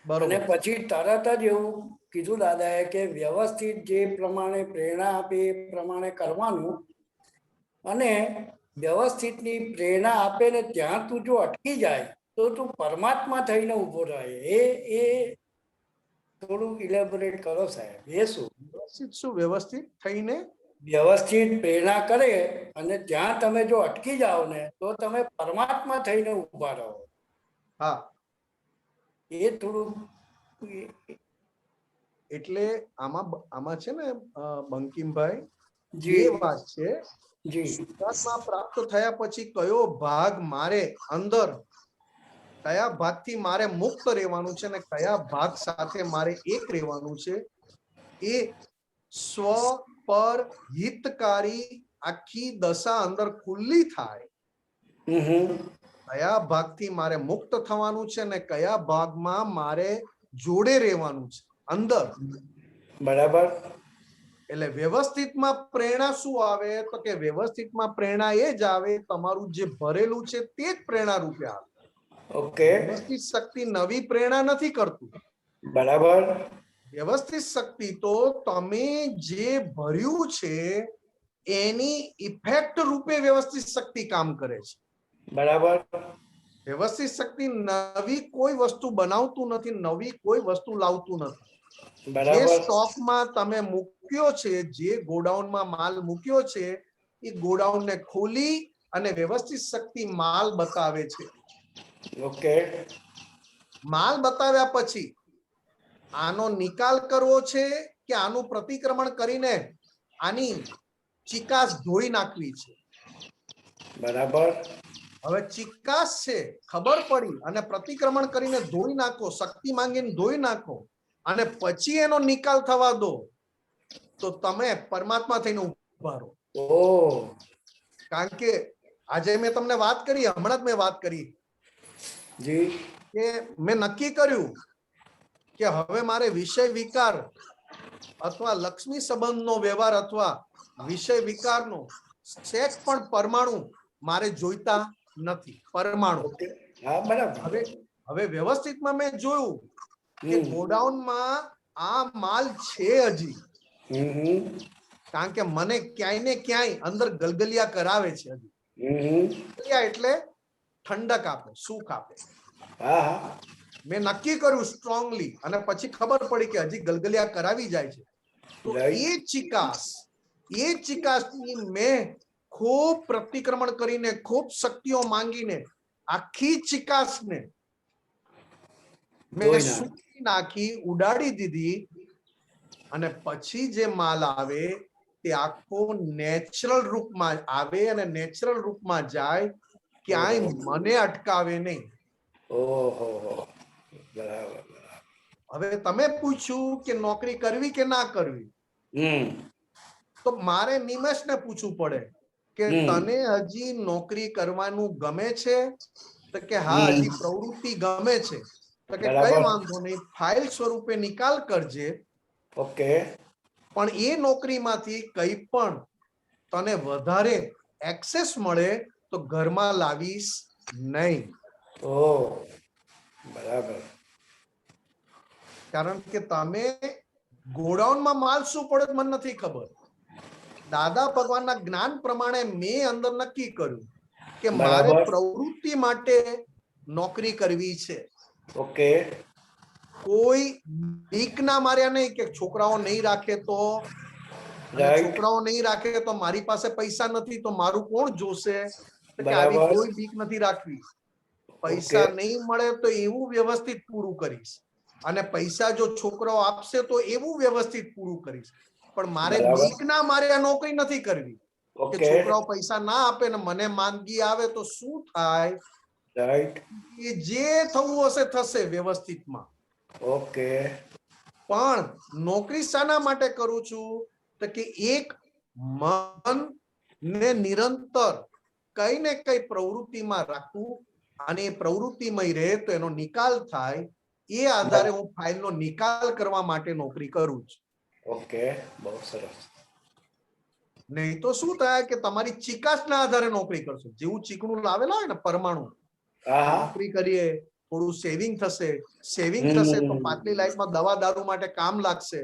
[SPEAKER 10] અને પછી તરત જ એવું કીધું દાદાએ કે વ્યવસ્થિત જે પ્રમાણે પ્રેરણા આપે એ પ્રમાણે કરવાનું, અને વ્યવસ્થિતની પ્રેરણા આપે ને ત્યાં તું જો અટકી જાય તો તું પરમાત્મા થઈને ઊભો રહે। એ થોડું ઇલેબોરેટ કરો સાહેબ, એ શું
[SPEAKER 2] વ્યવસ્થિત થઈને
[SPEAKER 10] વ્યવસ્થિત પ્રેરણા કરે અને ત્યાં તમે જો અટકી જાઓ ને તો તમે પરમાત્મા થઈને ઊભા રહો।
[SPEAKER 2] હા,
[SPEAKER 10] એ થોડું
[SPEAKER 2] એટલે આમાં છે ને બંકિમભાઈ
[SPEAKER 10] જી
[SPEAKER 2] બે વાત છે.
[SPEAKER 10] જી
[SPEAKER 2] શુદ્ધાત્મા પ્રાપ્ત થયા પછી કયો ભાગ મારે અંદર, કયા ભાગથી મારે મુક્ત રહેવાનું છે અને કયા ભાગ સાથે મારે એક રહેવાનું છે, એ સ્વ પર હિતકારી આખી દશા અંદર ખુલ્લી થાય. કયા ભાગથી મારે મુક્ત થવાનું છે અને કયા ભાગમાં મારે જોડે રહેવાનું છે અંદર.
[SPEAKER 10] બરાબર.
[SPEAKER 2] એટલે વ્યવસ્થિતમાં પ્રેરણા શું આવે તો કે વ્યવસ્થિતમાં પ્રેરણા એ જ આવે તમારું જે ભરેલું છે તે જ પ્રેરણા રૂપે આવે.
[SPEAKER 10] ઓકે.
[SPEAKER 2] વ્યવસ્થિત શક્તિ નવી પ્રેરણા નથી કરતું.
[SPEAKER 10] બરાબર.
[SPEAKER 2] વ્યવસ્થિત શક્તિ તો તમે જે ભર્યું છે એની ઇફેક્ટ રૂપે વ્યવસ્થિત શક્તિ કામ કરે છે.
[SPEAKER 10] બરાબર.
[SPEAKER 2] વ્યવસ્થિત શક્તિ નવી કોઈ વસ્તુ બનાવતું નથી, નવી કોઈ વસ્તુ લાવતું નથી. જે સ્ટોકમાં તમે મૂક્યો છે, જે ગોડાઉનમાં માલ મૂક્યો છે, એ ગોડાઉનને ખોલી અને વ્યવસ્થિત શક્તિ માલ બતાવે છે.
[SPEAKER 10] ઓકે.
[SPEAKER 2] માલ બતાવ્યા પછી આનો નિકાલ કરવો છે કે આનું પ્રતિક્રમણ કરીને આની ચિકાસ ધોઈ નાખવી છે.
[SPEAKER 10] બરાબર.
[SPEAKER 2] હવે ચિકાસ છે ખબર પડી અને પ્રતિક્રમણ કરીને ધોઈ નાખો, શક્તિ માંગીને ધોઈ નાખો અને પછી એનો નિકાલ થવા દો તો તમે પરમાત્મા થઈને ઉભા રહો. કારણ કે આજે મેં તમને વાત કરી, હમણાં જ મેં વાત કરી
[SPEAKER 10] જી
[SPEAKER 2] કે મેં નક્કી કર્યું કે હવે મારે વિષય વિકાર અથવા લક્ષ્મી સંબંધનો વ્યવહાર અથવા વિષય વિકારનો સેટ પણ પરમાણુ મારે જોઈતા નથી. પરમાણુ હવે વ્યવસ્થિતમાં મેં જોયું કે ગોડાઉનમાં આ માલ છે હજી, કારણ કે મને ક્યાંય ને ક્યાંય અંદર ગલગલિયા કરાવે છે. હજી એટલે ઠંડક આપે, સુખ આપે. મેં નક્કી કર્યું સ્ટ્રોંગલી અને પછી ખબર પડી કે હજી ગલગલિયા કરાવી જાય છે. તો એ ચિકાસની મેં ખૂબ પ્રતિક્રમણ કરીને, ખૂબ શક્તિઓ માંગીને આખી ચિકાસને મેં સૂકી નાખી, ઉડાડી દીધી અને પછી જે માલ આવે તે આખો નેચરલ રૂપમાં આવે અને નેચરલ રૂપમાં જાય, ક્યાંય મને અટકાવે નહીં. હવે તમે પૂછ્યું કે નોકરી કરવી કે ના કરવી, તો મારે નિમેશને પૂછવું પડે કે તને હજી નોકરી કરવાનું ગમે છે? તો કે હા, હજી પ્રવૃત્તિ ગમે છે. તો કે કઈ વાંધો નહીં, ફાઇલ સ્વરૂપે નિકાલ કરજે.
[SPEAKER 10] ઓકે.
[SPEAKER 2] પણ એ નોકરીમાંથી કઈ પણ તને વધારે એક્સેસ મળે તો ઘરમાં લાવીશ નહીં.
[SPEAKER 10] બરાબર.
[SPEAKER 2] કારણ કે તમે ગોડાઉનમાં માલ શું પડે મને નથી ખબર. દાદા ભગવાનના જ્ઞાન પ્રમાણે મેં અંદર નક્કી કર્યું કે મારે પ્રવૃત્તિ માટે નોકરી કરવી છે.
[SPEAKER 10] ઓકે.
[SPEAKER 2] કોઈ બીક ના માર્યા નહીં કે છોકરાઓ નહીં રાખે તો, છોકરાઓ નહીં રાખે તો મારી પાસે પૈસા નથી તો મારું કોણ જોશે, આવી કોઈ બીક નથી રાખવી. પૈસા નહીં મળે તો એવું વ્યવસ્થિત પૂરું કરીશ અને પૈસા જો છોકરાઓ આપશે તો એવું વ્યવસ્થિત પૂરું કરીશ. પણ મારે બીક ના માર્યા નોકરી નથી કરવી કે છોકરાઓ પૈસા ના આપે ને મને માંદગી આવે તો શું થાય. જે થવું હશે થશે વ્યવસ્થિતમાં.
[SPEAKER 10] ઓકે.
[SPEAKER 2] પણ નોકરી શાના માટે કરું છું તો કે એક મન ને નિરંતર કઈ ને કઈ પ્રવૃત્તિમાં રાખવું અને એ પ્રવૃત્તિમય રહે તો એનો નિકાલ થાય. એ આધારે હું ફાઇલનો નિકાલ કરવા માટે નોકરી કરું છું.
[SPEAKER 10] ઓકે, બહુ સરસ.
[SPEAKER 2] નહીં તો શું થાય કે તમારી ચિકાસના આધારે નોકરી કરશો. જેવું ચીકણું લાવેલા હોય ને પરમાણુ, નોકરી કરીએ થોડું સેવિંગ થશે, સેવિંગ થશે તો પાછલી લાઈફમાં દવા દારૂ માટે કામ લાગશે.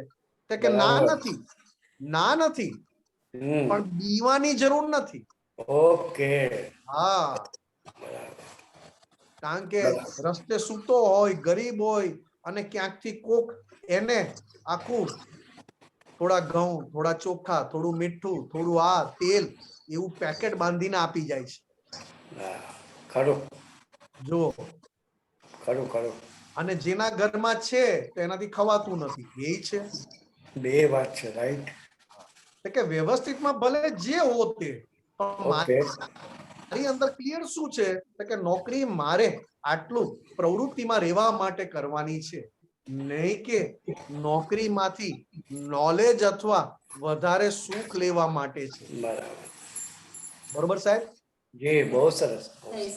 [SPEAKER 2] તો કે ના નથી, ના નથી, પણ બીવાની જરૂર નથી.
[SPEAKER 10] ઓકે.
[SPEAKER 2] હા, કારણ કે રસ્તે સૂતો હોય, ગરીબ હોય અને ક્યાંકથી કોક એને આખું થોડા ઘઉં, થોડા ચોખા, થોડું મીઠું, થોડું આ તેલ એવું પેકેટ બાંધીને આપી જાય છે.
[SPEAKER 10] ખરું.
[SPEAKER 2] જો
[SPEAKER 10] ખરું ખરું.
[SPEAKER 2] અને જેના ઘરમાં છે તેનાથી ખવાતું નથી, એ છે.
[SPEAKER 10] બે વાત છે, રાઈટ?
[SPEAKER 2] એટલે કે વ્યવસ્થિતમાં ભલે જે હો તે, પણ
[SPEAKER 10] ઓકે.
[SPEAKER 2] મારી અંદર ક્લિયર શું છે કે નોકરી મારે આટલું પ્રવૃત્તિમાં રહેવા માટે કરવાની છે, નહીં કે નોકરીમાંથી નોલેજ અથવા વધારે સુખ લેવા માટે છે.
[SPEAKER 10] બરાબર.
[SPEAKER 2] બરોબર સાહેબ?
[SPEAKER 10] જી, બહુ સરસ.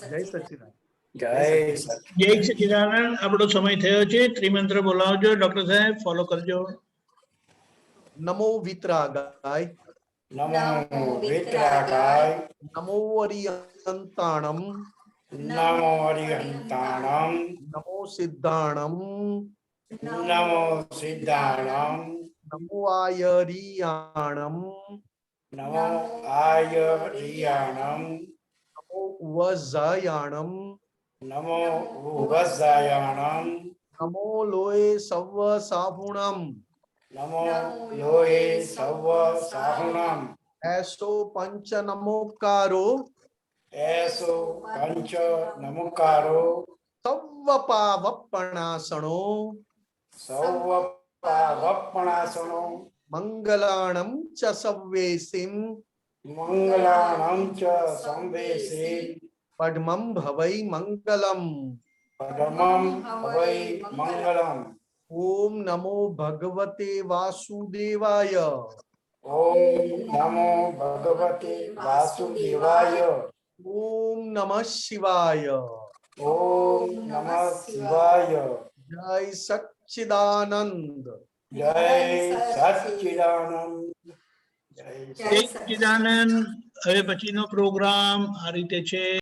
[SPEAKER 2] જય સચ્ચિદાનંદ.
[SPEAKER 10] જય સચ.
[SPEAKER 1] જય સચિદાનંદ. આપણો સમય થયો છે. ત્રિમંત્ર બોલાવજો ડોક્ટર સાહેબ, ફોલો કરજો.
[SPEAKER 2] નમો વિતરાગાય,
[SPEAKER 10] નમો વિતરાગાય,
[SPEAKER 2] નમો અરિયંતાણમ,
[SPEAKER 10] નમો અરિહંતાણમ,
[SPEAKER 2] નમો સિદ્ધાણમ,
[SPEAKER 10] નમો સિદ્ધાણમ,
[SPEAKER 2] નમો આયરિયાણમ,
[SPEAKER 10] નમો આયરિયાણમ,
[SPEAKER 2] નમો ઉવઝાયાણમ,
[SPEAKER 10] નમો ઉવઝાયાણમ,
[SPEAKER 2] નમો લોય સવ સાહુણમ,
[SPEAKER 10] નમો લોહે સવ સાહુણમ,
[SPEAKER 2] એસો પંચ નમોકારો
[SPEAKER 10] એસો પંચ નમુકારો
[SPEAKER 2] સવ પાવપણાસણો
[SPEAKER 10] સૌ પાવપણાસણો
[SPEAKER 2] મંગલાણમ ચ સવ્વેસિમ
[SPEAKER 10] મંગલાણં ચ સંવેશે
[SPEAKER 2] પદ્મમ ભવૈ મંગલમ.
[SPEAKER 10] પરમં વૈ મંગલમ.
[SPEAKER 2] ઓમ નમો ભગવતે વાસુદેવાય.
[SPEAKER 10] ઓમ નમો ભગવતે વાસુદેવાય.
[SPEAKER 2] ઓમ નમઃ શિવાય.
[SPEAKER 10] ઓમ નમઃ શિવાય.
[SPEAKER 2] જય સચ્ચિદાનંદ.
[SPEAKER 10] જય સચ્ચિદાનંદ. જય
[SPEAKER 1] જય સચિદાનંદ. હવે પછીનો પ્રોગ્રામ આ રીતે છે.